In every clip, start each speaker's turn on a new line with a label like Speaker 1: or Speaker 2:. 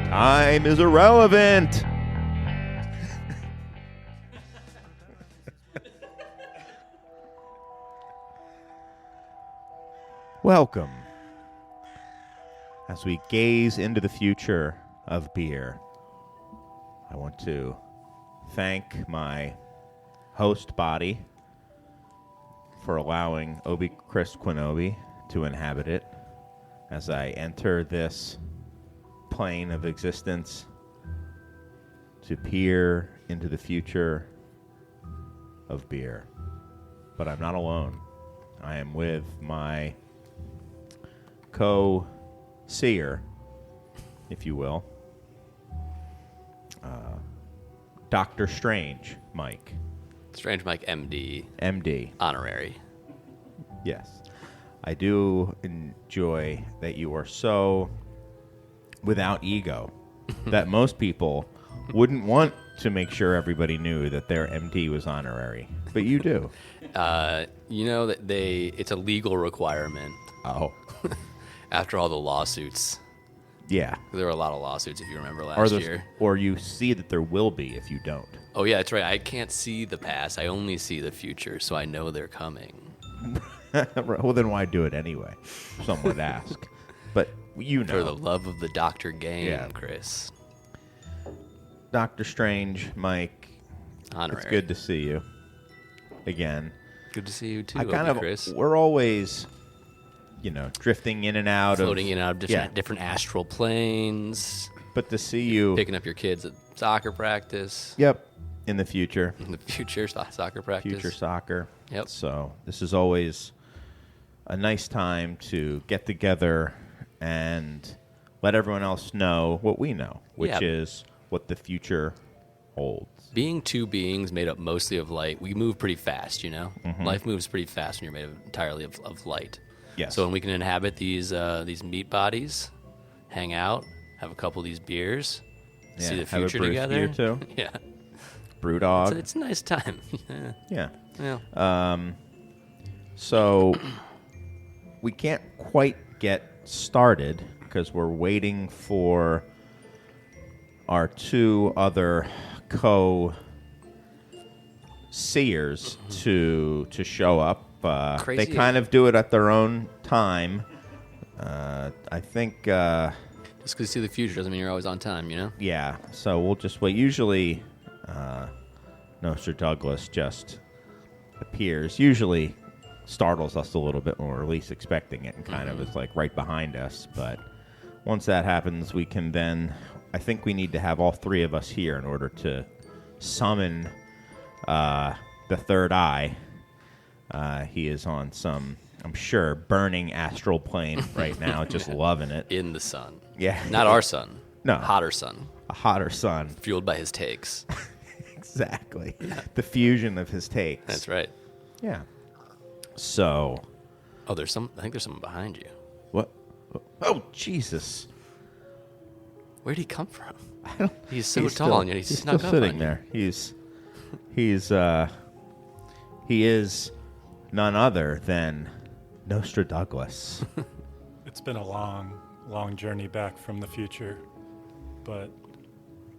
Speaker 1: Time is irrelevant. Welcome. As we gaze into the future of beer, I want to thank my host body for allowing Obi Chris Quinobi to inhabit it as I enter this plane of existence to peer into the future of beer. But I'm not alone. I am with my co-seer, if you will, Dr. Strange Mike.
Speaker 2: Strange Mike, MD.
Speaker 1: MD.
Speaker 2: Honorary.
Speaker 1: Yes. I do enjoy that you are so without ego that most people wouldn't want to make sure everybody knew that their MD was honorary. But you do.
Speaker 2: You know that it's a legal requirement.
Speaker 1: Oh.
Speaker 2: After all the lawsuits.
Speaker 1: Yeah.
Speaker 2: There were a lot of lawsuits, if you remember last year.
Speaker 1: Or you see that there will be if you don't.
Speaker 2: Oh, yeah, that's right. I can't see the past. I only see the future, so I know they're coming.
Speaker 1: Well, then why do it anyway? Some would ask. But you know.
Speaker 2: For the love of the Doctor game,
Speaker 1: Yeah.
Speaker 2: Chris.
Speaker 1: Dr. Strange, Mike.
Speaker 2: Honorary.
Speaker 1: It's good to see you again.
Speaker 2: Good to see you, too, Chris.
Speaker 1: We're always, drifting in and out
Speaker 2: Floating in and out of different astral planes.
Speaker 1: But to see you
Speaker 2: picking up your kids at soccer practice.
Speaker 1: Yep. In the future.
Speaker 2: In the future, soccer practice.
Speaker 1: Future soccer.
Speaker 2: Yep.
Speaker 1: So this is always a nice time to get together and let everyone else know what we know, which is what the future holds.
Speaker 2: Being two beings made up mostly of light, we move pretty fast, Mm-hmm. Life moves pretty fast when you're made entirely of light.
Speaker 1: Yes.
Speaker 2: So when we can inhabit these meat bodies, hang out, have a couple of these beers, see the future together.
Speaker 1: Beer too.
Speaker 2: Yeah.
Speaker 1: Brewdog.
Speaker 2: It's a nice time.
Speaker 1: Yeah.
Speaker 2: Yeah.
Speaker 1: So we can't quite get started because we're waiting for our two other co-seers to show up. They kind of do it at their own time. I think...
Speaker 2: just because you see the future doesn't mean you're always on time,
Speaker 1: Yeah, so we'll just wait. Usually, Nostra Douglas just appears. Usually startles us a little bit when we're least expecting it and kind of is like right behind us. But once that happens, we can then... I think we need to have all three of us here in order to summon the third eye. He is on some, I'm sure, burning astral plane right now, just loving it.
Speaker 2: In the sun.
Speaker 1: Yeah.
Speaker 2: Not our sun.
Speaker 1: No.
Speaker 2: Hotter sun.
Speaker 1: A hotter sun.
Speaker 2: Fueled by his takes.
Speaker 1: Exactly. Yeah. The fusion of his takes.
Speaker 2: That's right.
Speaker 1: Yeah. So.
Speaker 2: Oh, I think there's someone behind you.
Speaker 1: What? Oh, Jesus.
Speaker 2: Where'd he come from? He's
Speaker 1: so
Speaker 2: tall, and yet he's
Speaker 1: still sitting there. He is none other than Nostra Douglas.
Speaker 3: It's been a long, long journey back from the future, but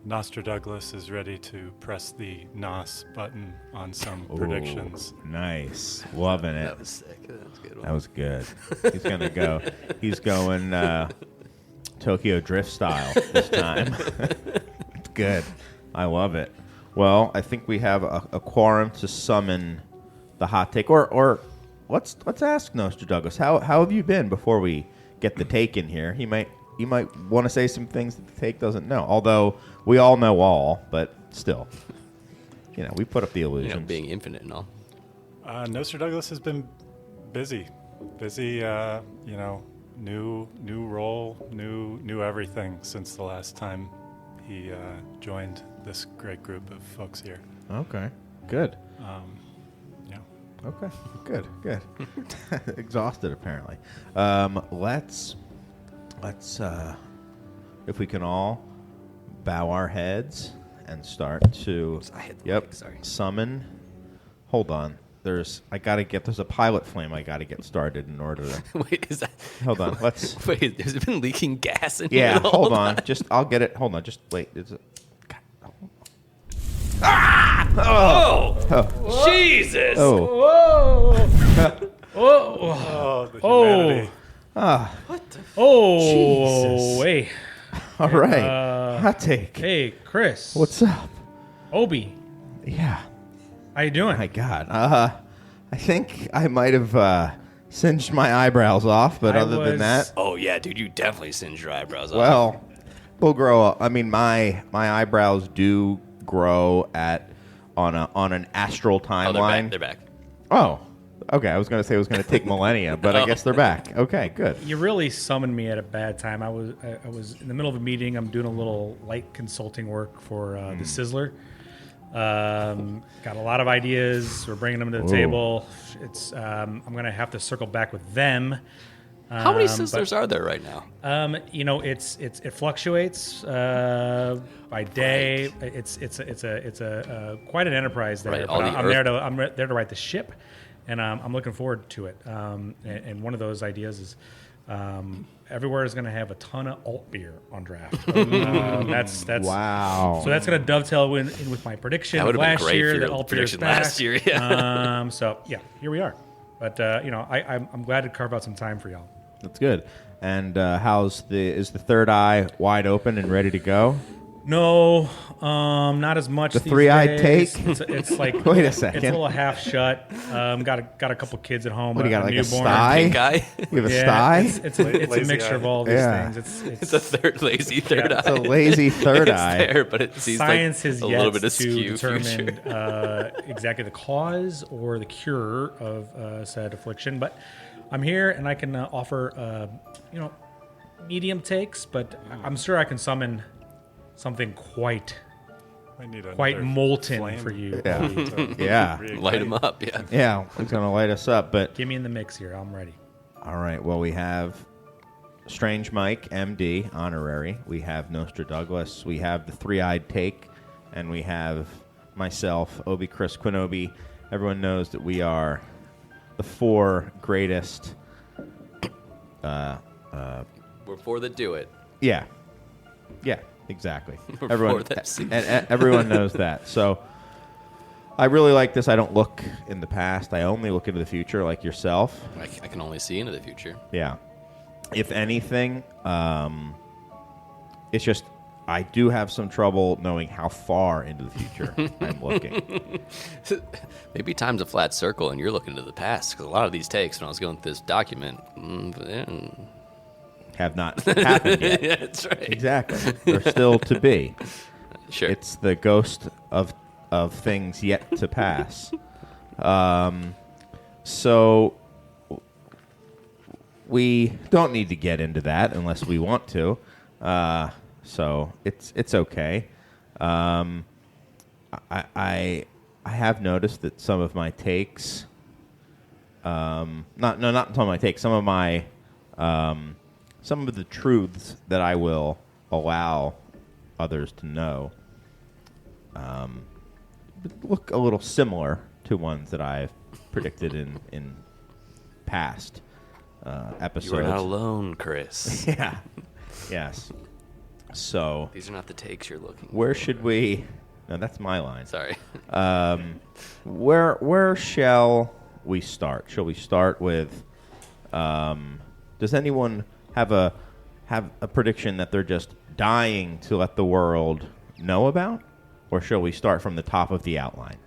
Speaker 3: Nostra Douglas is ready to press the NOS button on some predictions.
Speaker 1: Nice. Loving it.
Speaker 2: That was sick. That was a good one.
Speaker 1: That was good. He's going to go. He's going Tokyo Drift style this time. It's good. I love it. Well, I think we have a quorum to summon the hot take. Or let's ask Nostra Douglas. How have you been before we get the take in here? You might want to say some things that the take doesn't know. Although we all know all, but still, we put up the illusion.
Speaker 2: Being infinite and all.
Speaker 3: Nostra Douglas has been busy. New role, new everything since the last time he joined this great group of folks here.
Speaker 1: Okay, good.
Speaker 3: Yeah.
Speaker 1: Okay, good. Exhausted apparently. Let's if we can all bow our heads and start to
Speaker 2: I hit the mic, sorry.
Speaker 1: summon. Hold on. there's a pilot flame I gotta get started in order to.
Speaker 2: Wait, is that?
Speaker 1: Hold on, let's.
Speaker 2: Wait, has it been leaking gas in here?
Speaker 1: Yeah,
Speaker 2: the
Speaker 1: hold
Speaker 2: whole
Speaker 1: on.
Speaker 2: time?
Speaker 1: I'll get it. Hold on, just wait. Is it?
Speaker 2: Oh, Jesus!
Speaker 1: Oh,
Speaker 3: Oh, the humanity.
Speaker 1: Jesus.
Speaker 4: Hey.
Speaker 1: all right. Hot take.
Speaker 4: Hey, Chris.
Speaker 1: What's up?
Speaker 4: Obi?
Speaker 1: Yeah.
Speaker 4: How you doing?
Speaker 1: My God. I think I might have singed my eyebrows off, but other than that,
Speaker 2: Oh yeah, dude, you definitely singed your eyebrows off.
Speaker 1: well, we'll grow up. I mean, my eyebrows do grow on an astral
Speaker 2: oh,
Speaker 1: timeline.
Speaker 2: they're back.
Speaker 1: Oh, okay. I was going to say it was going to take millennia, but I guess they're back. Okay, good.
Speaker 4: You really summoned me at a bad time. I was in the middle of a meeting. I'm doing a little light consulting work for the Sizzler. Got a lot of ideas. We're bringing them to the
Speaker 1: Ooh.
Speaker 4: table. It's I'm gonna have to circle back with them.
Speaker 2: How many sisters are there right now?
Speaker 4: It fluctuates by day. It's a quite an enterprise there.
Speaker 2: Right,
Speaker 4: But
Speaker 2: all the
Speaker 4: I'm there to write the ship, and I'm looking forward to it. And one of those ideas is everywhere is going to have a ton of alt beer on draft. That's
Speaker 1: Wow.
Speaker 4: So that's going to dovetail in with my prediction
Speaker 2: That
Speaker 4: of
Speaker 2: would've been
Speaker 4: last
Speaker 2: great
Speaker 4: year
Speaker 2: for
Speaker 4: that
Speaker 2: your
Speaker 4: alt beer is
Speaker 2: prediction
Speaker 4: back.
Speaker 2: last year, yeah.
Speaker 4: So yeah, here we are. But I'm glad to carve out some time for y'all.
Speaker 1: That's good. And is the third eye wide open and ready to go?
Speaker 4: No, not as much.
Speaker 1: The
Speaker 4: these
Speaker 1: three-eyed
Speaker 4: days.
Speaker 1: take?
Speaker 4: It's like
Speaker 1: Wait a second.
Speaker 4: It's a little half shut. Got a couple kids at home.
Speaker 1: What do you got, like a
Speaker 4: newborn.
Speaker 1: sty?
Speaker 2: Pink eye?
Speaker 1: You have a
Speaker 4: Yeah,
Speaker 1: sty?
Speaker 4: it's a
Speaker 3: Lazy
Speaker 4: mixture
Speaker 3: eye.
Speaker 4: of all these
Speaker 1: Yeah.
Speaker 4: things.
Speaker 2: It's a third lazy third eye.
Speaker 1: It's a lazy third
Speaker 2: it's
Speaker 1: eye.
Speaker 2: there, but it seems
Speaker 4: Science
Speaker 2: like
Speaker 4: has
Speaker 2: a
Speaker 4: yet
Speaker 2: little bit of
Speaker 4: to
Speaker 2: skew
Speaker 4: determine
Speaker 2: future.
Speaker 4: exactly the cause or the cure of said affliction. But I'm here and I can offer medium takes, but I'm sure I can summon something quite
Speaker 3: I need
Speaker 4: quite
Speaker 3: another
Speaker 4: molten
Speaker 3: flame
Speaker 4: for you.
Speaker 1: Yeah.
Speaker 4: Obi.
Speaker 1: Yeah.
Speaker 2: Light them up, yeah.
Speaker 1: Yeah, it's going to light us up. But
Speaker 4: Get me in the mix here. I'm ready.
Speaker 1: all right, well, we have Strange Mike, MD, honorary. We have Nostra Douglas. We have the three-eyed take. And we have myself, Obi Chris Quinobi. Everyone knows that we are the four greatest.
Speaker 2: We're for the do it.
Speaker 1: Yeah. Yeah, exactly.
Speaker 2: We're
Speaker 1: Everyone,
Speaker 2: for that.
Speaker 1: and everyone knows that. So I really like this. I don't look in the past. I only look into the future like yourself.
Speaker 2: I can only see into the future.
Speaker 1: Yeah. If anything, it's just I do have some trouble knowing how far into the future I'm looking.
Speaker 2: Maybe time's a flat circle and you're looking to the past, because a lot of these takes, when I was going through this document,
Speaker 1: Have not happened yet.
Speaker 2: yeah, that's right.
Speaker 1: Exactly. They're still to be.
Speaker 2: Sure.
Speaker 1: It's the ghost of things yet to pass. So we don't need to get into that unless we want to. So it's okay. I have noticed that some of my takes, not some of my takes, some of my some of the truths that I will allow others to know look a little similar to ones that I've predicted in past episodes.
Speaker 2: You are not alone, Chris.
Speaker 1: Yeah. Yes. So
Speaker 2: These are not the takes you're looking
Speaker 1: where
Speaker 2: for.
Speaker 1: should we? No, that's my line.
Speaker 2: Sorry.
Speaker 1: Where shall we start? Shall we start with? Does anyone have a prediction that they're just dying to let the world know about, or shall we start from the top of the outline?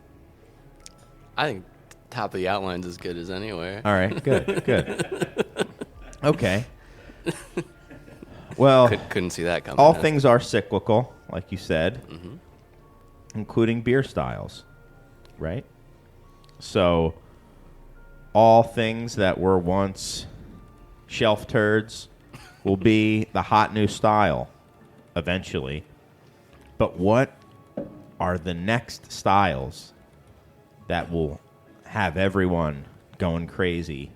Speaker 2: I think top of the outline's as good as anywhere.
Speaker 1: All right. Good. Good. Okay. Well,
Speaker 2: Couldn't see that coming.
Speaker 1: all
Speaker 2: huh?
Speaker 1: things are cyclical, like you said, including beer styles, right? So all things that were once shelf turds will be the hot new style eventually. But what are the next styles that will have everyone going crazy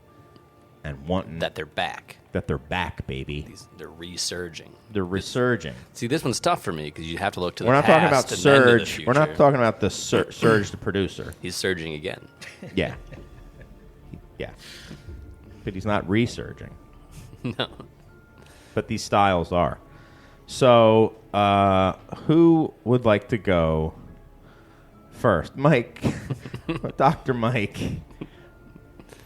Speaker 1: and wanting
Speaker 2: that they're back.
Speaker 1: that they're back, baby?
Speaker 2: They're resurging.
Speaker 1: They're resurging.
Speaker 2: See, this one's tough for me because you have to look to
Speaker 1: We're
Speaker 2: the
Speaker 1: not talking about
Speaker 2: past and then to the
Speaker 1: Surge. We're not
Speaker 2: future.
Speaker 1: talking about the Surge, the producer.
Speaker 2: He's surging again.
Speaker 1: Yeah. Yeah. But he's not researching.
Speaker 2: No.
Speaker 1: But these styles are. So, who would like to go first? Mike. Dr. Mike.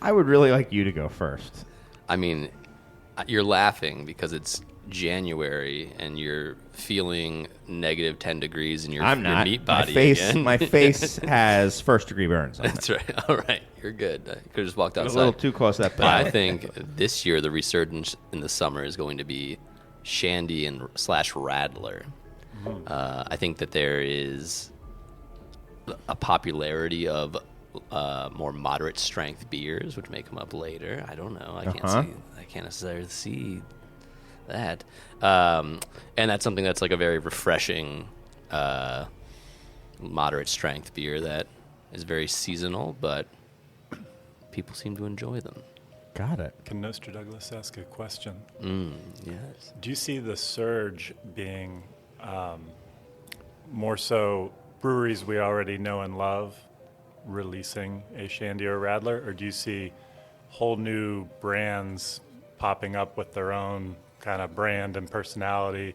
Speaker 1: I would really like you to go first.
Speaker 2: I mean, you're laughing because it's January and you're feeling negative 10 degrees in your meat body again.
Speaker 1: My face has first-degree burns on it.
Speaker 2: That's right. All right. You're good. I could have just walked outside.
Speaker 1: A little too close to that
Speaker 2: But I
Speaker 1: palate.
Speaker 2: think this year the resurgence in the summer is going to be shandy and / radler. I think that there is a popularity of more moderate strength beers, which may come up later. I don't know. I can't necessarily see that. And that's something that's like a very refreshing moderate strength beer that is very seasonal, but people seem to enjoy them.
Speaker 1: Got it.
Speaker 3: Can Mr. Douglas ask a question?
Speaker 2: Yes.
Speaker 3: Do you see the surge being more so breweries we already know and love releasing a shandy or radler, or do you see whole new brands popping up with their own kind of brand and personality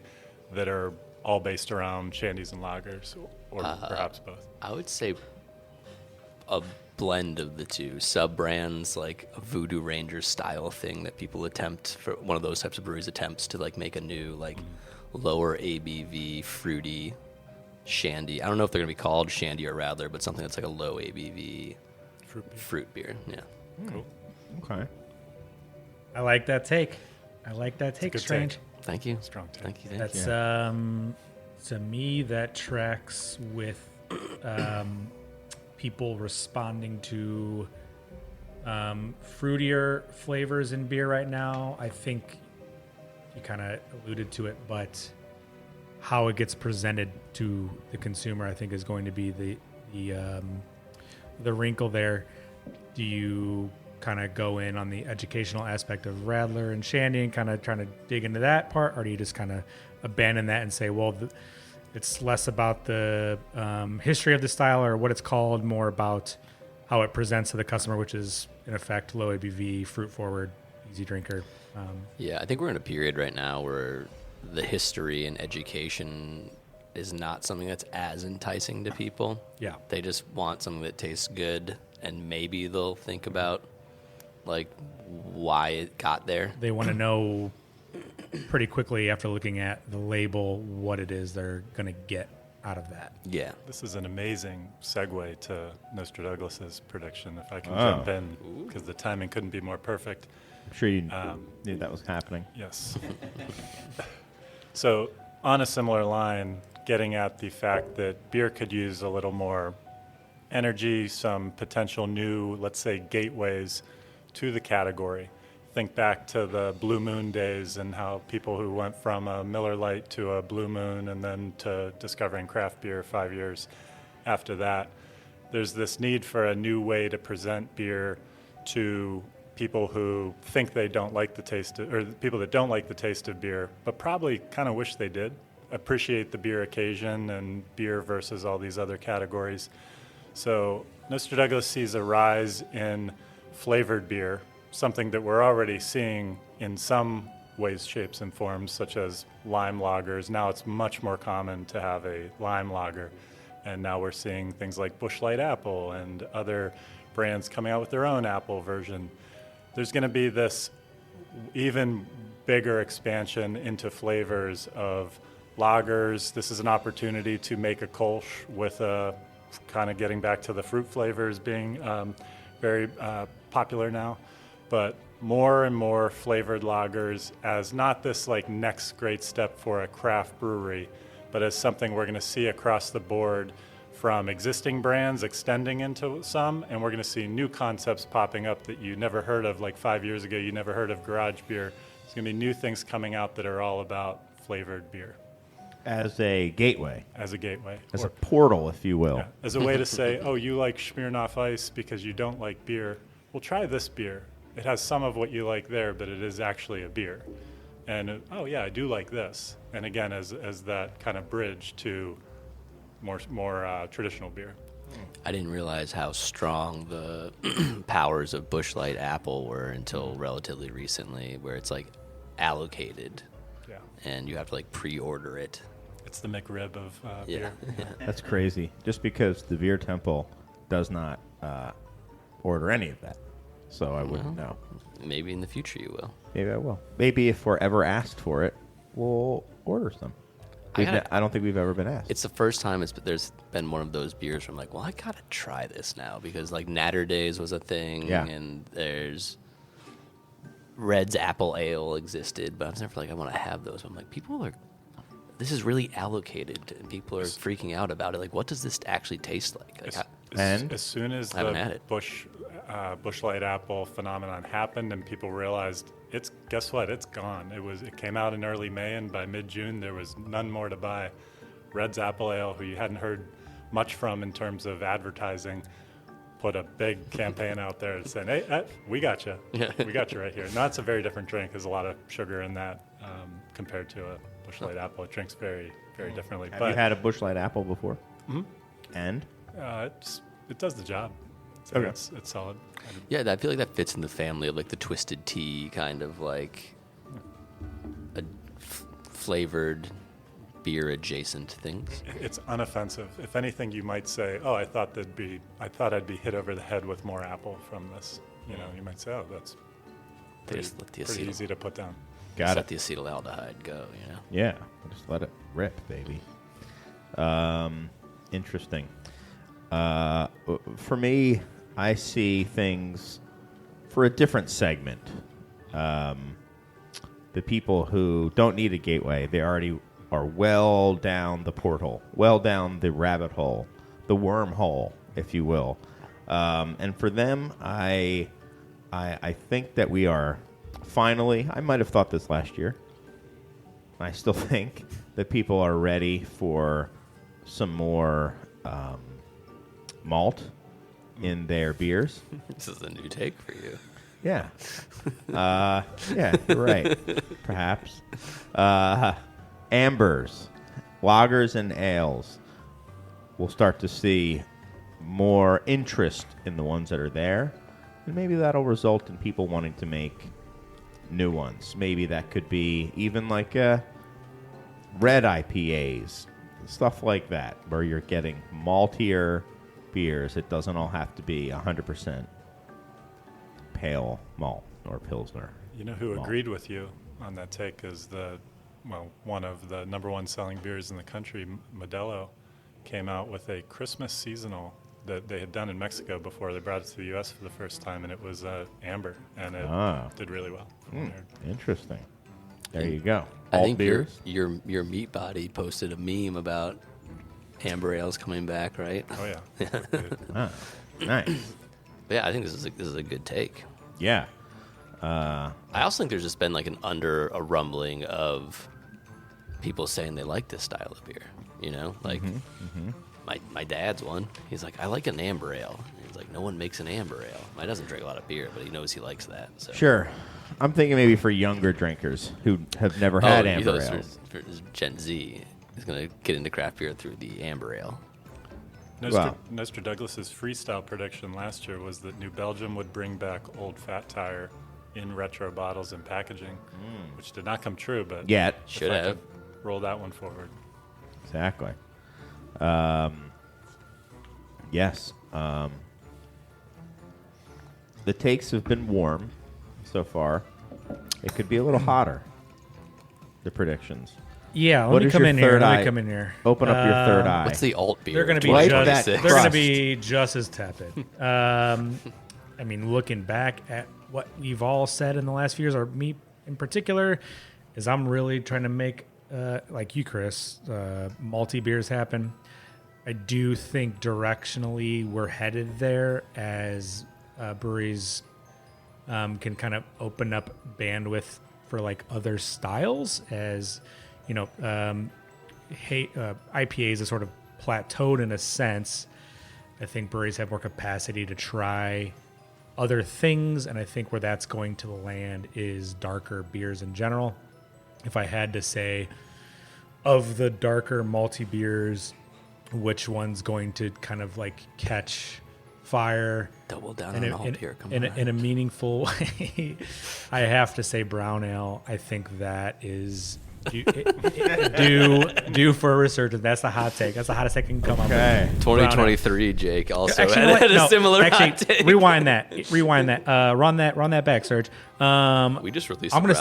Speaker 3: that are all based around shandies and lagers, or perhaps both?
Speaker 2: I would say a blend of the two. Sub-brands like a Voodoo Ranger style thing that people attempt, for one of those types of breweries attempts to like make a new like lower ABV fruity shandy. I don't know if they're going to be called shandy or radler, but something that's like a low ABV fruit beer. Yeah.
Speaker 3: Cool.
Speaker 1: Okay.
Speaker 4: I like that take.
Speaker 3: good
Speaker 4: Strange.
Speaker 3: take.
Speaker 2: Thank you.
Speaker 3: Strong take.
Speaker 2: Thank you.
Speaker 4: That's to me that tracks with people responding to fruitier flavors in beer right now. I think you kind of alluded to it, but how it gets presented to the consumer, I think, is going to be the wrinkle there. Do you kind of go in on the educational aspect of radler and shandy and kind of trying to dig into that part, or do you just kind of abandon that and say, well, it's less about the history of the style or what it's called, more about how it presents to the customer, which is in effect low ABV, fruit forward, easy drinker.
Speaker 2: Yeah, I think we're in a period right now where the history and education is not something that's as enticing to people.
Speaker 4: Yeah.
Speaker 2: They just want something that tastes good, and maybe they'll think about like why it got there.
Speaker 4: They want to know pretty quickly after looking at the label what it is they're going to get out of that.
Speaker 2: Yeah.
Speaker 3: This is an amazing segue to Mr. Douglas's prediction, if I can jump in, because the timing couldn't be more perfect.
Speaker 1: I'm sure you knew that was happening.
Speaker 3: Yes. So, on a similar line, getting at the fact that beer could use a little more energy, some potential new, let's say, gateways to the category. Think back to the Blue Moon days and how people who went from a Miller Lite to a Blue Moon and then to discovering craft beer 5 years after that. There's this need for a new way to present beer to people who think they don't like the taste of, or people that don't like the taste of beer, but probably kind of wish they did appreciate the beer occasion and beer versus all these other categories. So Mr. Douglas sees a rise in flavored beer, something that we're already seeing in some ways, shapes, and forms, such as lime lagers. Now it's much more common to have a lime lager. And now we're seeing things like Busch Light Apple and other brands coming out with their own apple version. There's going to be this even bigger expansion into flavors of lagers. This is an opportunity to make a Kolsch with a kind of getting back to the fruit flavors being very popular now, but more and more flavored lagers as not this like next great step for a craft brewery, but as something we're going to see across the board from existing brands extending into some, and we're going to see new concepts popping up that you never heard of. Like 5 years ago, you never heard of garage beer. There's going to be new things coming out that are all about flavored beer.
Speaker 1: As a gateway.
Speaker 3: As a gateway.
Speaker 1: As a portal, if you will.
Speaker 3: Yeah, as a way to say, oh, you like Smirnoff Ice because you don't like beer. Well, try this beer. It has some of what you like there, but it is actually a beer. And, oh, yeah, I do like this. And again, as that kind of bridge to more traditional beer.
Speaker 2: I didn't realize how strong the powers of Busch Light Apple were until relatively recently, where it's like allocated
Speaker 3: Yeah.
Speaker 2: and you have to like pre-order it.
Speaker 3: It's the McRib of
Speaker 2: Yeah.
Speaker 3: beer.
Speaker 1: That's crazy. Just because the Beer Temple does not order any of that. So I wouldn't know.
Speaker 2: Maybe in the future you will.
Speaker 1: Maybe I will. Maybe if we're ever asked for it, we'll order some. I don't think we've ever been asked.
Speaker 2: It's the first time there's been one of those beers where I'm like, well, I gotta try this now, because like Natter Days was a thing,
Speaker 1: Yeah.
Speaker 2: and there's Red's Apple Ale existed, but I was never like, I want to have those. I'm like, this is really allocated, and people are freaking out about it. Like, what does this actually taste like?
Speaker 3: As soon as
Speaker 2: I haven't had
Speaker 3: the
Speaker 2: it.
Speaker 3: Busch Light Apple phenomenon happened and people realized guess what? It's gone. It came out in early May, and by mid-June there was none more to buy. Red's Apple Ale, who you hadn't heard much from in terms of advertising, put a big campaign out there saying, "Hey, we got you. We got you right here." Now it's a very different drink. There's a lot of sugar in that compared to a Busch Light Apple. It drinks very, very differently.
Speaker 1: Have you had a Busch Light Apple before?
Speaker 3: Mm-hmm.
Speaker 1: And?
Speaker 3: It does the job. So
Speaker 1: Okay.
Speaker 3: it's solid.
Speaker 2: Yeah, I feel like that fits in the family of like the twisted tea kind of like flavored beer adjacent things.
Speaker 3: It's unoffensive. If anything, you might say, "Oh, I thought I'd be hit over the head with more apple from this." You know, you might say, "Oh, that's
Speaker 2: They just let the
Speaker 3: pretty easy to put down."
Speaker 1: Got
Speaker 2: let
Speaker 1: it.
Speaker 2: the acetaldehyde go, you know.
Speaker 1: Yeah. Just let it rip, baby. Interesting. For me, I see things for a different segment. The people who don't need a gateway, they already are well down the porthole, well down the rabbit hole, the wormhole, if you will. And for them, I think that we are finally, I might have thought this last year, I still think that people are ready for some more malt in their beers.
Speaker 2: This is a new take for you.
Speaker 1: Yeah. Yeah, you're right. Perhaps. Ambers, lagers, and ales. We'll start to see more interest in the ones that are there. And maybe that'll result in people wanting to make new ones. Maybe that could be even like red IPAs, stuff like that, where you're getting maltier beers. It doesn't all have to be 100% pale malt or Pilsner.
Speaker 3: You know who
Speaker 1: malt.
Speaker 3: agreed with you on that take is one of the number one selling beers in the country, Modelo, came out with a Christmas seasonal that they had done in Mexico before they brought it to the U.S. for the first time, and it was amber, and it did really well. from what I heard.
Speaker 1: Interesting. There you go.
Speaker 2: I
Speaker 1: Alt
Speaker 2: think
Speaker 1: beers.
Speaker 2: your meat body posted a meme about amber ales coming back, right?
Speaker 3: Oh yeah.
Speaker 1: Ah, nice.
Speaker 2: But yeah, I think this is a good take.
Speaker 1: Yeah.
Speaker 2: I also think there's just been like a rumbling of people saying they like this style of beer. You know, like my dad's one. He's like, I like an amber ale. He's like, no one makes an amber ale. He doesn't drink a lot of beer, but he knows he likes that. So.
Speaker 1: Sure. I'm thinking maybe for younger drinkers who have never had amber ales.
Speaker 2: For Gen Z is going to get into craft beer through the amber ale.
Speaker 3: Nostra Douglas's freestyle prediction last year was that New Belgium would bring back Old Fat Tire in retro bottles and packaging, which did not come true, but
Speaker 1: Yet.
Speaker 2: Should have.
Speaker 3: roll that one forward.
Speaker 1: Exactly. Yes. The takes have been warm so far. It could be a little hotter, the predictions.
Speaker 4: Yeah,
Speaker 1: What
Speaker 4: let me
Speaker 1: is
Speaker 4: come
Speaker 1: your
Speaker 4: in here.
Speaker 1: third
Speaker 4: Let
Speaker 1: eye?
Speaker 4: me come in here.
Speaker 1: Open up your third eye.
Speaker 2: What's the alt beer?
Speaker 4: They're going to be
Speaker 1: Wipe
Speaker 4: just,
Speaker 1: that
Speaker 4: they're
Speaker 1: crust.
Speaker 4: going to be just as tepid. I mean, looking back at what we've all said in the last few years, or me in particular, is I'm really trying to make, like you, Chris, malty beers happen. I do think directionally we're headed there as breweries can kind of open up bandwidth for like other styles, as you know, IPAs are sort of plateaued in a sense. I think breweries have more capacity to try other things, and I think where that's going to land is darker beers in general. If I had to say, of the darker malty beers, which one's going to kind of like catch fire
Speaker 2: Double down
Speaker 4: in
Speaker 2: on
Speaker 4: a,
Speaker 2: all
Speaker 4: in,
Speaker 2: beer. Come
Speaker 4: in,
Speaker 2: on.
Speaker 4: a, in a meaningful way. I have to say brown ale. I think that is due for a resurgence. That's the hot take. That's the hottest take can come up
Speaker 1: Okay.
Speaker 4: with.
Speaker 2: 2023, Jake also
Speaker 4: Actually, you know
Speaker 2: had
Speaker 4: what?
Speaker 2: a
Speaker 4: No,
Speaker 2: similar hot
Speaker 4: actually,
Speaker 2: take.
Speaker 4: rewind that. Run that back, Serge.
Speaker 2: We just released.
Speaker 4: I'm gonna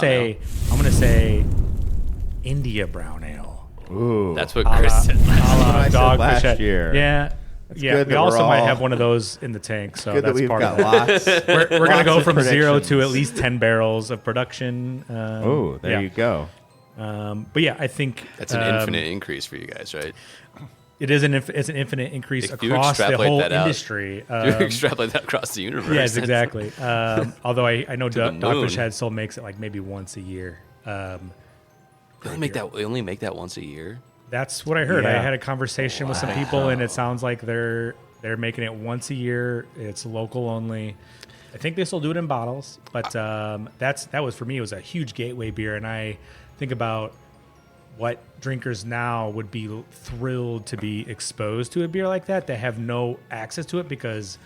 Speaker 4: say India brown ale.
Speaker 1: Ooh.
Speaker 2: That's what Chris said.
Speaker 4: A la
Speaker 1: what I said
Speaker 4: Dogfish
Speaker 1: last
Speaker 4: Head.
Speaker 1: year.
Speaker 4: Yeah. Yeah,
Speaker 1: good
Speaker 4: we
Speaker 1: that
Speaker 4: also
Speaker 1: we're
Speaker 4: might
Speaker 1: all-
Speaker 4: have one of those in the tank, so
Speaker 1: Good that
Speaker 4: that's
Speaker 1: we've
Speaker 4: part
Speaker 1: got
Speaker 4: of it.
Speaker 1: lots.
Speaker 4: We're going to
Speaker 1: lots
Speaker 4: go
Speaker 1: of
Speaker 4: from 0 to
Speaker 1: predictions.
Speaker 4: at least 10 barrels of production.
Speaker 1: Oh, there you go.
Speaker 4: But yeah, I think
Speaker 2: That's an infinite increase for you guys, right?
Speaker 4: It is it's an infinite increase
Speaker 2: If you
Speaker 4: across the
Speaker 2: extrapolate
Speaker 4: whole
Speaker 2: that out,
Speaker 4: industry.
Speaker 2: You extrapolate that across the universe.
Speaker 4: Yes,
Speaker 2: That's-
Speaker 4: exactly. Although I know
Speaker 2: the moon.
Speaker 4: Dogfish Head still makes it like maybe once a year.
Speaker 2: They only make that once a year.
Speaker 4: That's what I heard.
Speaker 1: Yeah.
Speaker 4: I had a conversation with some people, and it sounds like they're making it once a year. It's local only. I think they still do it in bottles, but that was for me. It was a huge gateway beer, and I think about what drinkers now would be thrilled to be exposed to a beer like that. They have no access to it because,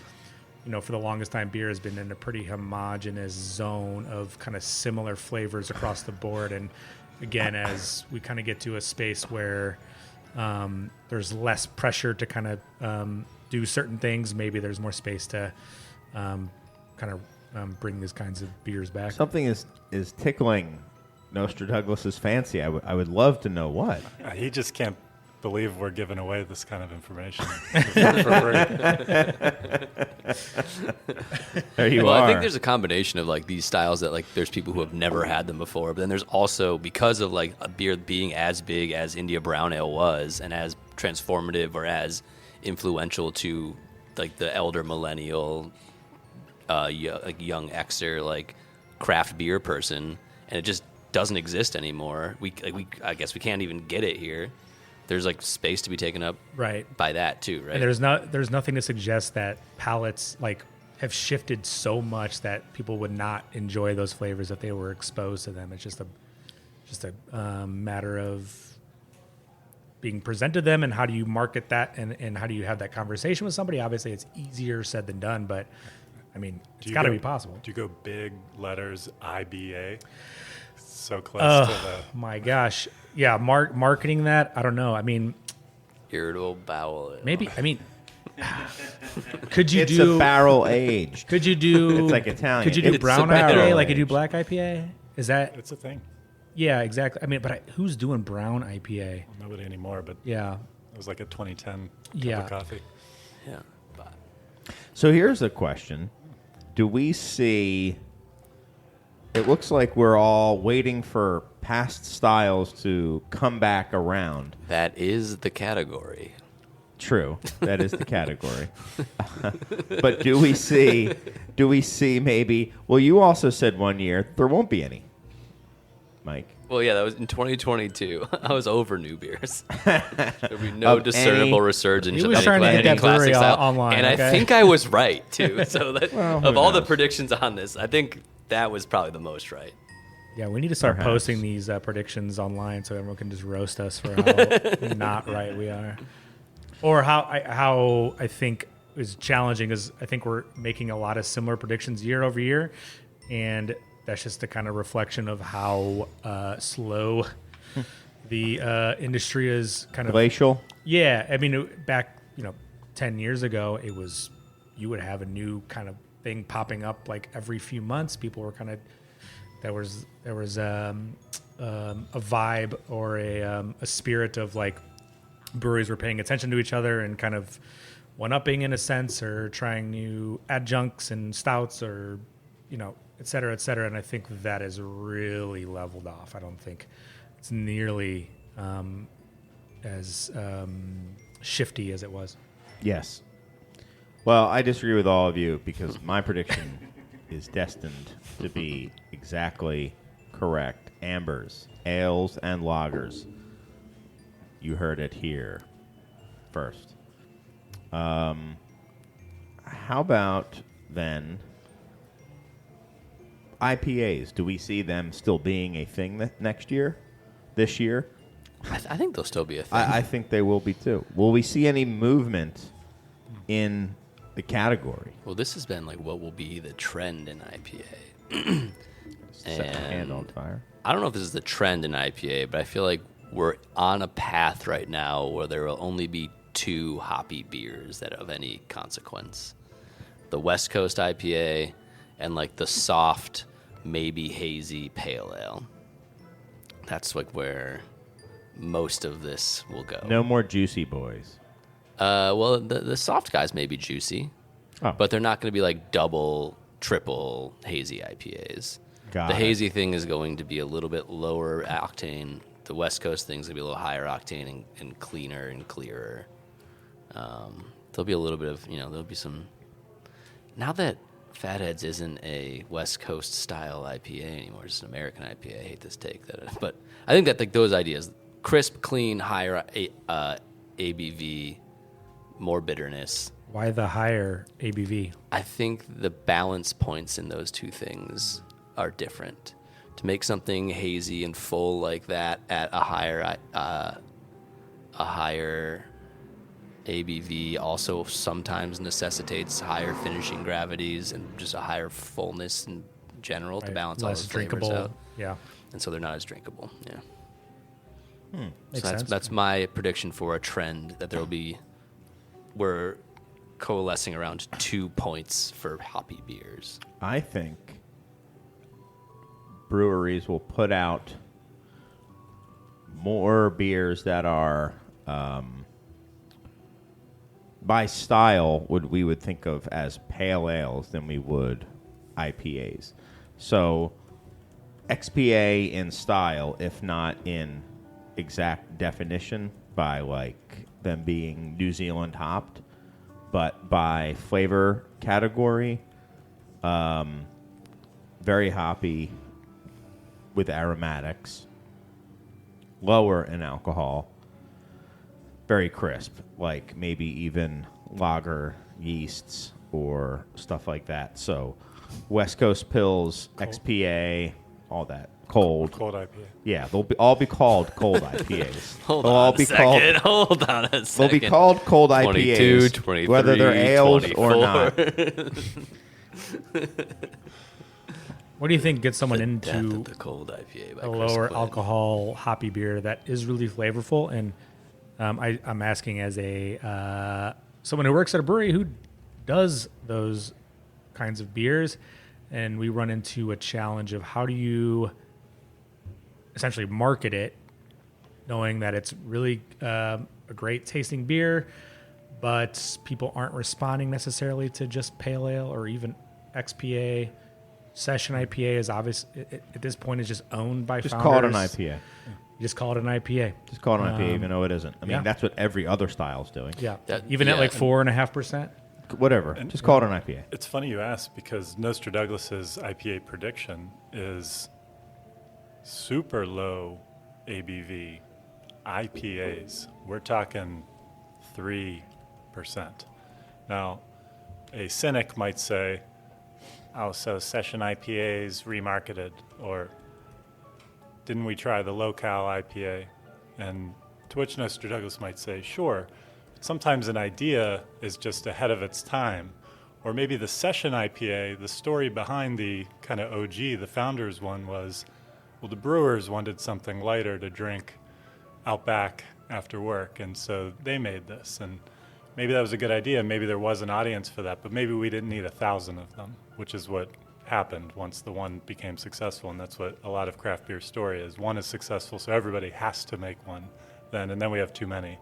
Speaker 4: for the longest time, beer has been in a pretty homogenous zone of kind of similar flavors across the board. And again, as we kind of get to a space where there's less pressure to kind of do certain things, maybe there's more space to kind of bring these kinds of beers back.
Speaker 1: Something is tickling Nostra Douglas's fancy. I would love to know what.
Speaker 3: He just can't believe we're giving away this kind of information.
Speaker 1: There you
Speaker 2: Well,
Speaker 1: are.
Speaker 2: I think there's a combination of like these styles that like there's people who have never had them before, but then there's also because of like a beer being as big as India Brown Ale was and as transformative or as influential to like the elder millennial, like young Xer like craft beer person, and it just doesn't exist anymore. I guess we can't even get it here. There's like space to be taken up
Speaker 4: Right.
Speaker 2: by that too, right?
Speaker 4: And there's nothing to suggest that palates like have shifted so much that people would not enjoy those flavors if they were exposed to them. It's just a matter of being presented to them and how do you market that and how do you have that conversation with somebody. Obviously, it's easier said than done, but I mean, it's got to be possible.
Speaker 3: Do you go big letters IBA? So close to the.
Speaker 4: My gosh, yeah, marketing that. I don't know. I mean,
Speaker 2: Irritable bowel.
Speaker 4: maybe. I mean, could you
Speaker 1: it's
Speaker 4: do
Speaker 1: a barrel aged.
Speaker 4: Could you do?
Speaker 1: It's like Italian.
Speaker 4: Could you do
Speaker 1: It's
Speaker 4: brown
Speaker 1: a barrel
Speaker 4: IPA like you do
Speaker 1: aged.
Speaker 4: black IPA? Is that?
Speaker 3: It's a thing.
Speaker 4: Yeah, exactly. I mean, but who's doing brown IPA?
Speaker 3: Nobody anymore, but
Speaker 4: Yeah,
Speaker 3: it was like a 2010
Speaker 4: Yeah.
Speaker 3: cup of coffee.
Speaker 2: Yeah. But
Speaker 1: So here's a question. Do we see... It looks like we're all waiting for past styles to come back around.
Speaker 2: that is the category.
Speaker 1: True. That is the category. But do we see maybe... Well, you also said one year there won't be any, Mike.
Speaker 2: Well, yeah, that was in 2022. I was over new beers. There'd be no
Speaker 1: Of
Speaker 2: discernible
Speaker 1: any-
Speaker 2: resurgence
Speaker 4: He
Speaker 2: of
Speaker 4: was trying to
Speaker 2: any
Speaker 4: get that
Speaker 2: classic
Speaker 4: brewery
Speaker 2: style.
Speaker 4: online,
Speaker 2: And
Speaker 4: okay?
Speaker 2: I think I was right, too. So that,
Speaker 1: Well, who
Speaker 2: of all the
Speaker 1: knows?
Speaker 2: predictions on this, I think that was probably the most right.
Speaker 4: yeah. We need to start
Speaker 1: Perhaps.
Speaker 4: posting these predictions online so everyone can just roast us for how not right we are, or how I think is challenging is I think we're making a lot of similar predictions year over year, and that's just a kind of reflection of how slow the industry is kind of.
Speaker 1: Glacial?
Speaker 4: Yeah, I mean, back 10 years ago, it was you would have a new kind of thing popping up like every few months. People were kind of there was a vibe or a spirit of like breweries were paying attention to each other and kind of one-upping in a sense or trying new adjuncts and stouts or et cetera, et cetera. And I think that is really leveled off. I don't think it's nearly as shifty as it was.
Speaker 1: Yes. Well, I disagree with all of you because my prediction is destined to be exactly correct. Ambers, ales, and lagers. You heard it here first. How about then IPAs? Do we see them still being a thing next year? This year?
Speaker 2: I think they'll still be a thing.
Speaker 1: I think they will be too. Will we see any movement in the category?
Speaker 2: Well, this has been like what will be the trend in IPA.
Speaker 1: Set my hand on fire.
Speaker 2: I don't know if this is the trend in IPA, but I feel like we're on a path right now where there will only be 2 hoppy beers that are of any consequence. The West Coast IPA and like the soft, maybe hazy pale ale. That's like where most of this will go.
Speaker 1: No more juicy boys.
Speaker 2: Well, the soft guys may be juicy, but they're not going to be like double, triple hazy IPAs.
Speaker 1: Got
Speaker 2: the
Speaker 1: it.
Speaker 2: hazy thing is going to be a little bit lower octane. The West Coast thing is going to be a little higher octane and cleaner and clearer. There'll be a little bit of, there'll be some... Now that Fatheads isn't a West Coast style IPA anymore, it's an American IPA. I hate this take, but I think that like those ideas, crisp, clean, higher ABV, more bitterness.
Speaker 4: Why the higher ABV?
Speaker 2: I think the balance points in those two things are different. To make something hazy and full like that at a higher ABV also sometimes necessitates higher finishing gravities and just a higher fullness in general to balance all
Speaker 4: Less
Speaker 2: the flavors
Speaker 4: drinkable.
Speaker 2: out.
Speaker 4: Yeah.
Speaker 2: And so they're not as drinkable. Yeah.
Speaker 4: Makes
Speaker 2: So
Speaker 4: sense.
Speaker 2: that's my prediction for a trend that we're coalescing around 2 points for hoppy beers.
Speaker 1: I think breweries will put out more beers that are by style we would think of as pale ales than we would IPAs. So XPA in style, if not in exact definition, by like them being New Zealand hopped, but by flavor category, very hoppy with aromatics, lower in alcohol, very crisp, like maybe even lager yeasts or stuff like that. So West Coast Pills, XPA, all that. Cold
Speaker 3: IPA.
Speaker 1: Yeah, they'll all be called cold IPAs.
Speaker 2: Hold
Speaker 1: They'll
Speaker 2: on
Speaker 1: all
Speaker 2: a
Speaker 1: be
Speaker 2: second.
Speaker 1: called
Speaker 2: Hold on a
Speaker 1: They'll
Speaker 2: second.
Speaker 1: be called cold
Speaker 2: 22,
Speaker 1: IPAs,
Speaker 2: 23,
Speaker 1: whether they're ales or
Speaker 2: 24.
Speaker 1: not.
Speaker 4: What do you think gets someone
Speaker 2: Death
Speaker 4: into
Speaker 2: of the cold IPA by
Speaker 4: a
Speaker 2: Chris
Speaker 4: lower
Speaker 2: Quinn.
Speaker 4: alcohol hoppy beer that is really flavorful? And I'm asking as a someone who works at a brewery who does those kinds of beers, and we run into a challenge of how do you essentially market it, knowing that it's really a great tasting beer, but people aren't responding necessarily to just pale ale or even XPA. Session IPA is obvious at this point is just owned by
Speaker 1: Just
Speaker 4: founders.
Speaker 1: call it an IPA.
Speaker 4: You just call it an IPA.
Speaker 1: Just call it an IPA, even though it isn't. I mean,
Speaker 4: yeah.
Speaker 1: that's what every other style's doing.
Speaker 4: Yeah,
Speaker 2: That-
Speaker 4: even at
Speaker 2: yeah,
Speaker 4: like
Speaker 2: and-
Speaker 4: 4.5%.
Speaker 1: Whatever. Just call it an IPA.
Speaker 3: It's funny you ask because Nostradamus's IPA prediction is super low ABV IPAs. We're talking 3%. Now, a cynic might say, oh, so session IPAs remarketed, or didn't we try the low-cal IPA? And to which Nostradamus might say, sure, but sometimes an idea is just ahead of its time. Or maybe the session IPA, the story behind the kind of OG, the founders one was, well, the brewers wanted something lighter to drink out back after work, and so they made this. And maybe that was a good idea. Maybe there was an audience for that, but maybe we didn't need 1,000 of them, which is what happened once the one became successful. And that's what a lot of craft beer story is. One is successful, so everybody has to make one then, and then we have too many.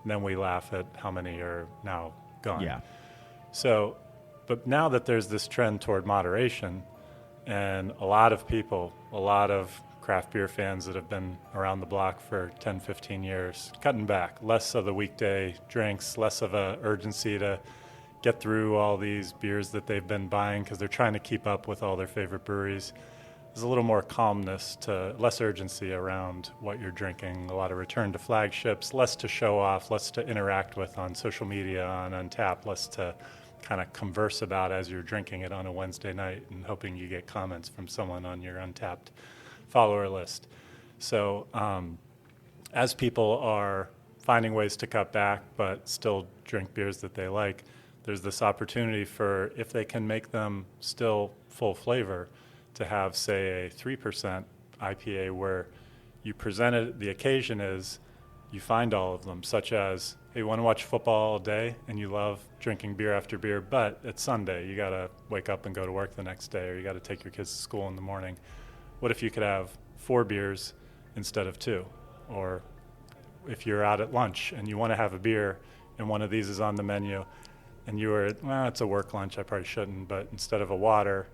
Speaker 3: And then we laugh at how many are now gone.
Speaker 1: Yeah.
Speaker 3: So, but now that there's this trend toward moderation, and a lot of people, a lot of craft beer fans that have been around the block for 10, 15 years, cutting back, less of the weekday drinks, less of a urgency to get through all these beers that they've been buying because they're trying to keep up with all their favorite breweries. There's a little more calmness, to less urgency around what you're drinking, a lot of return to flagships, less to show off, less to interact with on social media, on Untappd, less to kind of converse about as you're drinking it on a Wednesday night and hoping you get comments from someone on your Untappd follower list. So as people are finding ways to cut back but still drink beers that they like, there's this opportunity for, if they can make them still full flavor, to have, say, a 3% IPA where you present it, the occasion is you find all of them, such as, hey, you want to watch football all day and you love drinking beer after beer, but it's Sunday. You got to wake up and go to work the next day, or you got to take your kids to school in the morning. What if you could have 4 beers instead of 2? Or if you're out at lunch and you want to have a beer and one of these is on the menu and you were, well, it's a work lunch, I probably shouldn't, but instead of a water,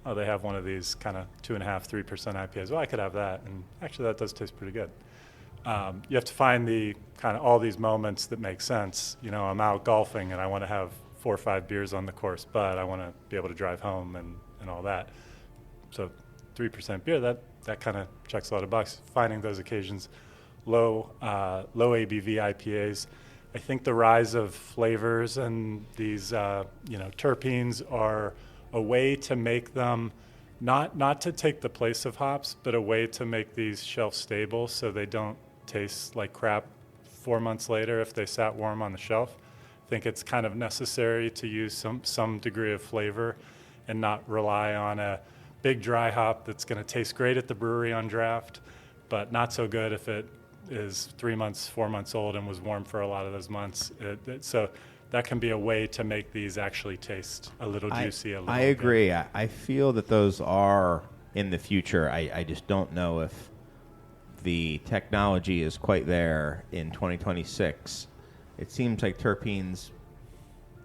Speaker 3: oh, they have one of these kind of 2.5%, 3% IPAs. Well, I could have that, and actually that does taste pretty good. You have to find the kind of all these moments that make sense. You know, I'm out golfing and I want to have 4 or 5 beers on the course, but I want to be able to drive home and all that. So 3% beer, that kind of checks a lot of boxes. Finding those occasions, low ABV IPAs. I think the rise of flavors and these terpenes are a way to make them not to take the place of hops, but a way to make these shelf stable so they don't taste like crap 4 months later if they sat warm on the shelf. I think it's kind of necessary to use some degree of flavor and not rely on a big dry hop that's going to taste great at the brewery on draft, but not so good if it is 3 months, 4 months old and was warm for a lot of those months. So that can be a way to make these actually taste a little juicy.
Speaker 1: I agree. I feel that those are in the future. I just don't know if the technology is quite there in 2026. It seems like terpenes,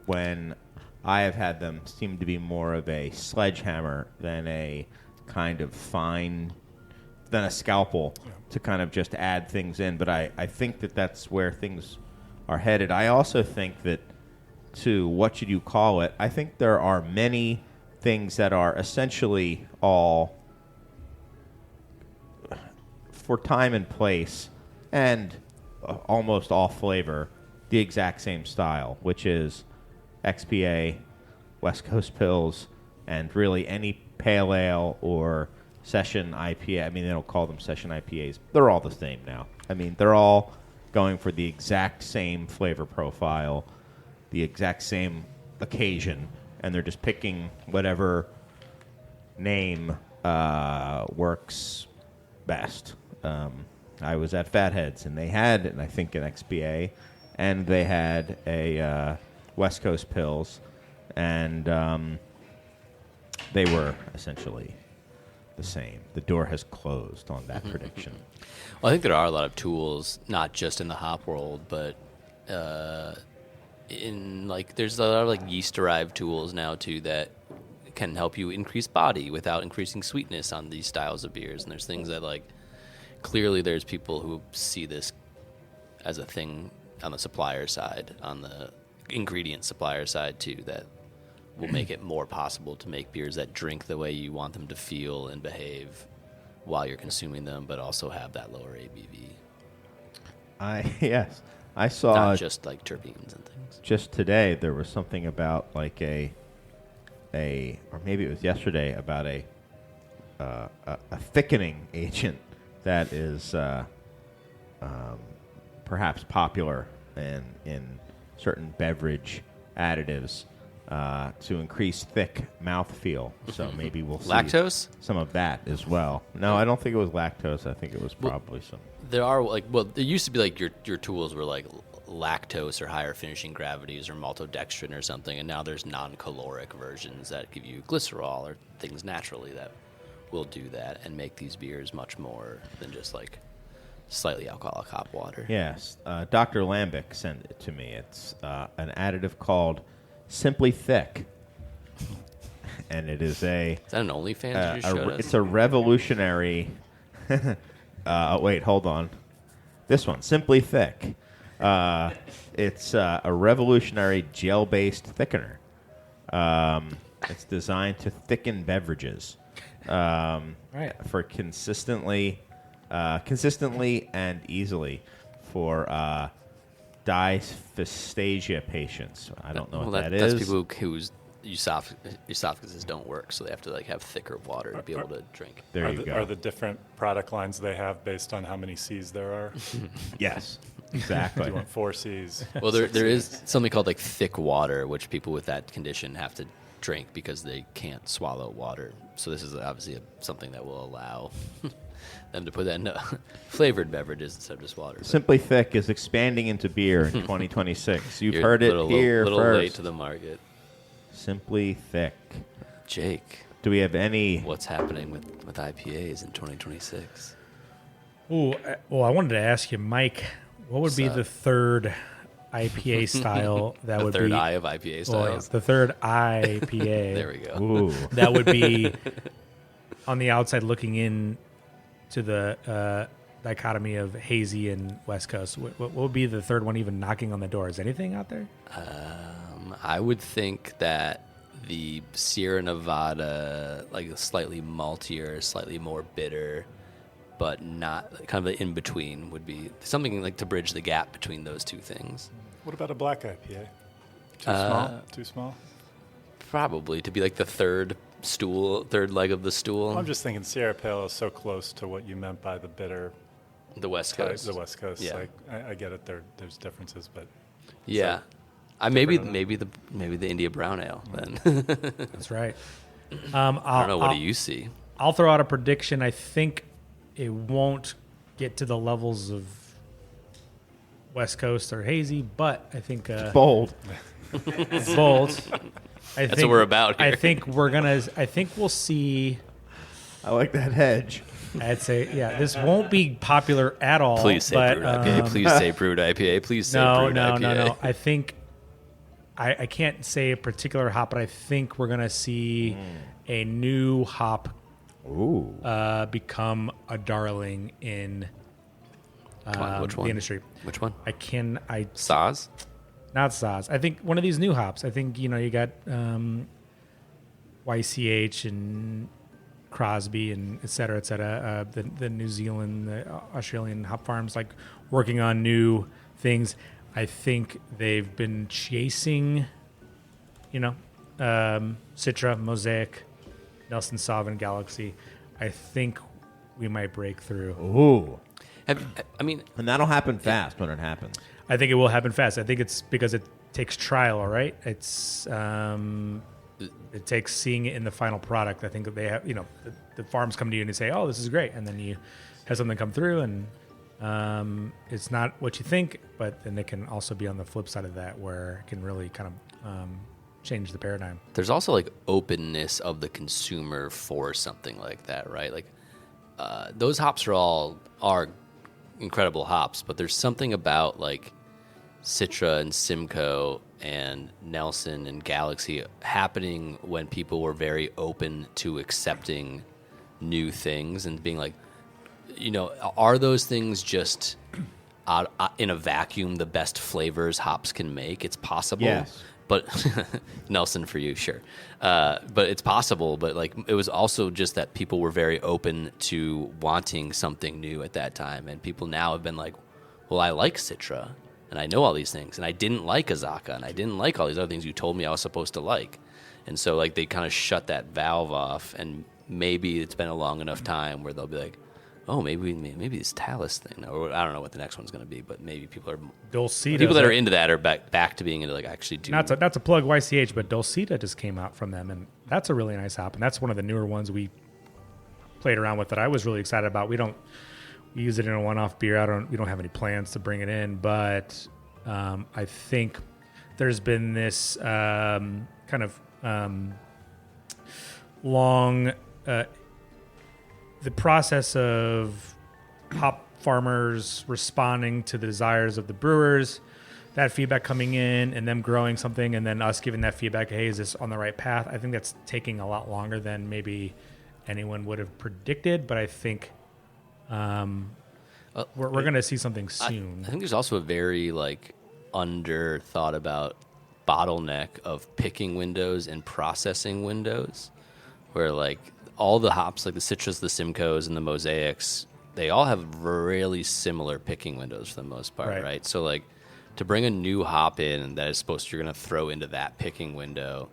Speaker 1: when I have had them, seem to be more of a sledgehammer than a kind of fine, than a scalpel to kind of just add things in. But I think that that's where things are headed. I also think that, to what should you call it, I think there are many things that are essentially all for time and place and almost all flavor the exact same style, which is XPA, West Coast Pills, and really any pale ale or session IPA. I mean, they don't call them session IPAs. They're all the same now. I mean, they're all going for the exact same flavor profile, the exact same occasion, and they're just picking whatever name works best. I was at Fatheads, and they had, and I think, an XPA, and they had a West Coast Pills, and they were essentially the same. The door has closed on that prediction.
Speaker 2: Well, I think there are a lot of tools, not just in the hop world, but there's a lot of yeast-derived tools now too that can help you increase body without increasing sweetness on these styles of beers. And there's things that clearly there's people who see this as a thing on the supplier side, on the ingredient supplier side too, that will make it more possible to make beers that drink the way you want them to feel and behave while you're consuming them, but also have that lower ABV.
Speaker 1: Yes. I saw...
Speaker 2: Not just terpenes and things.
Speaker 1: Just today, there was something about or maybe it was yesterday, about a thickening agent that is perhaps popular in certain beverage additives to increase thick mouthfeel. So maybe we'll see
Speaker 2: lactose?
Speaker 1: Some of that as well. No, I don't think it was lactose. I think it was probably some.
Speaker 2: There are there used to be your tools were lactose or higher finishing gravities or maltodextrin or something, and now there's non-caloric versions that give you glycerol or things naturally that will do that and make these beers much more than just slightly alcoholic hop water.
Speaker 1: Yes. Dr. Lambic sent it to me. It's an additive called Simply Thick. And it is
Speaker 2: Is that an OnlyFans you showed us?
Speaker 1: It's a revolutionary... wait, hold on. This one, Simply Thick. It's a revolutionary gel-based thickener. It's designed to thicken beverages for consistently and easily for dysphagia patients. I don't know what that is.
Speaker 2: That's people whose esophaguses don't work, so they have to like have thicker water to be able to drink.
Speaker 1: There
Speaker 3: Are
Speaker 1: you
Speaker 3: the,
Speaker 1: go.
Speaker 3: are the different product lines they have based on how many C's there are?
Speaker 1: Yes,
Speaker 3: Do
Speaker 1: exactly.
Speaker 3: you want 4 C's?
Speaker 2: Well, there is something called like thick water, which people with that condition have to drink because they can't swallow water. So this is obviously something that will allow them to put that in flavored beverages instead of just water. But
Speaker 1: Simply Thick is expanding into beer in 2026. You've heard it
Speaker 2: a
Speaker 1: here
Speaker 2: little
Speaker 1: first.
Speaker 2: late to the market.
Speaker 1: Simply Thick.
Speaker 2: Jake,
Speaker 1: Do we have any?
Speaker 2: what's happening with IPAs in 2026?
Speaker 4: Ooh, well, I wanted to ask you, Mike, what would be
Speaker 2: What's
Speaker 4: the
Speaker 2: up?
Speaker 4: third IPA style that
Speaker 2: The
Speaker 4: would
Speaker 2: third
Speaker 4: be
Speaker 2: eye of IPA
Speaker 4: well,
Speaker 2: styles.
Speaker 4: the third IPA
Speaker 2: There we go.
Speaker 1: Ooh,
Speaker 4: that would be on the outside looking in to the dichotomy of hazy and West Coast? What would be the third one even knocking on the door? Is anything out there?
Speaker 2: I would think that the Sierra Nevada, like slightly maltier, slightly more bitter, but not kind of the in between, would be something like to bridge the gap between those two things.
Speaker 3: What about a black IPA? Too small? Too small?
Speaker 2: Probably to be like the third leg of the stool.
Speaker 3: I'm just thinking Sierra Pale is so close to what you meant by the bitter
Speaker 2: The West
Speaker 3: type,
Speaker 2: Coast.
Speaker 3: the West Coast.
Speaker 2: Yeah.
Speaker 3: Like, I get it. There's differences, but
Speaker 2: Yeah. Maybe the India Brown Ale then.
Speaker 4: That's right.
Speaker 2: I don't know. What do you see?
Speaker 4: I'll throw out a prediction. I think it won't get to the levels of West Coast or hazy, but I think
Speaker 1: bold.
Speaker 4: bold.
Speaker 2: That's what we're about here.
Speaker 4: I think we'll see.
Speaker 1: I like that hedge.
Speaker 4: I'd say, yeah, this won't be popular at all.
Speaker 2: Please say
Speaker 4: but,
Speaker 2: brewed IPA. Please say brewed IPA. Please say brewed IPA.
Speaker 4: No. I think I can't say a particular hop, but I think we're gonna see a new hop
Speaker 1: Ooh.
Speaker 4: become a darling in
Speaker 2: Come on, which one?
Speaker 4: the industry.
Speaker 2: Which one? Saaz?
Speaker 4: Not Saaz. I think one of these new hops. I think you got YCH and Crosby and et cetera, the New Zealand, the Australian hop farms like working on new things. I think they've been chasing, Citra, Mosaic, Nelson Sauvin, Galaxy. I think we might break through.
Speaker 1: Ooh.
Speaker 2: And
Speaker 1: that'll happen fast when it happens.
Speaker 4: I think it will happen fast. I think it's because it takes trial, all right? It's it takes seeing it in the final product. I think that they have, the farms come to you and they say, "Oh, this is great," and then you have something come through, and it's not what you think. But then it can also be on the flip side of that, where it can really kind of change the paradigm.
Speaker 2: there's also like openness of the consumer for something like that, right? Like those hops are incredible hops, but there's something about like Citra and Simcoe and Nelson and Galaxy happening when people were very open to accepting new things and being like, are those things just in a vacuum the best flavors hops can make? It's possible.
Speaker 1: Yes.
Speaker 2: But Nelson for you, sure. But it's possible. But like, it was also just that people were very open to wanting something new at that time, and people now have been like, "Well, I like Citra, and I know all these things, and I didn't like Azaka, and I didn't like all these other things you told me I was supposed to like," and so like they kind of shut that valve off, and maybe it's been a long enough time where they'll be like, "Oh, maybe this Talus thing," or I don't know what the next one's going to be, but maybe people that are into that are back to being into like actually do.
Speaker 4: Not to plug YCH, but Dulcita just came out from them, and that's a really nice hop, and that's one of the newer ones we played around with that I was really excited about. We use it in a one-off beer. We don't have any plans to bring it in, but I think there's been this kind of long. The process of hop farmers responding to the desires of the brewers, that feedback coming in and them growing something, and then us giving that feedback, hey, is this on the right path? I think that's taking a lot longer than maybe anyone would have predicted, but I think we're going to see something soon.
Speaker 2: I think there's also a very like under thought about bottleneck of picking windows and processing windows, where like all the hops, like the Citras, the Simcoes, and the Mosaics, they all have really similar picking windows for the most part, right? So like to bring a new hop in that is you're going to throw into that picking window,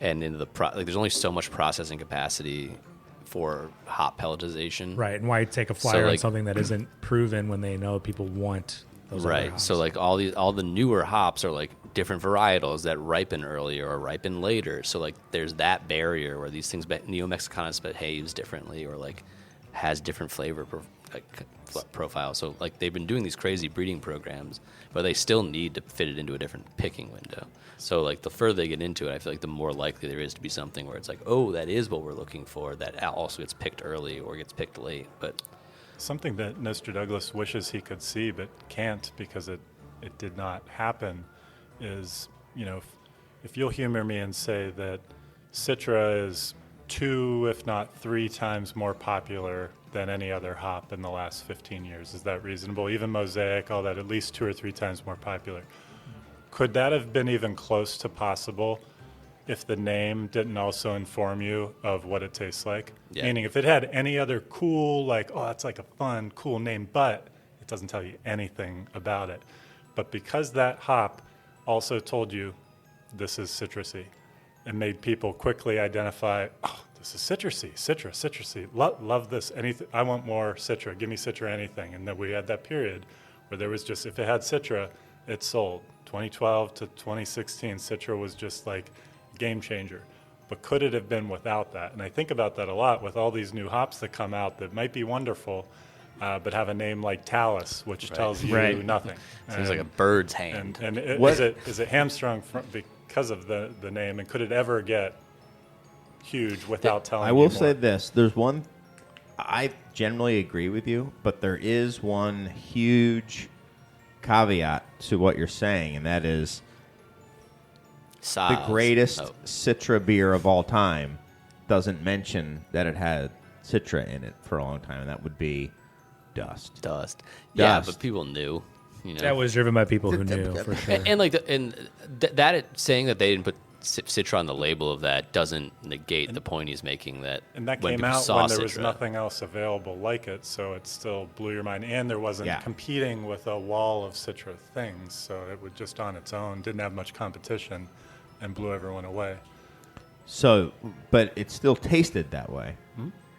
Speaker 2: and in the there's only so much processing capacity for hop pelletization.
Speaker 4: Right, and why take a flyer on
Speaker 2: like-
Speaker 4: something that isn't proven when they know people want those other
Speaker 2: Right.
Speaker 4: hops?
Speaker 2: So like all the newer hops are like different varietals that ripen earlier or ripen later. So like there's that barrier where these things Neo-Mexicanas behaves differently or like has different flavor profile. So like they've been doing these crazy breeding programs, but they still need to fit it into a different picking window. So like the further they get into it, I feel like the more likely there is to be something where it's like, oh, that is what we're looking for. That also gets picked early or gets picked late. But
Speaker 3: Something that Mr. Douglas wishes he could see but can't because it did not happen is, if you'll humor me and say that Citra is 2, if not 3 times more popular than any other hop in the last 15 years. Is that reasonable? Even Mosaic, all that, at least 2 or 3 times more popular. Could that have been even close to possible if the name didn't also inform you of what it tastes like?
Speaker 2: Yeah.
Speaker 3: Meaning if it had any other cool, like, oh, that's like a fun, cool name, but it doesn't tell you anything about it. But because that hop also told you this is citrusy, it made people quickly identify, oh, this is citrusy. Love this. Anything. I want more Citra. Give me Citra anything. And then we had that period where there was just, if it had Citra, it sold. 2012 to 2016, Citra was just like game changer. But could it have been without that? And I think about that a lot with all these new hops that come out that might be wonderful, but have a name like Talus, which tells you
Speaker 4: Right.
Speaker 3: nothing.
Speaker 2: seems like a bird's hand.
Speaker 3: And
Speaker 1: What-
Speaker 3: is it hamstrung because of the name? And could it ever get huge without telling
Speaker 1: I
Speaker 3: you
Speaker 1: will
Speaker 3: more?
Speaker 1: say this: there's one. I generally agree with you, but there is one huge caveat to what you're saying, and that is the greatest Citra beer of all time doesn't mention that it had Citra in it for a long time, and that would be Dust.
Speaker 2: Yeah,
Speaker 1: Dust.
Speaker 2: but people knew.
Speaker 4: That was driven by people who knew, for sure.
Speaker 2: That saying that they didn't put Citra on the label of that doesn't negate the point he's making that
Speaker 3: And that
Speaker 2: when
Speaker 3: came
Speaker 2: people
Speaker 3: out
Speaker 2: saw
Speaker 3: when there was
Speaker 2: Citra-
Speaker 3: nothing else available like it, so it still blew your mind. And there wasn't
Speaker 1: Yeah.
Speaker 3: competing with a wall of Citra things, so it was just on its own, didn't have much competition, and blew everyone away.
Speaker 1: So, but it still tasted that way.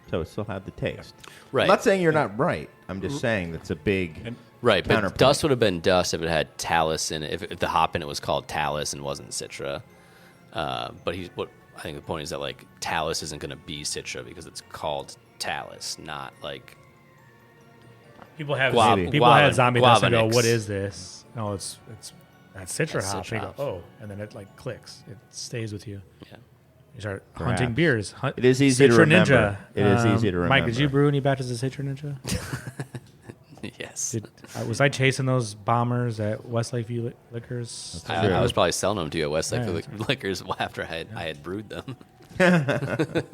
Speaker 1: So it still had the taste.
Speaker 2: Right.
Speaker 1: I'm not saying you're not right. I'm just saying that's a big
Speaker 2: Right, but
Speaker 1: counterpoint.
Speaker 2: Dust would have been Dust if it had Talus in it, if the hop in it was called Talus and wasn't Citra. But I think the point is that like Talus isn't going to be Citra because it's called Talus, not like
Speaker 4: People have
Speaker 2: Guava-
Speaker 4: had zombie dust and go,
Speaker 2: Guavanix.
Speaker 4: "What is this?" No, it's that Citra
Speaker 2: That's
Speaker 4: hop.
Speaker 2: Citra
Speaker 4: And you
Speaker 2: hop.
Speaker 4: go, "Oh," and then it like clicks. It stays with you.
Speaker 2: yeah.
Speaker 4: You start
Speaker 1: Perhaps.
Speaker 4: hunting beers.
Speaker 1: It is easy to
Speaker 4: Citra
Speaker 1: remember.
Speaker 4: Ninja.
Speaker 1: It is easy to
Speaker 4: Mike, did you
Speaker 1: remember.
Speaker 4: brew any batches of Citra Ninja?
Speaker 2: Yes.
Speaker 4: Was I chasing those bombers at Westlake View Liquors?
Speaker 1: True.
Speaker 2: I was probably selling them to you at Westlake
Speaker 4: Yeah.
Speaker 2: Liquors after I had brewed them. But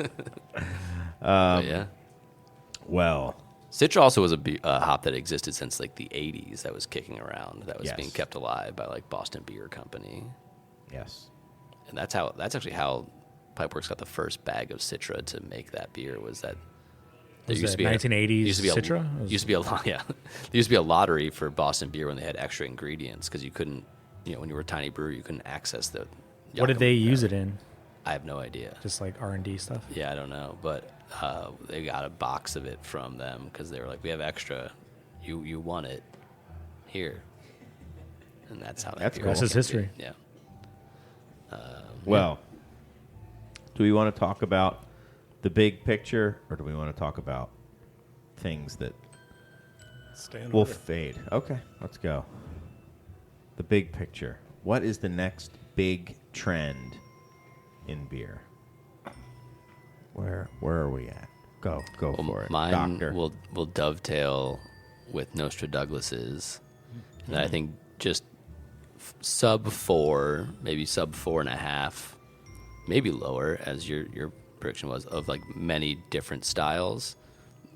Speaker 2: yeah.
Speaker 1: Well,
Speaker 2: Citra also was a hop that existed since like the 80s that was kicking around, that was
Speaker 1: Yes.
Speaker 2: being kept alive by like Boston Beer Company.
Speaker 1: yes.
Speaker 2: And that's actually how Pipeworks got the first bag of Citra to make that beer, was that there
Speaker 4: Was
Speaker 2: used
Speaker 4: that
Speaker 2: to be
Speaker 4: 1980s Citra?
Speaker 2: Used to be a yeah. There used to be a lottery for Boston beer when they had extra ingredients because you couldn't, when you were a tiny brewery, you couldn't access the.
Speaker 4: What did they use it in?
Speaker 2: I have no idea.
Speaker 4: Just like R&D stuff.
Speaker 2: Yeah, I don't know, but they got a box of it from them because they were like, "We have extra. You want it here," and that's how
Speaker 1: That's
Speaker 2: beer
Speaker 1: cool.
Speaker 2: was
Speaker 4: That's his history.
Speaker 2: Yeah.
Speaker 1: Well, do we want to talk about the big picture, or do we want to talk about things that
Speaker 3: Stay in
Speaker 1: will
Speaker 3: order.
Speaker 1: fade? Okay, let's go. The big picture. What is the next big trend in beer? Where are we at? Go for it,
Speaker 2: Mine
Speaker 1: Doctor.
Speaker 2: will dovetail with Nostra Douglas's, and I think just sub 4, maybe sub 4.5, maybe lower, as your prediction was, of like many different styles,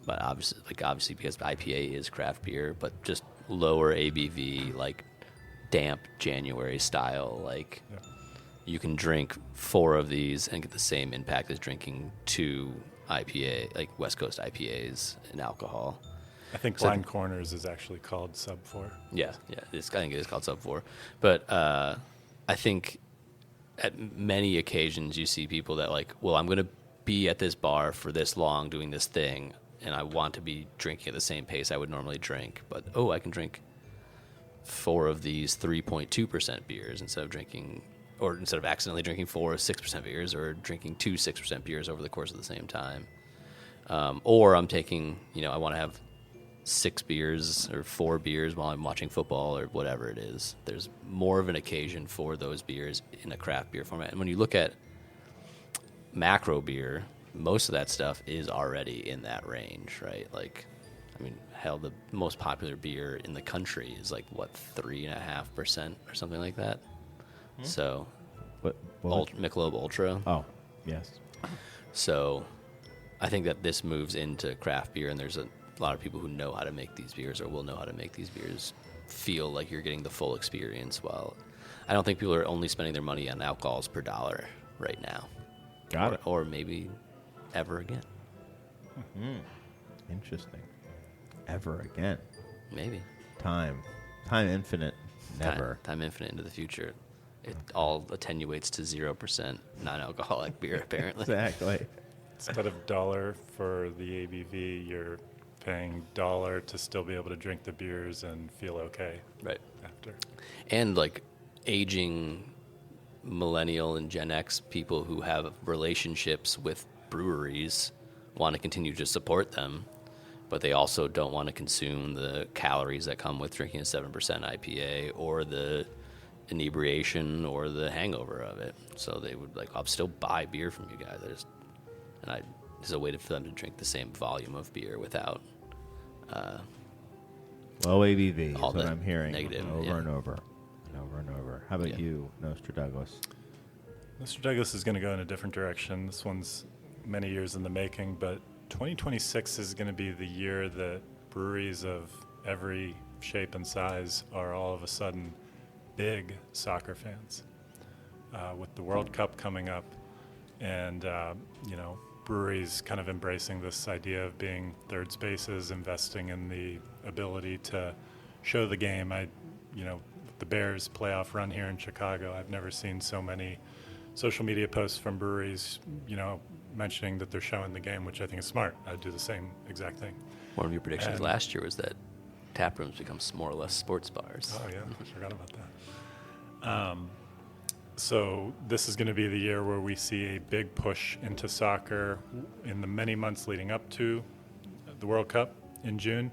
Speaker 2: but obviously because IPA is craft beer, but just lower ABV, like damp January style, like.
Speaker 3: Yeah.
Speaker 2: You can drink 4 of these and get the same impact as drinking 2 IPA, like West Coast IPAs in alcohol.
Speaker 3: I think
Speaker 2: So-
Speaker 3: Blind Corners is actually called Sub 4.
Speaker 2: Yeah. I think it is called Sub 4. But I think at many occasions you see people that like, well, I'm going to be at this bar for this long doing this thing, and I want to be drinking at the same pace I would normally drink, but I can drink 4 of these 3.2% beers instead of accidentally drinking 4 6% beers, or drinking 2 6% beers over the course of the same time. Or I'm taking, I want to have 6 beers or 4 beers while I'm watching football or whatever it is. There's more of an occasion for those beers in a craft beer format. And when you look at macro beer, most of that stuff is already in that range, right? Like, I mean, hell, the most popular beer in the country is like, 3.5% or something like that. So,
Speaker 1: What
Speaker 2: Michelob Ultra.
Speaker 1: Oh, yes.
Speaker 2: So, I think that this moves into craft beer, and there's a lot of people who know how to make these beers or will know how to make these beers feel like you're getting the full experience. While I don't think people are only spending their money on alcohols per dollar right now.
Speaker 1: Got it.
Speaker 2: Or maybe ever again.
Speaker 1: Interesting. Ever again.
Speaker 2: Maybe.
Speaker 1: Time infinite. Never.
Speaker 2: Time infinite into the future. It all attenuates to 0% non-alcoholic beer, apparently.
Speaker 1: Exactly.
Speaker 3: Instead of $1 for the ABV, you're paying $1 to still be able to drink the beers and feel okay
Speaker 2: Right.
Speaker 3: after.
Speaker 2: And like aging millennial and Gen X people who have relationships with breweries want to continue to support them, but they also don't want to consume the calories that come with drinking a 7% IPA or the inebriation or the hangover of it. So they would like, I'll still buy beer from you guys. There's a way for them to drink the same volume of beer without
Speaker 1: Low ABV is
Speaker 2: all
Speaker 1: what
Speaker 2: the
Speaker 1: I'm hearing
Speaker 2: negative,
Speaker 1: over
Speaker 2: yeah.
Speaker 1: and over and over and over. How about
Speaker 2: Yeah.
Speaker 1: you, Nostradamus?
Speaker 3: Mr. Douglas is going to go in a different direction. This one's many years in the making, but 2026 is going to be the year that breweries of every shape and size are all of a sudden big soccer fans. With the World Cup coming up and, breweries kind of embracing this idea of being third spaces, investing in the ability to show the game. The Bears playoff run here in Chicago, I've never seen so many social media posts from breweries, mentioning that they're showing the game, which I think is smart. I'd do the same exact thing.
Speaker 2: One of your predictions
Speaker 3: And-
Speaker 2: last year was that tap rooms become more or less sports bars.
Speaker 3: Oh, yeah, I forgot about that. So this is going to be the year where we see a big push into soccer in the many months leading up to the World Cup in June.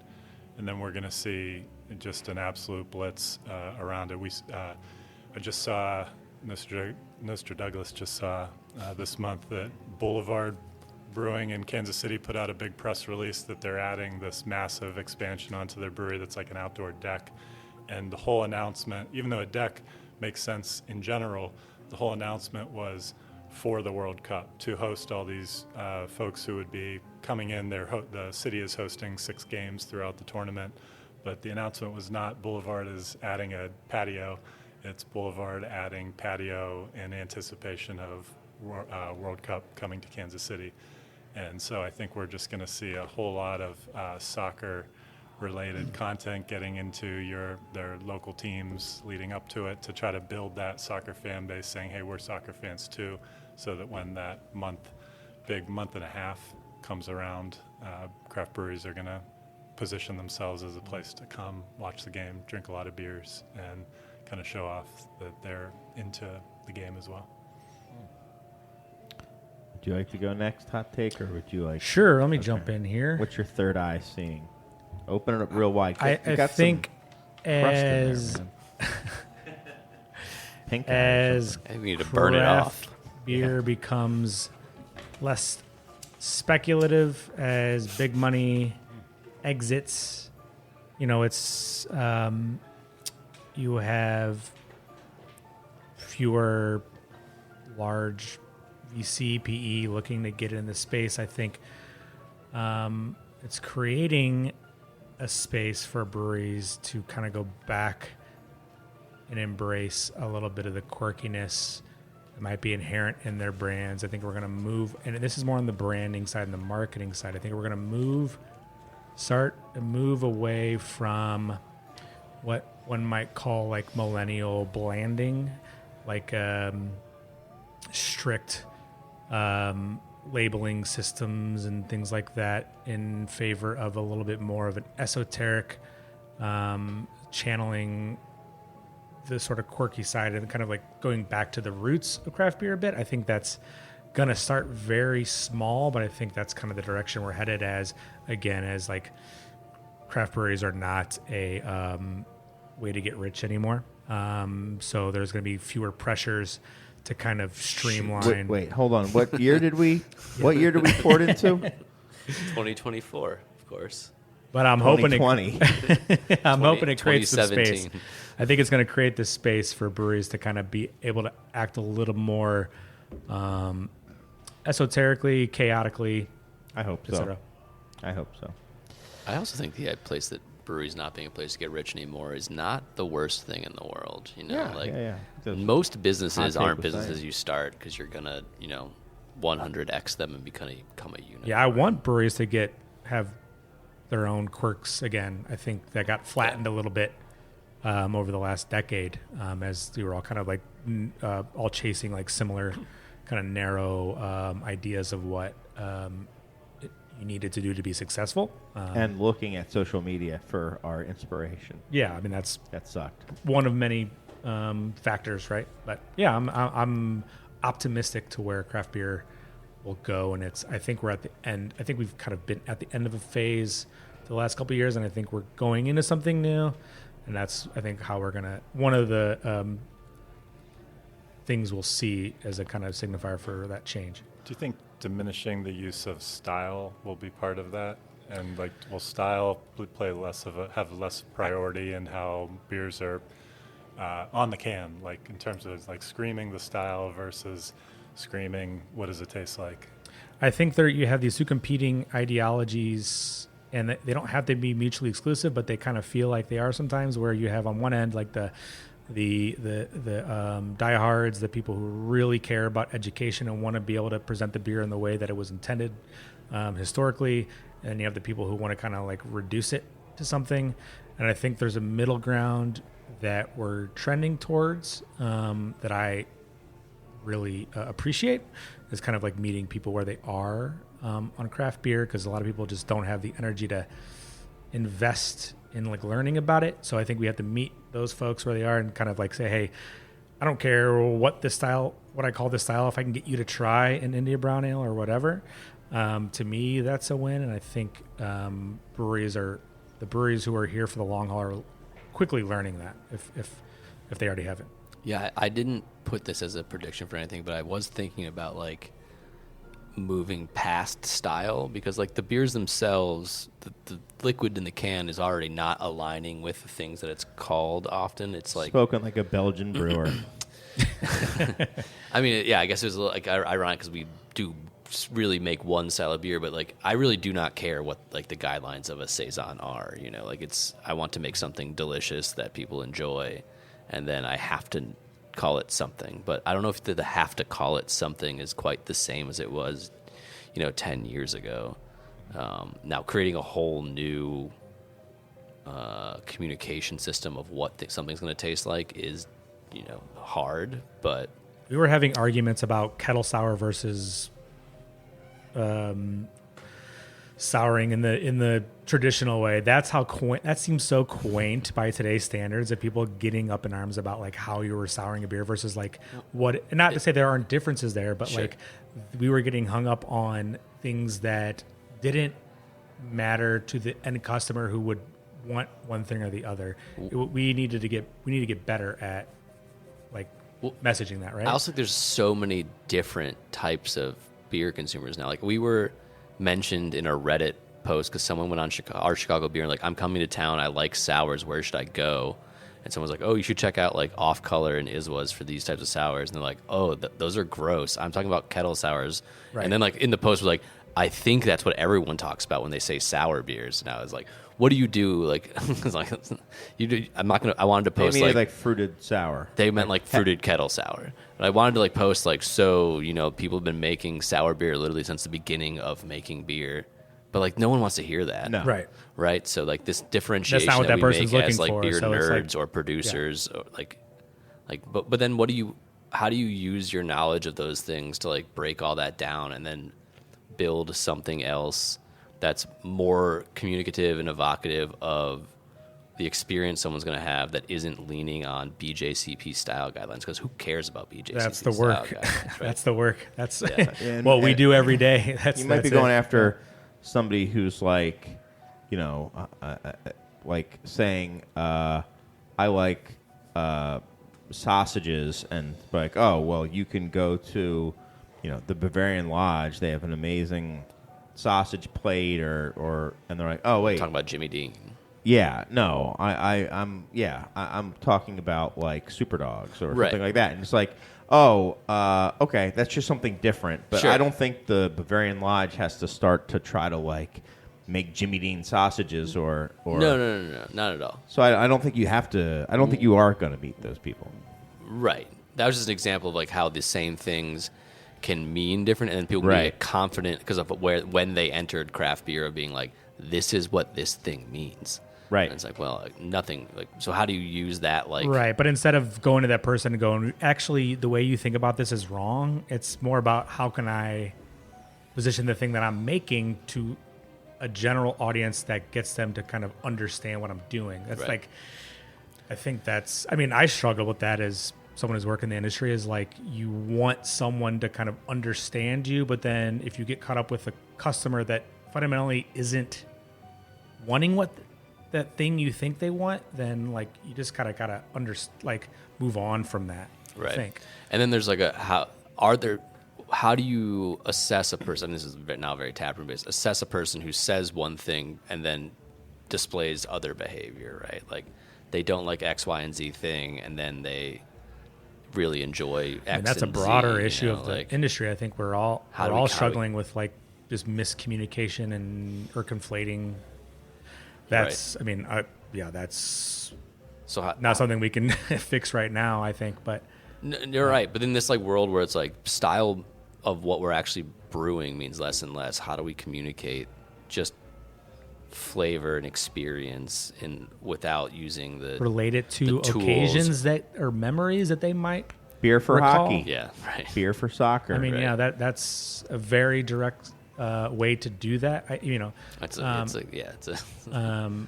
Speaker 3: And then we're going to see just an absolute blitz around it. I just saw, Mr. Douglas just saw this month that Boulevard Brewing in Kansas City put out a big press release that they're adding this massive expansion onto their brewery that's like an outdoor deck. And the whole announcement, even though a deck makes sense in general, the whole announcement was for the World Cup to host all these folks who would be coming in. The city is hosting 6 games throughout the tournament, but the announcement was not Boulevard is adding a patio. It's Boulevard adding patio in anticipation of World Cup coming to Kansas City. And so I think we're just going to see a whole lot of soccer-related content getting into their local teams leading up to it to try to build that soccer fan base, saying, hey, we're soccer fans too, so that when that big month and a half comes around, craft breweries are going to position themselves as a place to come, watch the game, drink a lot of beers, and kind of show off that they're into the game as well.
Speaker 1: Would you like to go next, hot take, or would you like?
Speaker 4: Sure, let me
Speaker 1: Okay.
Speaker 4: jump in here.
Speaker 1: What's your third eye seeing? Open it up real wide.
Speaker 4: I
Speaker 1: You got some
Speaker 4: think
Speaker 1: crust in there,
Speaker 4: as
Speaker 1: man. Pink eye or
Speaker 4: as
Speaker 1: something.
Speaker 2: We need to burn it off.
Speaker 4: beer becomes less speculative, as big money exits, it's you have fewer large VC PE looking to get in the space. I think it's creating a space for breweries to kind of go back and embrace a little bit of the quirkiness that might be inherent in their brands. I think we're going to move, and this is more on the branding side and the marketing side. I think we're going to start to move away from what one might call like millennial blanding, like strict labeling systems and things like that in favor of a little bit more of an esoteric channeling the sort of quirky side and kind of like going back to the roots of craft beer a bit. I think that's going to start very small, but I think that's kind of the direction we're headed as like craft breweries are not a way to get rich anymore. So there's going to be fewer pressures to kind of streamline.
Speaker 1: Wait, hold on. What year did we port into?
Speaker 2: 2024, of course.
Speaker 4: But I'm hoping hoping it creates the
Speaker 2: 2017.
Speaker 4: space. I think it's going to create this space for breweries to kind of be able to act a little more esoterically, chaotically.
Speaker 1: I hope
Speaker 4: et
Speaker 1: so.
Speaker 4: cetera.
Speaker 1: I hope so.
Speaker 2: I also think the place that breweries not being a place to get rich anymore is not the worst thing in the world. You know, most businesses aren't businesses you start because you're gonna, 100x them and become a unicorn.
Speaker 4: Yeah, I want breweries to have their own quirks again. I think that got flattened a little bit over the last decade as we were all kind of like all chasing like similar kind of narrow ideas of what you needed to do to be successful.
Speaker 1: And looking at social media for our inspiration.
Speaker 4: Yeah, I mean that
Speaker 1: sucked.
Speaker 4: One of many factors, right? But yeah, I'm optimistic to where craft beer will go, and I think we're at the end. I think we've kind of been at the end of a phase the last couple of years, and I think we're going into something new, and that's I think how we're gonna one of the things we'll see as a kind of signifier for that change.
Speaker 3: Do you think diminishing the use of style will be part of that? And like, will style have less priority in how beers are on the can, like in terms of like screaming the style versus screaming what does it taste like?
Speaker 4: I think you have these two competing ideologies, and they don't have to be mutually exclusive, but they kind of feel like they are sometimes. Where you have on one end like the diehards, the people who really care about education and want to be able to present the beer in the way that it was intended historically, and you have the people who want to kind of like reduce it to something. And I think there's a middle ground that we're trending towards that I really appreciate. Is kind of like meeting people where they are on craft beer, because a lot of people just don't have the energy to invest in like learning about it. So I think we have to meet those folks where they are and kind of like say, hey, I don't care what I call this style, if I can get you to try an India Brown Ale or whatever. To me, that's a win. And I think the breweries who are here for the long haul are quickly learning that if they already haven't.
Speaker 2: Yeah, I didn't put this as a prediction for anything, but I was thinking about like moving past style, because like the beers themselves, the liquid in the can is already not aligning with the things that it's called often. It's like
Speaker 1: spoken like a Belgian brewer.
Speaker 2: I mean, yeah, I guess it was a little, like ironic because we do really make one style of beer, but like I really do not care what like the guidelines of a saison are. Like I want to make something delicious that people enjoy, and then I have to call it something. But I don't know if the have to call it something is quite the same as it was 10 years ago. Now creating a whole new communication system of what something's going to taste like is hard. But
Speaker 4: we were having arguments about kettle sour versus souring in the traditional way. That's how that seems so quaint by today's standards, of people getting up in arms about like how you were souring a beer versus like what. And not to say there aren't differences there, but
Speaker 2: sure.
Speaker 4: Like we were getting hung up on things that didn't matter to the end customer who would want one thing or the other. We need to get better at like messaging that, right?
Speaker 2: I also think there's so many different types of beer consumers now. Like we were mentioned in a Reddit post because someone went on our Chicago beer and like, I'm coming to town, I like sours, where should I go? And someone was like, oh, you should check out like Off Color and Iswas for these types of sours. And they're like, oh, those are gross. I'm talking about kettle sours. Right. And then like in the post was like, I think that's what everyone talks about when they say sour beers. And I was like, what do you do? Like, it's like you do. I'm not gonna. I wanted to post
Speaker 1: like fruited sour.
Speaker 2: They meant like fruited kettle sour. And I wanted to like post like, so people have been making sour beer literally since the beginning of making beer, but like no one wants to hear that.
Speaker 1: No.
Speaker 2: Right. So like this differentiation
Speaker 4: that's not what
Speaker 2: that
Speaker 4: that
Speaker 2: we
Speaker 4: person's
Speaker 2: make as
Speaker 4: looking
Speaker 2: like
Speaker 4: for.
Speaker 2: beer
Speaker 4: So it's
Speaker 2: nerds
Speaker 4: like,
Speaker 2: or producers, or like, but then what do you? how do you use your knowledge of those things to like break all that down and then build something else that's more communicative and evocative of the experience someone's going to have that isn't leaning on BJCP style guidelines? Because who cares about BJCP
Speaker 4: That's the work.
Speaker 2: style guidelines, right?
Speaker 4: That's the work. That's
Speaker 1: And-
Speaker 4: what we
Speaker 1: and-
Speaker 4: do every day. That's
Speaker 1: You might be
Speaker 4: that's
Speaker 1: going
Speaker 4: it.
Speaker 1: after somebody who's like, you know, like saying, I like sausages, and like, oh, well, you can go to, you know, the Bavarian Lodge. They have an amazing sausage plate, or and they're like, oh, wait,
Speaker 2: Talking about Jimmy Dean.
Speaker 1: yeah, no, I'm talking about like Super Dogs or
Speaker 2: Right.
Speaker 1: something like that, and it's like, oh, okay, that's just something different. But
Speaker 2: Sure.
Speaker 1: I don't think the Bavarian Lodge has to start to try to like make Jimmy Dean sausages or
Speaker 2: No, not at all.
Speaker 1: So I don't think you have to. I don't think you are going to meet those people.
Speaker 2: Right. That was just an example of like how the same things can mean different, and then people can
Speaker 1: Right.
Speaker 2: get confident because of when they entered craft beer of being like, this is what this thing means.
Speaker 1: Right.
Speaker 2: And it's like, well, like, nothing. Like, so how do you use that? Like,
Speaker 4: Right, but instead of going to that person and going, actually, the way you think about this is wrong, it's more about how can I position the thing that I'm making to a general audience that gets them to kind of understand what I'm doing. That's
Speaker 2: Right.
Speaker 4: like, I think that's, I mean, I struggle with that as someone who's worked in the industry, is like you want someone to kind of understand you, but then if you get caught up with a customer that fundamentally isn't wanting what that thing you think they want, then like you just gotta move on from that.
Speaker 2: Right.
Speaker 4: I think.
Speaker 2: And then there's like how do you assess a person? This is now very taproom based. Assess a person who says one thing and then displays other behavior, right? Like they don't like X, Y, and Z thing, and then they really enjoy X.
Speaker 4: And that's a
Speaker 2: and
Speaker 4: broader
Speaker 2: Z,
Speaker 4: issue
Speaker 2: you know,
Speaker 4: of the
Speaker 2: like,
Speaker 4: industry. I think we're all
Speaker 2: How do we-
Speaker 4: struggling with like just miscommunication or conflating. That's I mean, that's
Speaker 2: So how,
Speaker 4: not something we can fix right now, I think, but
Speaker 2: You're right, but in this like world where it's like style of what we're actually brewing means less and less. How do we communicate just flavor and experience without using the
Speaker 4: relate it to
Speaker 2: the tools?
Speaker 4: occasions that or memories that they might
Speaker 1: Beer for
Speaker 4: recall?
Speaker 1: hockey.
Speaker 2: Yeah, right.
Speaker 1: Beer for soccer.
Speaker 4: I mean,
Speaker 2: Right.
Speaker 4: yeah, that's a very direct way to do that. It's
Speaker 2: It's a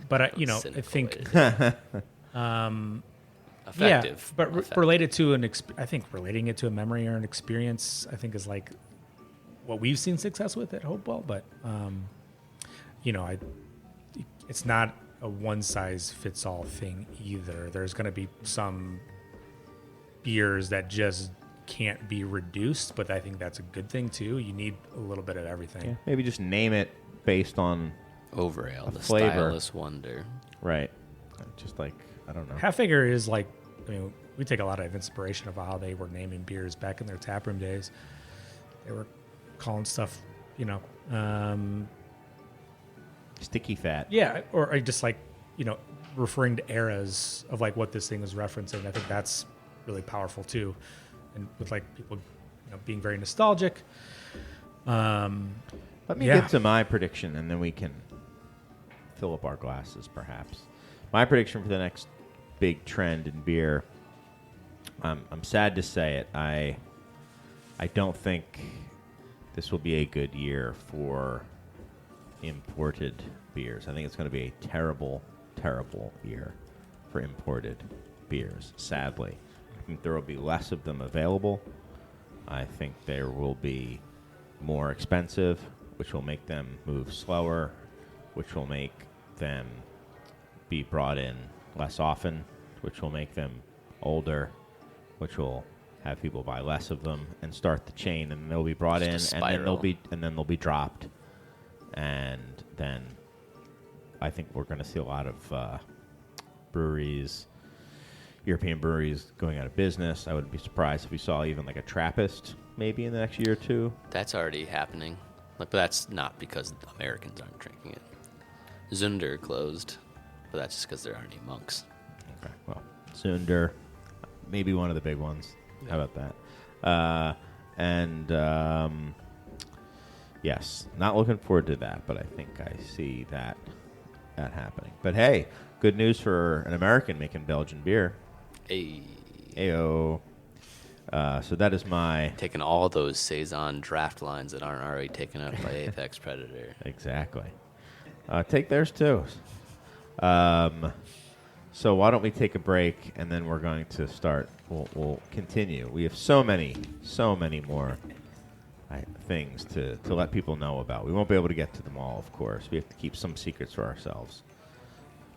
Speaker 4: but I
Speaker 2: cynical
Speaker 4: think
Speaker 2: way to do it. Effective,
Speaker 4: but
Speaker 2: effective.
Speaker 4: related to I think relating it to a memory or an experience, I think is like what we've seen success with at Hopewell. But it's not a one size fits all thing either. There's going to be some beers that just can't be reduced, but I think that's a good thing too. You need a little bit of everything.
Speaker 1: Yeah, maybe just name it based on
Speaker 2: Overale, the
Speaker 1: flavor.
Speaker 2: styleless wonder.
Speaker 1: right. Just like I don't know.
Speaker 4: Half-Acre is like, we take a lot of inspiration of how they were naming beers back in their taproom days. They were calling stuff,
Speaker 1: Sticky fat.
Speaker 4: yeah, or just like, referring to eras of like what this thing is referencing. I think that's really powerful too. And with like people, being very nostalgic.
Speaker 1: Let me
Speaker 4: Yeah.
Speaker 1: get to my prediction, and then we can fill up our glasses, perhaps. My prediction for the next big trend in beer. I'm sad to say it. I don't think this will be a good year for imported beers. I think it's going to be a terrible, terrible year for imported beers, sadly. I think there will be less of them available. I think there will be more expensive, which will make them move slower, which will make them be brought in less often, which will make them older, which will have people buy less of them and start the chain, and they'll be brought
Speaker 2: Just a
Speaker 1: in, and
Speaker 2: spiral.
Speaker 1: then they'll be dropped, and then I think we're going to see a lot of breweries, European breweries, going out of business. I wouldn't be surprised if we saw even like a Trappist maybe in the next year or two.
Speaker 2: That's already happening. Like, but that's not because Americans aren't drinking it. Zunder closed, but that's just because there aren't any monks.
Speaker 1: Okay, well, Zunder, maybe one of the big ones. How about that? Yes, not looking forward to that, but I think I see that happening. But hey, good news for an American making Belgian beer.
Speaker 2: Hey,
Speaker 1: Ayo. So that is my
Speaker 2: Taking all those saison draft lines that aren't already taken up by Apex Predator.
Speaker 1: exactly. Take theirs too. So why don't we take a break and then we're going to start. We'll continue. We have so many more things to let people know about. We won't be able to get to them all, of course. We have to keep some secrets for ourselves.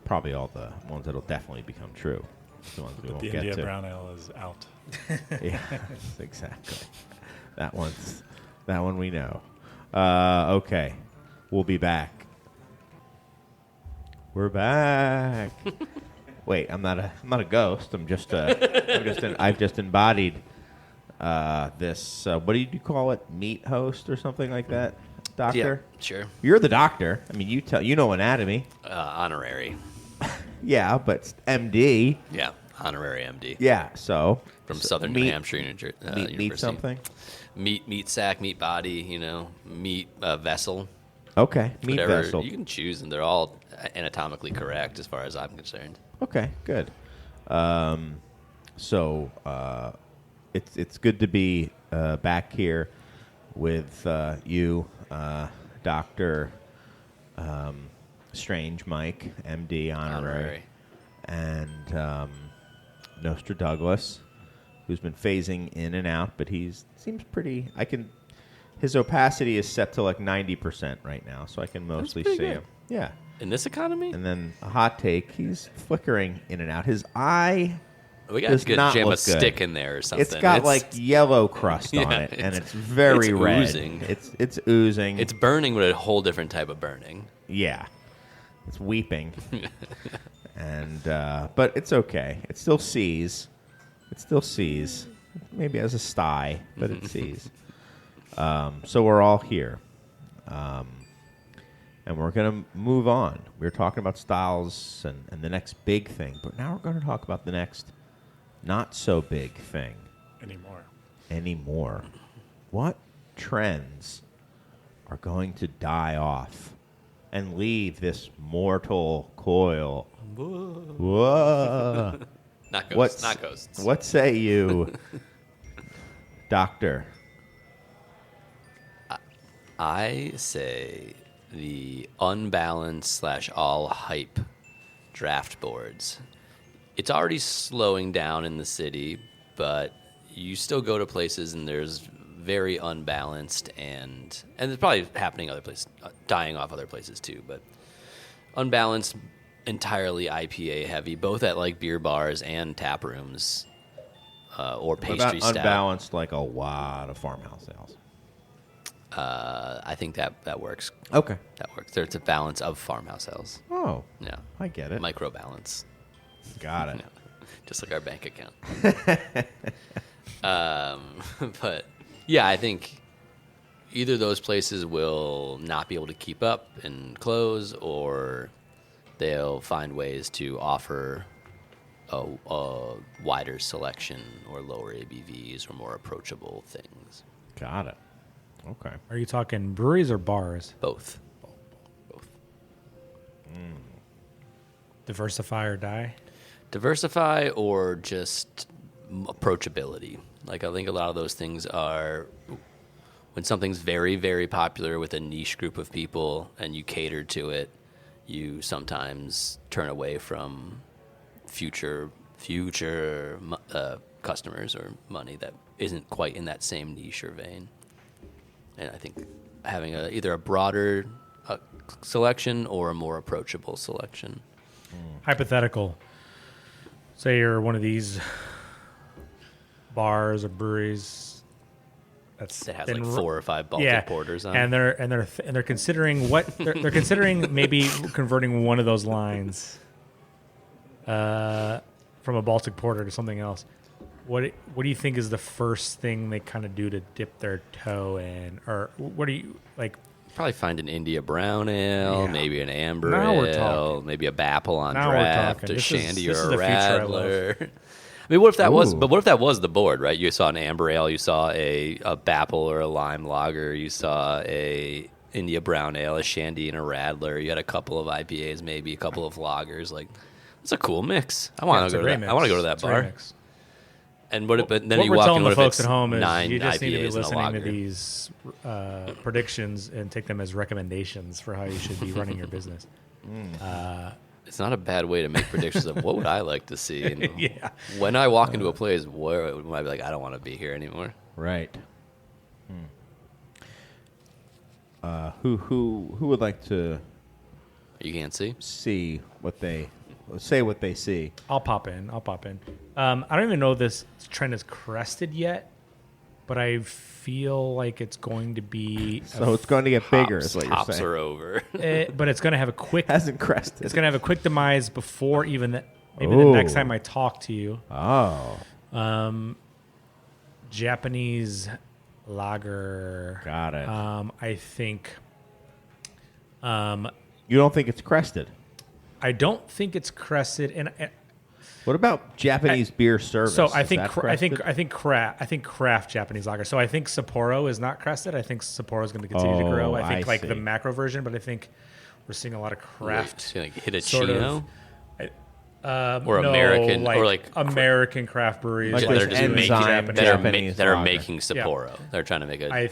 Speaker 1: Probably all the ones that'll definitely become true. The ones we won't
Speaker 3: The
Speaker 1: get
Speaker 3: India
Speaker 1: to.
Speaker 3: Brown Ale is out.
Speaker 1: Yeah, exactly. That one we know. Okay, we'll be back. We're back. Wait, I'm not a ghost. I've just embodied this. What do you call it? Meat host or something like that, doctor?
Speaker 2: Yeah, sure.
Speaker 1: You're the doctor. I mean, you know anatomy.
Speaker 2: Honorary.
Speaker 1: Yeah, but MD.
Speaker 2: Yeah, honorary MD.
Speaker 1: Yeah, so
Speaker 2: From Southern New Hampshire University.
Speaker 1: meat something.
Speaker 2: Meat sack, meat body, meat vessel.
Speaker 1: Okay, meat
Speaker 2: Whatever.
Speaker 1: vessel.
Speaker 2: You can choose, and they're all anatomically correct as far as I'm concerned.
Speaker 1: Okay, good. So it's good to be back here with you, Doctor Strange Mike, MD honorary, and Nostra Douglas, who's been phasing in and out, but seems pretty. His opacity is set to like 90% right now, so I can mostly see him. Yeah.
Speaker 2: In this economy?
Speaker 1: And then a hot take, he's flickering in and out. His eye
Speaker 2: We got
Speaker 1: does
Speaker 2: to
Speaker 1: not
Speaker 2: jam a
Speaker 1: look good.
Speaker 2: stick in there or something.
Speaker 1: It's got like yellow crust on
Speaker 2: Yeah,
Speaker 1: it, and
Speaker 2: it's-
Speaker 1: it's very
Speaker 2: it's
Speaker 1: red.
Speaker 2: oozing.
Speaker 1: It's oozing.
Speaker 2: It's burning with a whole different type of burning.
Speaker 1: Yeah, it's weeping, and but it's okay. It still sees. Maybe as a sty, but it sees. So we're all here, and we're gonna move on. We were talking about styles and the next big thing, but now we're going to talk about the next not so big thing anymore. What trends are going to die off and leave this mortal coil? Whoa.
Speaker 2: Not ghosts. Not ghosts.
Speaker 1: What say you, Doctor?
Speaker 2: I say the unbalanced / all hype draft boards. It's already slowing down in the city, but you still go to places and there's very unbalanced and it's probably happening other places, dying off other places too, but unbalanced, entirely IPA heavy, both at like beer bars and tap rooms or
Speaker 1: What
Speaker 2: pastry
Speaker 1: about
Speaker 2: stout.
Speaker 1: unbalanced, like a lot of farmhouse sales?
Speaker 2: I think that works.
Speaker 1: Okay.
Speaker 2: That works. There's a balance of farmhouse ales.
Speaker 1: Oh,
Speaker 2: Yeah.
Speaker 1: I get it.
Speaker 2: Micro balance.
Speaker 1: Got it.
Speaker 2: Just like our bank account. But yeah, I think either those places will not be able to keep up and close, or they'll find ways to offer a wider selection or lower ABVs or more approachable things.
Speaker 1: Got it. Okay.
Speaker 4: Are you talking breweries or bars?
Speaker 2: Both.
Speaker 4: Diversify or die?
Speaker 2: Diversify or just approachability. Like, I think a lot of those things are when something's very, very popular with a niche group of people and you cater to it, you sometimes turn away from future customers or money that isn't quite in that same niche or vein. And I think having either a broader selection or a more approachable selection.
Speaker 4: Hypothetical. Say you're one of these bars or breweries
Speaker 2: That has
Speaker 4: been
Speaker 2: like 4 or 5 Baltic porters on.
Speaker 4: and they're considering they're considering maybe converting one of those lines from a Baltic porter to something else. What do you think is the first thing they kind of do to dip their toe in, or what do you like?
Speaker 2: Probably find an India Brown Ale,
Speaker 4: Yeah.
Speaker 2: maybe an Amber
Speaker 4: Now we're
Speaker 2: Ale,
Speaker 4: talking.
Speaker 2: maybe a Bapple on
Speaker 4: Now we're
Speaker 2: draft,
Speaker 4: talking.
Speaker 2: a
Speaker 4: This
Speaker 2: Shandy
Speaker 4: is
Speaker 2: or
Speaker 4: the
Speaker 2: a
Speaker 4: future I love.
Speaker 2: Radler. I mean, what if that was?
Speaker 1: Ooh.
Speaker 2: But what if that was the board, right? You saw an Amber Ale, you saw a Bapple or a Lime Lager, you saw a India Brown Ale, a Shandy, and a Radler. You had a couple of IPAs, maybe a couple of lagers. Like, it's a cool mix. I want to
Speaker 4: It's a
Speaker 2: go to
Speaker 4: great
Speaker 2: that. I want to go to that
Speaker 4: mix. It's a great
Speaker 2: bar.
Speaker 4: mix.
Speaker 2: And what? But then
Speaker 4: what
Speaker 2: you
Speaker 4: we're
Speaker 2: walk
Speaker 4: telling
Speaker 2: in.
Speaker 4: the
Speaker 2: What if
Speaker 4: folks
Speaker 2: it's
Speaker 4: at home is
Speaker 2: 9
Speaker 4: you just need to be
Speaker 2: IPAs and a
Speaker 4: listening to
Speaker 2: lager?
Speaker 4: these predictions and take them as recommendations for how you should be running your business.
Speaker 2: It's not a bad way to make predictions of what would I like to see. And
Speaker 4: Yeah.
Speaker 2: When I walk into a place, where would I be like, I don't want to be here anymore.
Speaker 1: Right. Who would like to
Speaker 2: You can't see.
Speaker 1: see what they say? What they see?
Speaker 4: I'll pop in. I don't even know if this trend is crested yet, but I feel like it's going to be.
Speaker 1: So it's going to get bigger. Is what you're
Speaker 2: Hops
Speaker 1: saying?
Speaker 2: are over.
Speaker 4: But it's going to have a quick.
Speaker 1: Hasn't crested.
Speaker 4: It's going to have a quick demise before even maybe the next
Speaker 1: Ooh.
Speaker 4: time I talk to you.
Speaker 1: Oh,
Speaker 4: Japanese lager.
Speaker 1: got it.
Speaker 4: I think.
Speaker 1: You don't think it's crested?
Speaker 4: I don't think it's crested, and
Speaker 1: What about Japanese beer service?
Speaker 4: so I
Speaker 1: Is
Speaker 4: think
Speaker 1: that
Speaker 4: I think
Speaker 1: crested?
Speaker 4: I think craft Japanese lager. So I think Sapporo is not crested. I think Sapporo is going to continue to grow.
Speaker 1: Oh,
Speaker 4: I think
Speaker 1: I
Speaker 4: like the
Speaker 1: see.
Speaker 4: macro version, but I think we're seeing a lot of craft.
Speaker 2: Just gonna hit a
Speaker 4: sort of-
Speaker 2: Chino.
Speaker 4: Or
Speaker 2: American- or like
Speaker 4: American craft breweries.
Speaker 1: Like
Speaker 2: Yeah,
Speaker 1: this
Speaker 2: they're just
Speaker 4: doing
Speaker 2: making
Speaker 1: enzyme
Speaker 2: that are,
Speaker 1: Japanese
Speaker 2: that are
Speaker 1: lager.
Speaker 2: making Sapporo. They're trying to make a.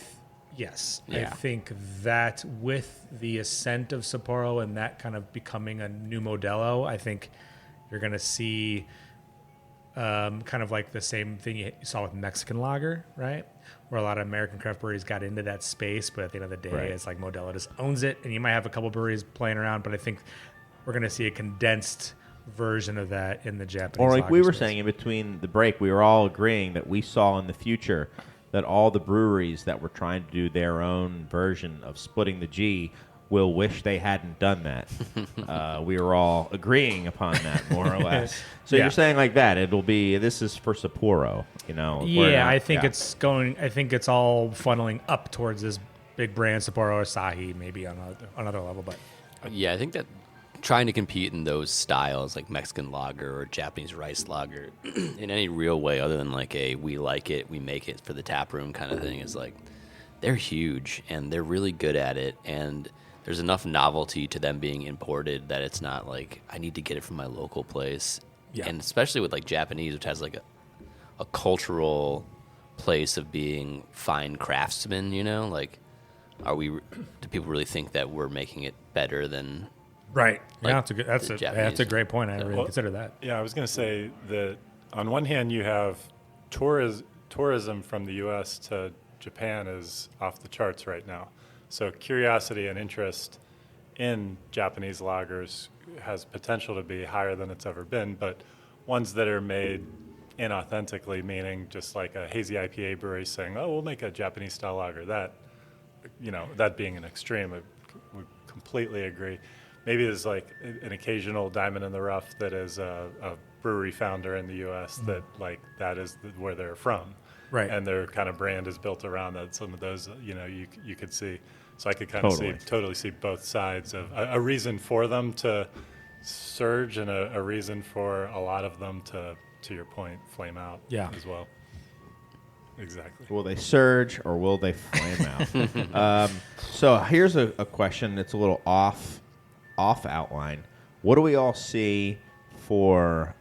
Speaker 4: Yes,
Speaker 2: Yeah.
Speaker 4: I think that with the ascent of Sapporo and that kind of becoming a new Modelo, I think you're going to see kind of like the same thing you saw with Mexican lager, right? Where a lot of American craft breweries got into that space, but at the end of the day,
Speaker 1: Right.
Speaker 4: it's like Modelo just owns it, and you might have a couple breweries playing around, but I think we're going to see a condensed version of that in the Japanese.
Speaker 1: Or like
Speaker 4: lager
Speaker 1: we were
Speaker 4: space.
Speaker 1: saying in between the break, we were all agreeing that we saw in the future that all the breweries that were trying to do their own version of splitting the G will wish they hadn't done that. We were all agreeing upon that, more or less. So
Speaker 4: Yeah.
Speaker 1: you're saying like that, it'll be, this is for Sapporo, you know? we're
Speaker 4: Yeah,
Speaker 1: not-
Speaker 4: I think
Speaker 1: yeah.
Speaker 4: it's going. I think it's all funneling up towards this big brand Sapporo, Asahi, maybe on another level. But
Speaker 2: Yeah, I think that trying to compete in those styles like Mexican lager or Japanese rice lager in any real way other than like a we like it, we make it for the tap room kind of thing is like they're huge and they're really good at it, and there's enough novelty to them being imported that it's not like I need to get it from my local place.
Speaker 4: Yeah.
Speaker 2: And especially with like Japanese, which has like a cultural place of being fine craftsmen, you know, like do people really think that we're making it better than
Speaker 4: right,
Speaker 2: Like
Speaker 4: yeah, that's
Speaker 2: the
Speaker 4: a
Speaker 2: Japanese.
Speaker 4: great point. I didn't really
Speaker 3: Well,
Speaker 4: consider that.
Speaker 3: Yeah, I was going to say that on one hand, you have tourism from the U.S. to Japan is off the charts right now. So curiosity and interest in Japanese lagers has potential to be higher than it's ever been, but ones that are made inauthentically, meaning just like a hazy IPA brewery saying, oh, we'll make a Japanese style lager, that, you know, that being an extreme, I would completely agree. Maybe there's like an occasional diamond in the rough that is a brewery founder in the U.S. that like that is where they're from,
Speaker 4: Right.
Speaker 3: And their kind of brand is built around that. Some of those, you know, you could see. So I could kind of totally see both sides of a reason for them to surge and a reason for a lot of them to your point, flame out.
Speaker 4: Yeah.
Speaker 3: As well. Exactly.
Speaker 1: Will they surge or will they flame out? So here's a question that's a little off outline. What do we all see for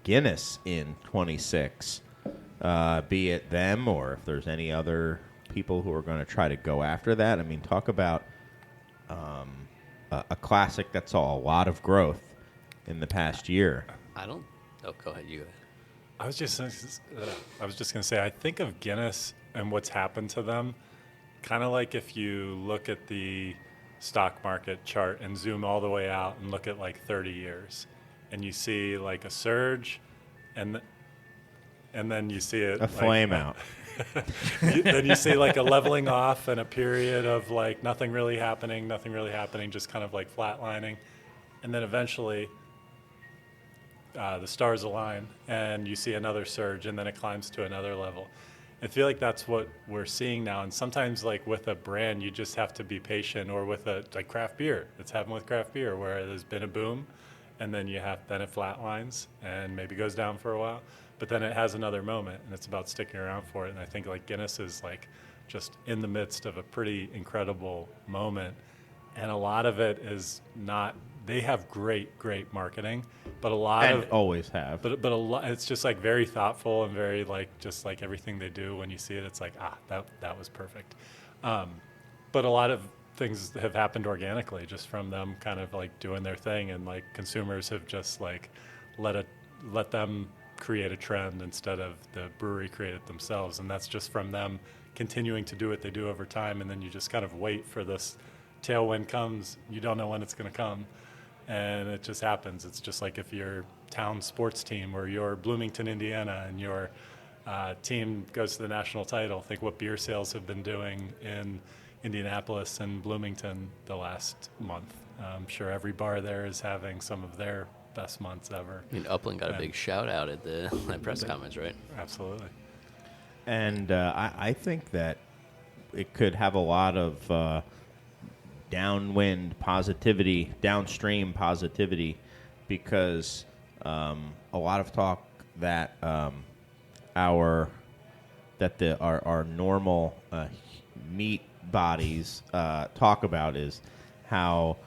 Speaker 1: Guinness in 26? Be it them or if there's any other people who are going to try to go after that. I mean, talk about a classic that saw a lot of growth in the past year.
Speaker 2: I don't. Oh, go ahead. You.
Speaker 3: I was just going to say, I think of Guinness and what's happened to them, kind of like if you look at the stock market chart and zoom all the way out and look at like 30 years, and you see like a surge, and then you see it
Speaker 1: A flame out.
Speaker 3: then you see like a leveling off and a period of like nothing really happening, just kind of like flatlining, and then eventually the stars align and you see another surge, and then it climbs to another level. I feel like that's what we're seeing now, and sometimes like with a brand you just have to be patient, or with like craft beer. It's happened with craft beer where there's been a boom, and then then it flatlines and maybe goes down for a while, but then it has another moment, and it's about sticking around for it. And I think like Guinness is like just in the midst of a pretty incredible moment, and a lot of it is not they have great marketing, but a lot
Speaker 1: And
Speaker 3: of
Speaker 1: always have.
Speaker 3: but a lot, it's just like very thoughtful and very like just like everything they do. When you see it, it's like that was perfect. But a lot of things have happened organically just from them kind of like doing their thing, and like consumers have just like let them create a trend instead of the brewery create it themselves, and that's just from them continuing to do what they do over time, and then you just kind of wait for this tailwind comes. You don't know when it's going to come, and it just happens. It's just like if your town sports team or your Bloomington, Indiana, and your team goes to the national title. Think what beer sales have been doing in Indianapolis and Bloomington the last month. I'm sure every bar there is having some of their best months ever.
Speaker 2: I mean, Upland got a big shout out at the press conference, right?
Speaker 3: Absolutely.
Speaker 1: And I think that it could have a lot of downwind positivity, downstream positivity, because a lot of talk that our normal meat bodies talk about is how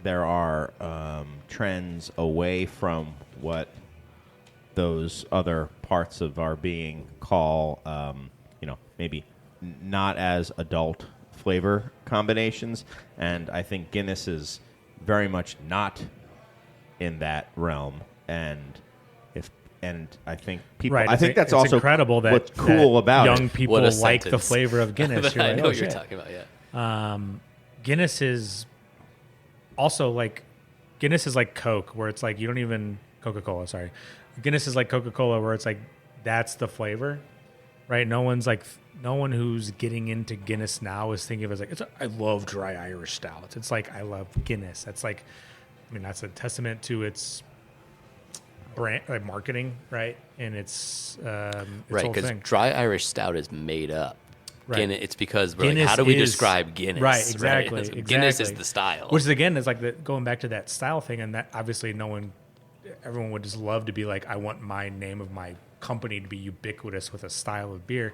Speaker 1: there are trends away from what those other parts of our being call, maybe not as adult flavor combinations. And I think Guinness is very much not in that realm. And I think people.
Speaker 4: Right.
Speaker 1: I think that's
Speaker 4: it's
Speaker 1: also
Speaker 4: incredible that
Speaker 1: what's cool
Speaker 4: that
Speaker 1: about
Speaker 4: young
Speaker 1: it.
Speaker 4: people
Speaker 2: What a
Speaker 4: like the
Speaker 2: sentence.
Speaker 4: flavor of Guinness. You're
Speaker 2: I
Speaker 4: like,
Speaker 2: know
Speaker 4: oh,
Speaker 2: what you're
Speaker 4: shit.
Speaker 2: talking about, yeah.
Speaker 4: Guinness is also like Coke, where it's like you don't even Coca-Cola. Sorry, Guinness is like Coca-Cola, where it's like that's the flavor, right? No one who's getting into Guinness now is thinking of it as like I love dry Irish stouts. It's like I love Guinness. That's like, I mean, that's a testament to its brand, like marketing, right? And its
Speaker 2: Right,
Speaker 4: whole
Speaker 2: because
Speaker 4: thing.
Speaker 2: dry Irish stout is made up.
Speaker 4: Right.
Speaker 2: It's because we're like,
Speaker 4: Guinness
Speaker 2: how do we
Speaker 4: is-
Speaker 2: describe Guinness?
Speaker 4: Right, exactly,
Speaker 2: So Guinness is
Speaker 4: exactly.
Speaker 2: the style.
Speaker 4: Which is again is like going back to that style thing, and that obviously everyone would just love to be like, I want my name of my company to be ubiquitous with a style of beer.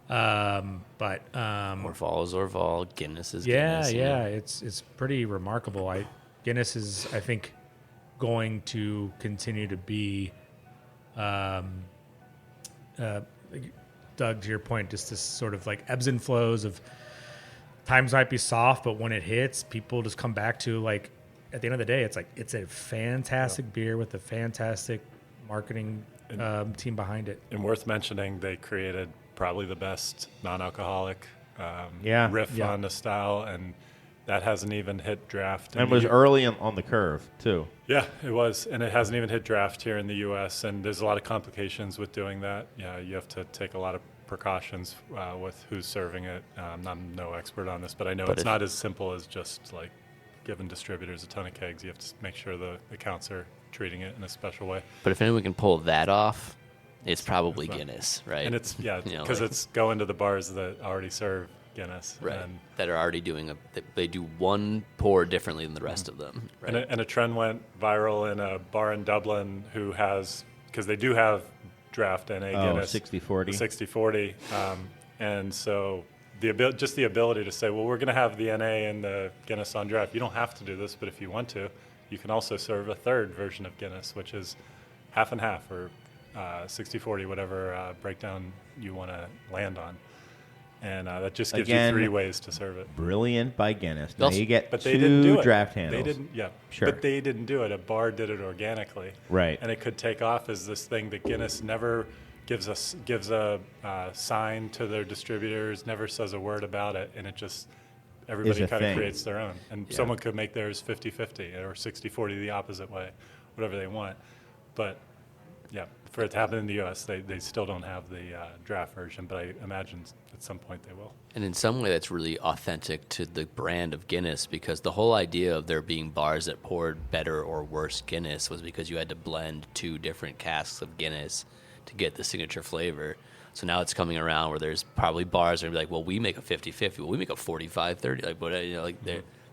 Speaker 4: But
Speaker 2: Orval is Orval, Guinness is
Speaker 4: yeah,
Speaker 2: Guinness.
Speaker 4: yeah, it's pretty remarkable. Guinness is, I think, going to continue to be, Doug, to your point, just this sort of like ebbs and flows of times might be soft, but when it hits, people just come back to like, at the end of the day, it's like, it's a fantastic beer with a fantastic marketing team behind it.
Speaker 3: And worth mentioning, they created probably the best non-alcoholic
Speaker 1: Yeah.
Speaker 3: riff
Speaker 4: Yeah.
Speaker 3: on the style, and that hasn't even hit draft.
Speaker 1: And was early on the curve, too.
Speaker 3: Yeah, it was, and it hasn't even hit draft here in the U.S., and there's a lot of complications with doing that. Yeah, you have to take a lot of precautions with who's serving it. I'm no expert on this, but I know it's not as simple as just like giving distributors a ton of kegs. You have to make sure the accounts are treating it in a special way.
Speaker 2: But if anyone can pull that off, it's probably Guinness, right?
Speaker 3: And it's, yeah,
Speaker 2: You know,
Speaker 3: because
Speaker 2: like-
Speaker 3: it's going to the bars that already serve Guinness.
Speaker 2: right,
Speaker 3: And,
Speaker 2: that are already doing they do one pour differently than the rest of them. Right?
Speaker 3: and a trend went viral in a bar in Dublin who has, because they do have draft NA Guinness.
Speaker 1: 60-40.
Speaker 3: 60-40. And so just the ability to say, well, we're going to have the NA and the Guinness on draft. You don't have to do this, but if you want to, you can also serve a third version of Guinness, which is half and half or 60-40, whatever breakdown you want to land on. And that just gives
Speaker 1: Again,
Speaker 3: you 3 ways to serve it.
Speaker 1: Brilliant by Guinness. Now
Speaker 2: Also-
Speaker 1: you get
Speaker 3: But they didn't do
Speaker 1: two
Speaker 3: it.
Speaker 1: draft handles.
Speaker 3: They didn't, yeah.
Speaker 1: Sure.
Speaker 3: But they didn't do it. A bar did it organically.
Speaker 1: Right.
Speaker 3: And it could take off as this thing that Guinness never gives a sign to their distributors, never says a word about it, and it just everybody
Speaker 1: a
Speaker 3: kind of
Speaker 1: thing.
Speaker 3: creates their own. And someone could make theirs 50-50 or 60-40 the opposite way, whatever they want. But yeah, for it to happen in the U.S., they still don't have the draft version, but I imagine at some point they will.
Speaker 2: And in some way, that's really authentic to the brand of Guinness, because the whole idea of there being bars that poured better or worse Guinness was because you had to blend 2 different casks of Guinness to get the signature flavor. So now it's coming around where there's probably bars that are like, well, we make a 50-50, well, we make a 45-30, like, but like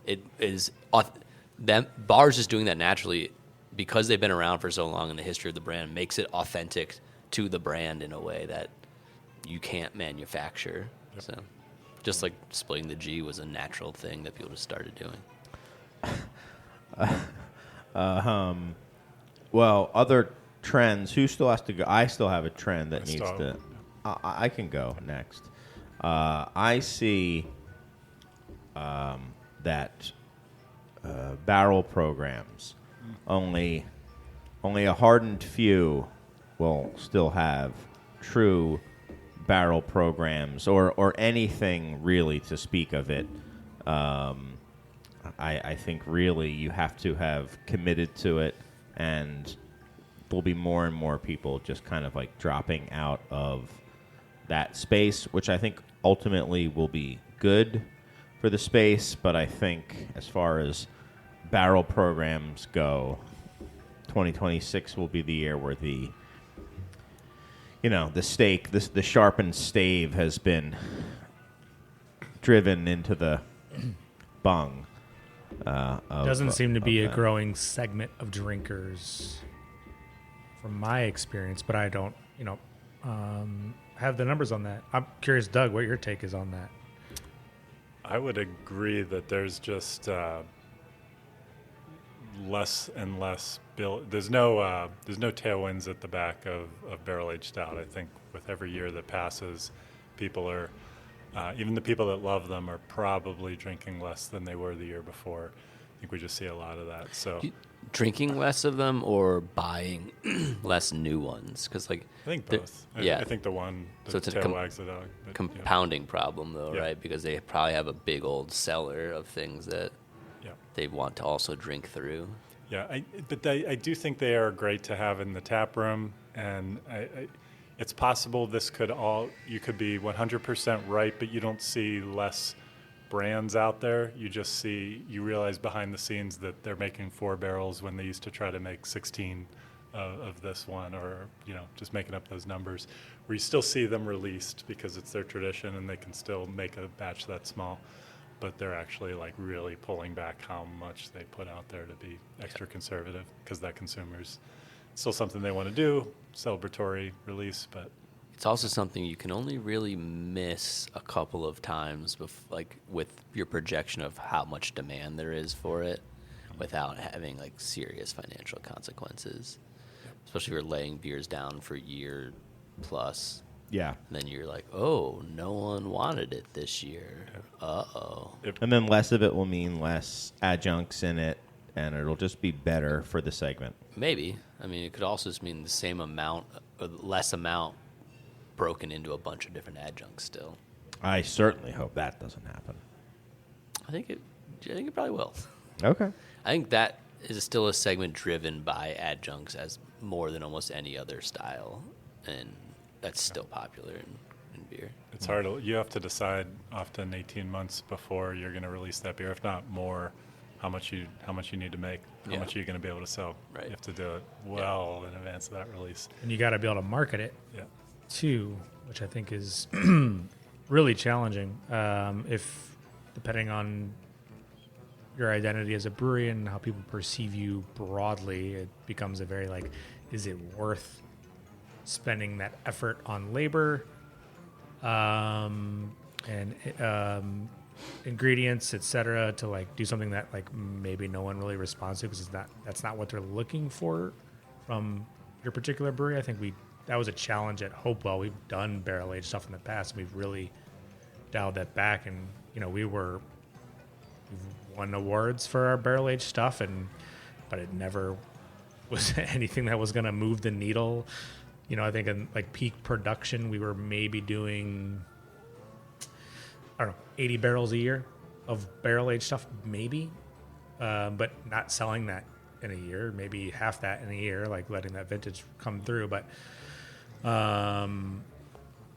Speaker 2: it is them bars just doing that naturally because they've been around for so long in the history of the brand makes it authentic to the brand in a way that you can't manufacture. So just like splitting the G was a natural thing that people just started doing.
Speaker 1: Well, other trends. Who still has to go? I still have a trend that needs
Speaker 3: still-
Speaker 1: to. I can go next. I see that barrel programs only a hardened few will still have true barrel programs or anything really to speak of it. I think really you have to have committed to it, and there'll be more and more people just kind of like dropping out of that space, which I think ultimately will be good for the space. But I think as far as barrel programs go, 2026 will be the year where the stake, the sharpened stave has been driven into the bung.
Speaker 4: Doesn't seem to be a
Speaker 1: that.
Speaker 4: growing segment of drinkers, from my experience. But I don't, have the numbers on that. I'm curious, Doug, what your take is on that.
Speaker 3: I would agree that there's just less and less there's no tailwinds at the back of barrel aged stout. I think with every year that passes, people are even the people that love them are probably drinking less than they were the year before. I think we just see a lot of that. So
Speaker 2: Drinking less of them or buying less new ones? Because I
Speaker 3: think both. I think the
Speaker 2: So it's a
Speaker 3: tail wags the dog. But,
Speaker 2: compounding problem, though,
Speaker 3: Yeah.
Speaker 2: right? Because they probably have a big old cellar of things that they want to also drink through.
Speaker 3: Yeah, I do think they are great to have in the tap room, and it's possible you could be 100% right, but you don't see less brands out there. You realize behind the scenes that they're making 4 barrels when they used to try to make 16 of this one, or just making up those numbers. Where you still see them released because it's their tradition and they can still make a batch that small, but they're actually like really pulling back how much they put out there to be extra conservative, because that consumer's still something they want to do, celebratory release, but
Speaker 2: It's also something you can only really miss a couple of times, with your projection of how much demand there is for it, without having serious financial consequences. Especially if you're laying beers down for a year plus.
Speaker 1: Yeah.
Speaker 2: And then you're like, oh, no one wanted it this year. Uh-oh.
Speaker 1: And then less of it will mean less adjuncts in it, and it'll just be better for the segment.
Speaker 2: Maybe. I mean, it could also just mean the same amount, or less amount, broken into a bunch of different adjuncts still.
Speaker 1: I certainly hope that doesn't happen.
Speaker 2: I think it probably will.
Speaker 1: Okay.
Speaker 2: I think that is still a segment driven by adjuncts as more than almost any other style, and that's still popular in beer.
Speaker 3: it's hard. You have to decide often 18 months before you're going to release that beer, if not more, how much you need to make, how much you're going to be able to sell.
Speaker 2: Right.
Speaker 3: You have to do it well in advance of that release.
Speaker 4: And you got to be able to market it
Speaker 3: Yeah.
Speaker 4: too, which I think is really challenging. If depending on your identity as a brewery and how people perceive you broadly, it becomes a very is it worth spending that effort on labor and ingredients, etc., to do something that maybe no one really responds to, because that's not what they're looking for from your particular brewery. I think that was a challenge at Hopewell. We've done barrel aged stuff in the past, and we've really dialed that back. And we've won awards for our barrel aged stuff, but it never was anything that was going to move the needle. I think in peak production, we were maybe doing 80 barrels a year of barrel aged stuff, maybe, but not selling that in a year. Maybe half that in a year, letting that vintage come through. But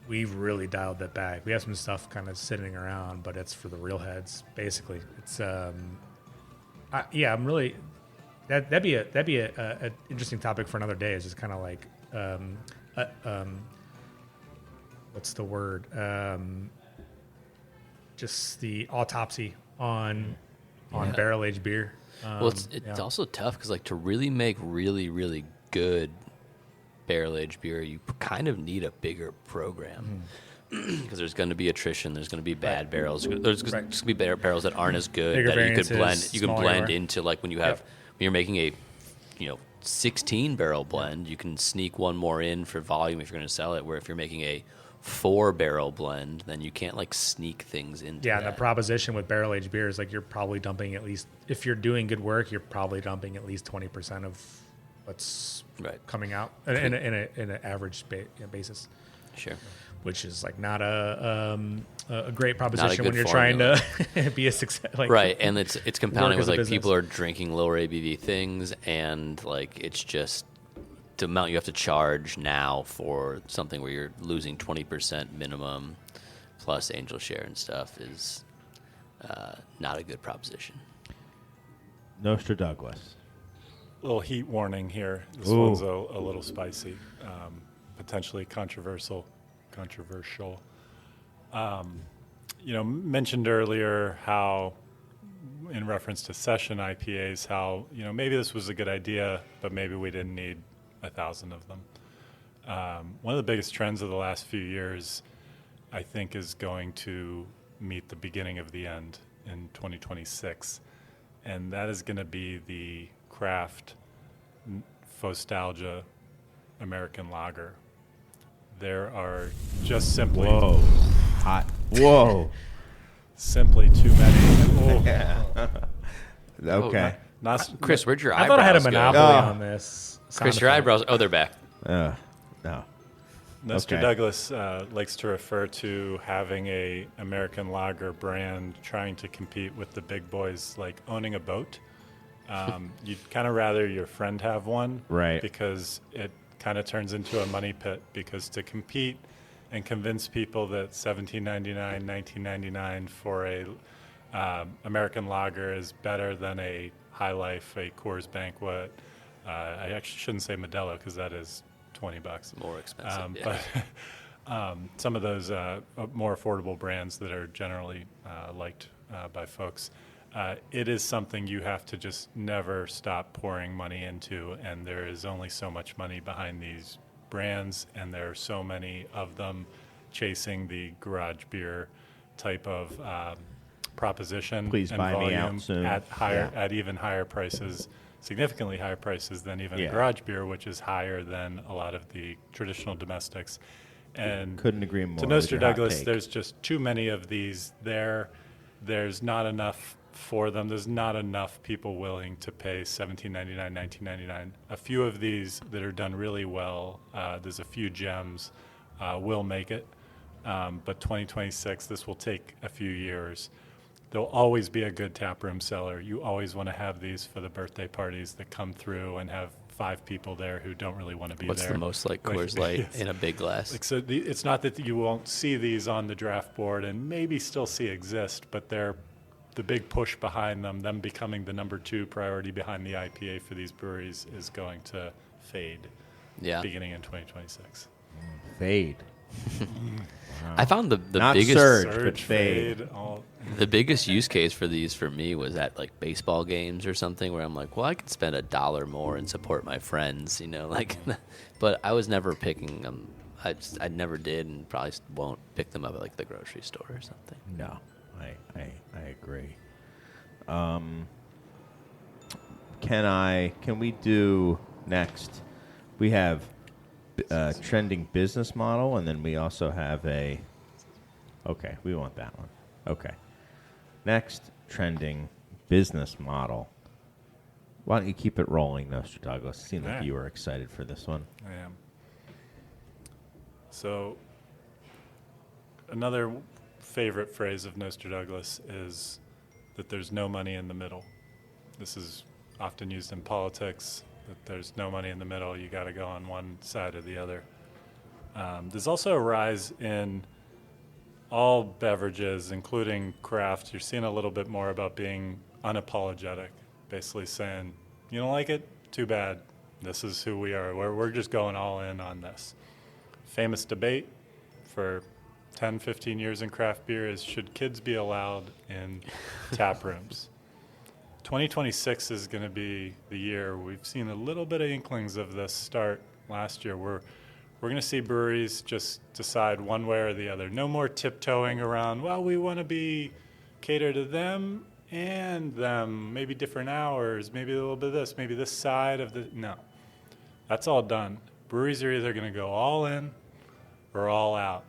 Speaker 4: we've really dialed that back. We have some stuff kind of sitting around, but it's for the real heads, basically. It's I'm really that'd be a interesting topic for another day. Is just kind of what's the word? Just the autopsy on barrel aged beer.
Speaker 2: Well, it's also tough because to really make really, really good barrel aged beer, you kind of need a bigger program, because there's going to be attrition. There's going to be bad barrels. There's going to be barrels that aren't as good,
Speaker 4: Bigger
Speaker 2: that you could
Speaker 4: variances,
Speaker 2: blend. You can
Speaker 4: smaller
Speaker 2: blend
Speaker 4: yard.
Speaker 2: into when you're making a 16 barrel blend, you can sneak one more in for volume if you're going to sell it. Where if you're making a 4 barrel blend, then you can't like sneak things into
Speaker 4: Yeah,
Speaker 2: that.
Speaker 4: and the proposition with barrel aged beer is like you're probably dumping at least, if you're doing good work, you're probably dumping at least 20% of what's
Speaker 2: Right.
Speaker 4: coming out in an average basis,
Speaker 2: Sure.
Speaker 4: which is like not a great proposition
Speaker 2: good
Speaker 4: when you're
Speaker 2: formula.
Speaker 4: trying to be a success. Like,
Speaker 2: Right, and it's compounding
Speaker 4: work as
Speaker 2: with
Speaker 4: a
Speaker 2: like people
Speaker 4: business.
Speaker 2: are drinking lower ABV things, and like it's just the amount you have to charge now for something where you're losing 20% minimum plus angel share and stuff is not a good proposition.
Speaker 1: Nostra Douglas.
Speaker 3: Little heat warning here. This
Speaker 1: Ooh.
Speaker 3: one's a little spicy, potentially controversial. Mentioned earlier how, in reference to session IPAs, how maybe this was a good idea, but maybe we didn't need 1,000 of them. One of the biggest trends of the last few years, I think, is going to meet the beginning of the end in 2026, and that is going to be the craft Nostalgia American Lager. There are just simply
Speaker 1: Whoa. Hot. Whoa.
Speaker 3: simply too many.
Speaker 1: Okay.
Speaker 3: Not
Speaker 2: Chris, where'd your
Speaker 4: I
Speaker 2: eyebrows
Speaker 4: thought I had a
Speaker 2: go?
Speaker 4: monopoly
Speaker 1: Oh.
Speaker 4: on this.
Speaker 2: Chris,
Speaker 4: sound
Speaker 2: your
Speaker 4: effect.
Speaker 2: eyebrows. Oh, they're back.
Speaker 1: No.
Speaker 3: Nostra
Speaker 1: Okay.
Speaker 3: Douglas likes to refer to having a American lager brand trying to compete with the big boys, like owning a boat. You'd kind of rather your friend have one,
Speaker 1: Right.
Speaker 3: Because it kind of turns into a money pit. Because to compete and convince people that $17.99, $19.99 for a American lager is better than a High Life, a Coors Banquet. I actually shouldn't say Modelo because that is $20.
Speaker 2: More expensive. Yeah.
Speaker 3: But some of those more affordable brands that are generally liked by folks, it is something you have to just never stop pouring money into, and there is only so much money behind these brands, and there are so many of them chasing the garage beer type of proposition
Speaker 1: Please
Speaker 3: and
Speaker 1: buy me
Speaker 3: volume
Speaker 1: out soon.
Speaker 3: at even higher prices, significantly higher prices than even
Speaker 1: Yeah.
Speaker 3: garage beer, which is higher than a lot of the traditional domestics. And
Speaker 1: Couldn't agree more.
Speaker 3: to
Speaker 1: with
Speaker 3: Nostra
Speaker 1: your hot
Speaker 3: Douglas,
Speaker 1: take.
Speaker 3: there's just too many of these there. There's not enough for them. There's not enough people willing to pay $17.99, $19.99. A few of these that are done really well, there's a few gems, will make it. But 2026, this will take a few years. There'll always be a good taproom seller. You always want to have these for the birthday parties that come through and have 5 people there who don't really want to be
Speaker 2: What's
Speaker 3: there.
Speaker 2: the most like Coors Light
Speaker 3: Yes.
Speaker 2: in a big glass?
Speaker 3: Like, so it's not that you won't see these on the draft board and maybe still see exist, but they're the big push behind them becoming the number 2 priority behind the IPA for these breweries is going to fade
Speaker 2: Yeah.
Speaker 3: beginning in 2026.
Speaker 1: Fade.
Speaker 2: I found the
Speaker 1: Not
Speaker 2: biggest
Speaker 1: surge. But fade.
Speaker 2: the biggest use case for these for me was at like baseball games or something where I'm like, well, I could spend $1 more and support my friends, like. But I was never picking them. I never did, and probably won't pick them up at like the grocery store or something.
Speaker 1: No, I agree. Can we do next? We have trending business model, and then we also have a. Okay, we want that one. Okay. Next, trending business model. Why don't you keep it rolling, Nostra Douglas? Seemed like
Speaker 3: Yeah.
Speaker 1: you were excited for this one.
Speaker 3: I am. So, another favorite phrase of Nostra Douglas is that there's no money in the middle. This is often used in politics, that there's no money in the middle. You got to go on one side or the other. There's also a rise in all beverages, including craft. You're seeing a little bit more about being unapologetic, basically saying, you don't like it? Too bad. This is who we are. We're just going all in on this. Famous debate for 10, 15 years in craft beer is, should kids be allowed in tap rooms? 2026 is going to be the year. We've seen a little bit of inklings of this start last year. We're going to see breweries just decide one way or the other. No more tiptoeing around, well, we want to cater to them and them, maybe different hours, maybe a little bit of this, maybe this side of the. No. That's all done. Breweries are either going to go all in or all out.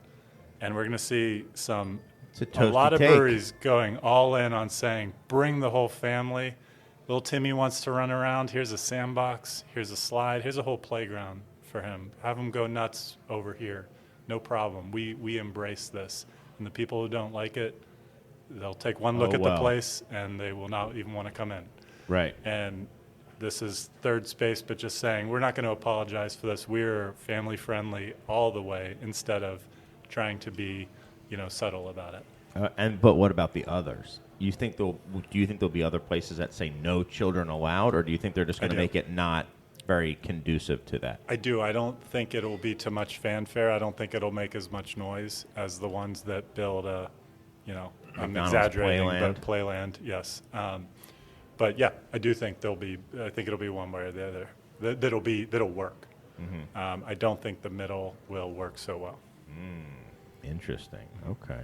Speaker 3: And we're going to see a lot of breweries going all in on saying, bring the whole family. Little Timmy wants to run around. Here's a sandbox. Here's a slide. Here's a whole playground for him. Have him go nuts over here. No problem. We embrace this. And the people who don't like it, they'll take one look at the place and they will not even want to come in.
Speaker 1: Right.
Speaker 3: And this is third space, but just saying, we're not going to apologize for this. We're family friendly all the way instead of trying to be, subtle about it.
Speaker 1: But what about the others? Do you think there'll be other places that say no children allowed, or do you think they're just going to make it not very conducive to that?
Speaker 3: I do. I don't think it'll be too much fanfare. I don't think it'll make as much noise as the ones that build I'm exaggerating, but Playland, yes. But yeah, I do think it'll be one way or the other. That'll work. Mm-hmm. I don't think the middle will work so well.
Speaker 1: Interesting. Okay.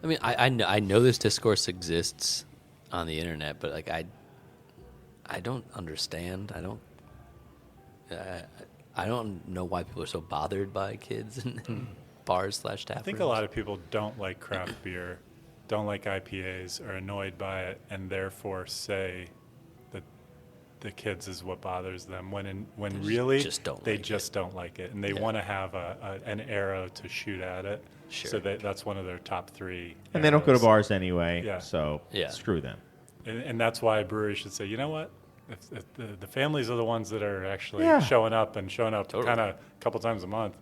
Speaker 2: I mean, I know this discourse exists on the internet, but like I don't understand. I don't know why people are so bothered by kids in bars / tap
Speaker 3: I think
Speaker 2: rooms.
Speaker 3: a lot of people don't like craft beer, don't like IPAs, are annoyed by it, and therefore say that the kids is what bothers them. When really
Speaker 2: just don't
Speaker 3: they
Speaker 2: like
Speaker 3: just don't like it, and they want to have an arrow to shoot at it.
Speaker 2: Sure.
Speaker 3: So that's one of their top 3.
Speaker 1: And they don't go to bars anyway.
Speaker 3: Yeah.
Speaker 1: So screw them.
Speaker 3: And that's why breweries should say, you know what? If the families are the ones that are actually showing up
Speaker 2: Totally.
Speaker 3: kind of a couple times a month,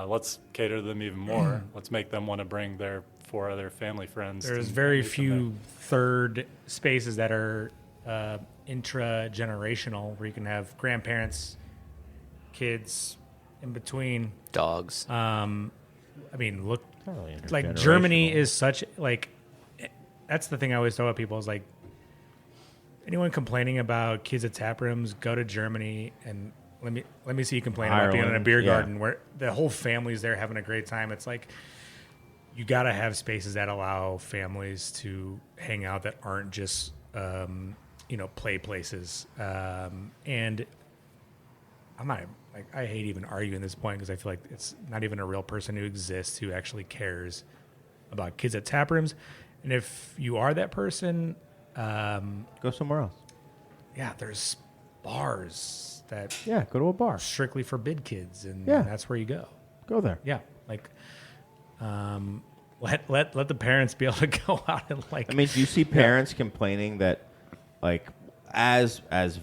Speaker 3: let's cater to them even more. Let's make them want to bring their 4 other family friends.
Speaker 4: There's very few third spaces that are intra-generational, where you can have grandparents, kids in between.
Speaker 2: Dogs.
Speaker 4: I mean, look,
Speaker 1: Totally
Speaker 4: like Germany
Speaker 1: intergenerational.
Speaker 4: is such that's the thing I always tell people is like, anyone complaining about kids at tap rooms, go to Germany and let me see you complain about being in a
Speaker 1: Ireland,
Speaker 4: beer
Speaker 1: yeah.
Speaker 4: garden where the whole family's there having a great time. It's like, you got to have spaces that allow families to hang out that aren't just play places. And I'm not like, I hate even arguing this point because I feel like it's not even a real person who exists who actually cares about kids at tap rooms. And if you are that person,
Speaker 1: Go somewhere else.
Speaker 4: yeah, there's bars that
Speaker 1: Yeah, go to a bar.
Speaker 4: strictly forbid kids, and
Speaker 1: Yeah.
Speaker 4: that's where you go.
Speaker 1: Go there.
Speaker 4: Yeah, like let the parents be able to go out and like.
Speaker 1: I mean, do you see parents complaining that, like, as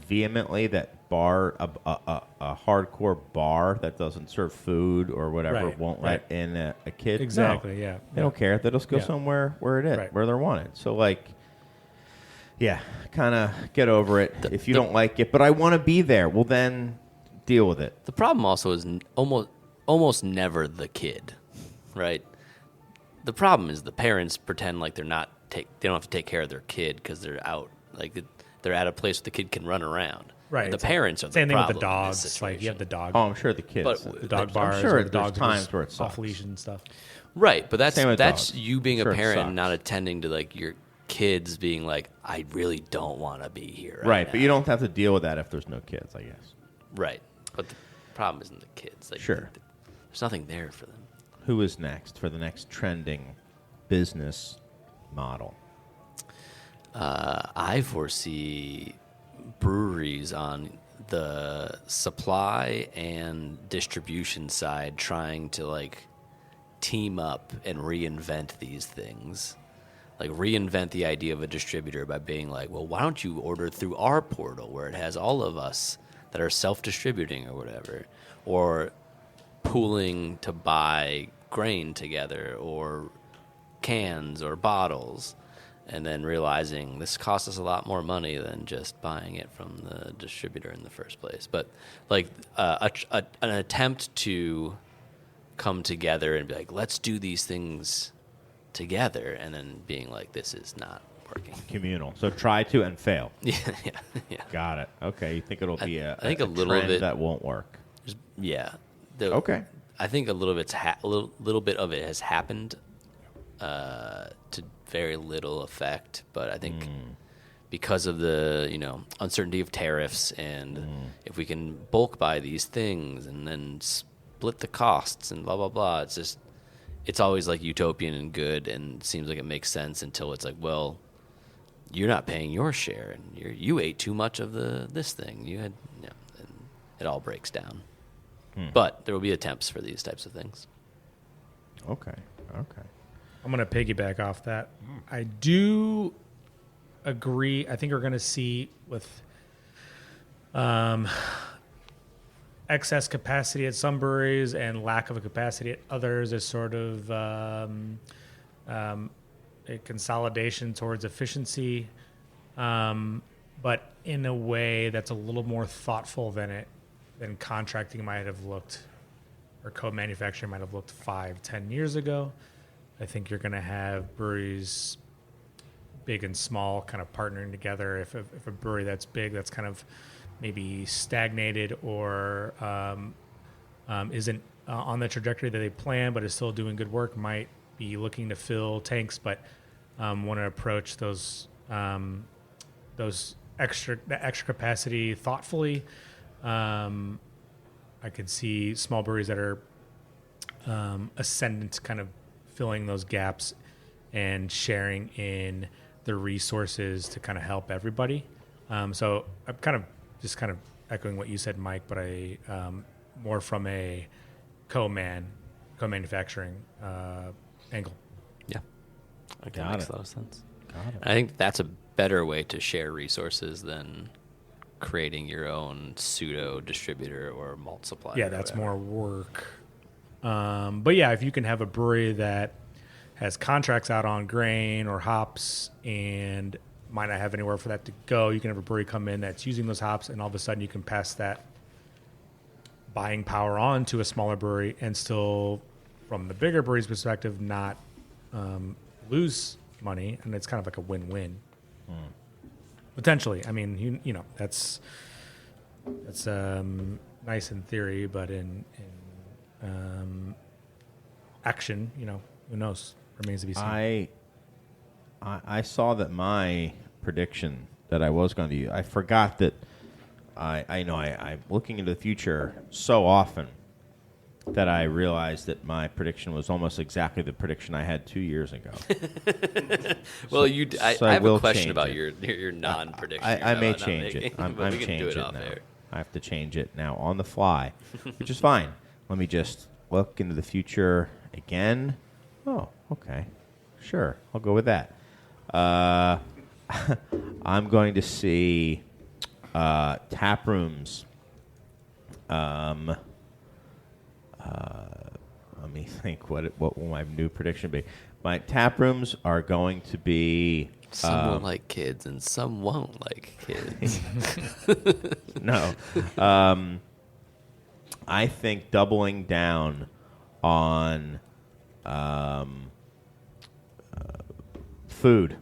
Speaker 1: vehemently that a hardcore bar that doesn't serve food or whatever
Speaker 4: Right,
Speaker 1: won't
Speaker 4: right.
Speaker 1: let in a kid?
Speaker 4: Exactly,
Speaker 1: No.
Speaker 4: yeah.
Speaker 1: They don't care. They'll just go
Speaker 4: Yeah.
Speaker 1: somewhere where it is,
Speaker 4: Right.
Speaker 1: where they're wanted. So, like, yeah, kind of get over it if you don't like it. But I want to be there. Well, then deal with it.
Speaker 2: The problem also is almost never the kid, right? The problem is the parents pretend like they don't have to take care of their kid because they're out, like they're at a place where the kid can run around.
Speaker 4: Right.
Speaker 2: The parents are the
Speaker 4: Same thing with
Speaker 2: problem
Speaker 4: the
Speaker 2: in this
Speaker 4: dogs. Like you have the dog,
Speaker 1: Oh, I'm sure the kids.
Speaker 2: But
Speaker 4: the dog
Speaker 2: I'm
Speaker 4: bars.
Speaker 1: I'm sure
Speaker 4: or the
Speaker 1: there's
Speaker 4: dogs
Speaker 1: times where it
Speaker 4: off
Speaker 1: sucks.
Speaker 4: leash and stuff.
Speaker 2: Right, but that's
Speaker 1: Same with
Speaker 2: that's
Speaker 1: dogs.
Speaker 2: you being
Speaker 1: Sure,
Speaker 2: a
Speaker 1: it
Speaker 2: parent and
Speaker 1: sucks.
Speaker 2: not attending to like your kids being like, I really don't want to be here.
Speaker 1: Right,
Speaker 2: now.
Speaker 1: but you don't have to deal with that if there's no kids, I guess.
Speaker 2: Right, but the problem isn't the kids. Like,
Speaker 1: Sure.
Speaker 2: there's nothing there for them.
Speaker 1: Who is next for the next trending business model?
Speaker 2: I foresee breweries on the supply and distribution side trying to like team up and reinvent these things. Like reinvent the idea of a distributor by being like, well, why don't you order through our portal where it has all of us that are self-distributing or whatever, or pooling to buy grain together or cans or bottles, and then realizing this costs us a lot more money than just buying it from the distributor in the first place. But like an attempt to come together and be like, let's do these things together, and then being like, this is not working.
Speaker 1: Communal. So try to and fail.
Speaker 2: Yeah.
Speaker 1: Got it. Okay, you think it'll be
Speaker 2: I think a little
Speaker 1: trend
Speaker 2: bit-
Speaker 1: that won't work?
Speaker 2: Yeah.
Speaker 1: Okay.
Speaker 2: I think a little bit of it has happened to very little effect. But I think because of the uncertainty of tariffs, and if we can bulk buy these things and then split the costs and blah blah blah, it's always like utopian and good, and seems like it makes sense until it's like, well, you're not paying your share, and you ate too much of this thing. You had, and it all breaks down. But there will be attempts for these types of things.
Speaker 1: Okay.
Speaker 4: I'm going to piggyback off that. I do agree. I think we're going to see with excess capacity at some breweries and lack of a capacity at others is sort of a consolidation towards efficiency, but in a way that's a little more thoughtful than contracting might have looked, or co-manufacturing might have looked 5-10 years ago. I think you're going to have breweries, big and small, kind of partnering together. If a brewery that's big, that's kind of maybe stagnated or isn't on the trajectory that they plan, but is still doing good work, might be looking to fill tanks, but want to approach those extra capacity thoughtfully. I could see small breweries that are ascendant, kind of filling those gaps and sharing in the resources to kind of help everybody. So I'm kind of echoing what you said, Mike, but I more from a co-manufacturing angle.
Speaker 2: Yeah, okay,
Speaker 1: Got
Speaker 2: makes
Speaker 1: it.
Speaker 2: a lot of sense.
Speaker 1: Got it.
Speaker 2: I think that's a better way to share resources than creating your own pseudo distributor or malt supplier.
Speaker 4: Yeah, that's more work. But yeah, if you can have a brewery that has contracts out on grain or hops and might not have anywhere for that to go, you can have a brewery come in that's using those hops, and all of a sudden you can pass that buying power on to a smaller brewery and still, from the bigger brewery's perspective, not lose money, and it's kind of like a win-win. Potentially. I mean, you know, that's nice in theory, but in action, you know, who knows? Remains to be seen.
Speaker 1: I saw that my prediction that I was going to use, I forgot that I'm looking into the future so often that I realized that my prediction was almost exactly the prediction I had 2 years ago.
Speaker 2: Well, I have a
Speaker 1: will
Speaker 2: question
Speaker 1: change
Speaker 2: about
Speaker 1: it.
Speaker 2: your non-prediction.
Speaker 1: I may
Speaker 2: about not
Speaker 1: change
Speaker 2: making,
Speaker 1: it. I'm
Speaker 2: but we can do
Speaker 1: changing
Speaker 2: it
Speaker 1: it
Speaker 2: off
Speaker 1: now.
Speaker 2: air.
Speaker 1: I have to change it now on the fly, which is fine. Let me just look into the future again. Oh, okay. Sure. I'll go with that. I'm going to see tap rooms. Let me think. What will my new prediction be? My tap rooms are going to be.
Speaker 2: Some will like kids and some won't like kids.
Speaker 1: No. I think doubling down on food.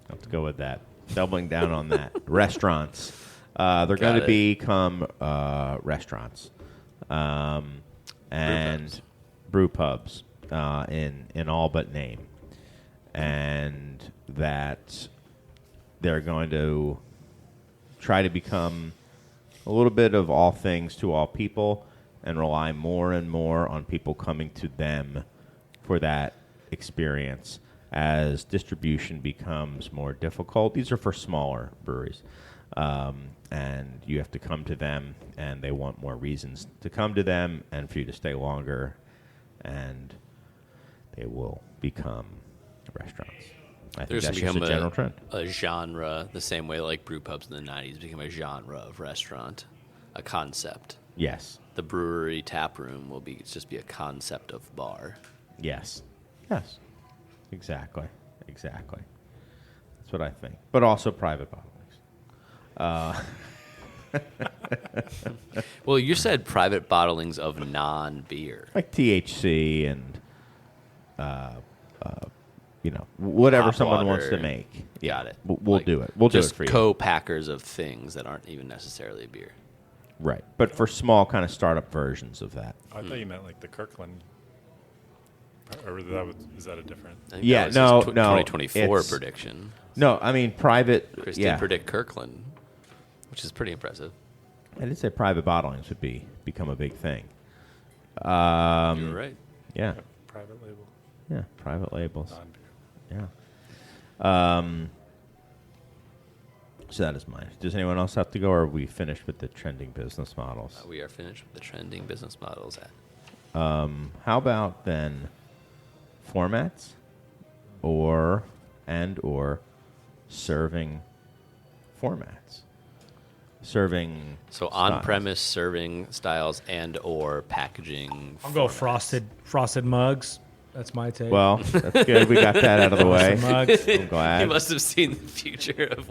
Speaker 1: I have to go with that. Doubling down on that. Restaurants. They're going to
Speaker 2: it.
Speaker 1: become restaurants. And brew pubs in all but name. And that they're going to try to become a little bit of all things to all people and rely more and more on people coming to them for that experience as distribution becomes more difficult. These are for smaller breweries. And you have to come to them, and they want more reasons to come to them and for you to stay longer, and they will become restaurants. I think
Speaker 2: There's
Speaker 1: that's
Speaker 2: going to
Speaker 1: just a
Speaker 2: become
Speaker 1: general trend.
Speaker 2: a genre, the same way like brew pubs in the 90s became a genre of restaurant, a concept.
Speaker 1: Yes.
Speaker 2: The brewery tap room will just be a concept of bar.
Speaker 1: Yes. Yes. Exactly. That's what I think. But also private bottlings.
Speaker 2: Well, you said private bottlings of non-beer.
Speaker 1: Like THC and, whatever
Speaker 2: Hop
Speaker 1: someone wants to
Speaker 2: water.
Speaker 1: make.
Speaker 2: Got it.
Speaker 1: We'll
Speaker 2: Like,
Speaker 1: do it. We'll do it
Speaker 2: just
Speaker 1: for you.
Speaker 2: co-packers of things that aren't even necessarily beer.
Speaker 1: Right. But for small kind of startup versions of that.
Speaker 3: I thought you meant like the Kirkland. Or is that a different?
Speaker 2: I think
Speaker 1: Yeah,
Speaker 2: that was
Speaker 1: no,
Speaker 2: his
Speaker 1: no,
Speaker 2: 2024
Speaker 1: it's-
Speaker 2: prediction.
Speaker 1: No, I mean private.
Speaker 2: Chris
Speaker 1: yeah,
Speaker 2: did predict Kirkland, which is pretty impressive.
Speaker 1: I did say private bottlings would become a big thing.
Speaker 2: You're right.
Speaker 1: Yeah,
Speaker 3: Private label,
Speaker 1: yeah, private labels.
Speaker 3: non-beer.
Speaker 1: Yeah. So that is mine. Does anyone else have to go, or are we finished with the trending business models?
Speaker 2: We are finished with the trending business models.
Speaker 1: How about then formats, or serving formats, serving.
Speaker 2: So
Speaker 1: styles.
Speaker 2: on-premise serving styles and or packaging.
Speaker 4: I'll go
Speaker 2: formats.
Speaker 4: frosted mugs. That's my take.
Speaker 1: Well, that's good. We got that out of the way.
Speaker 4: Mugs.
Speaker 1: I'm glad.
Speaker 2: You must have seen the future of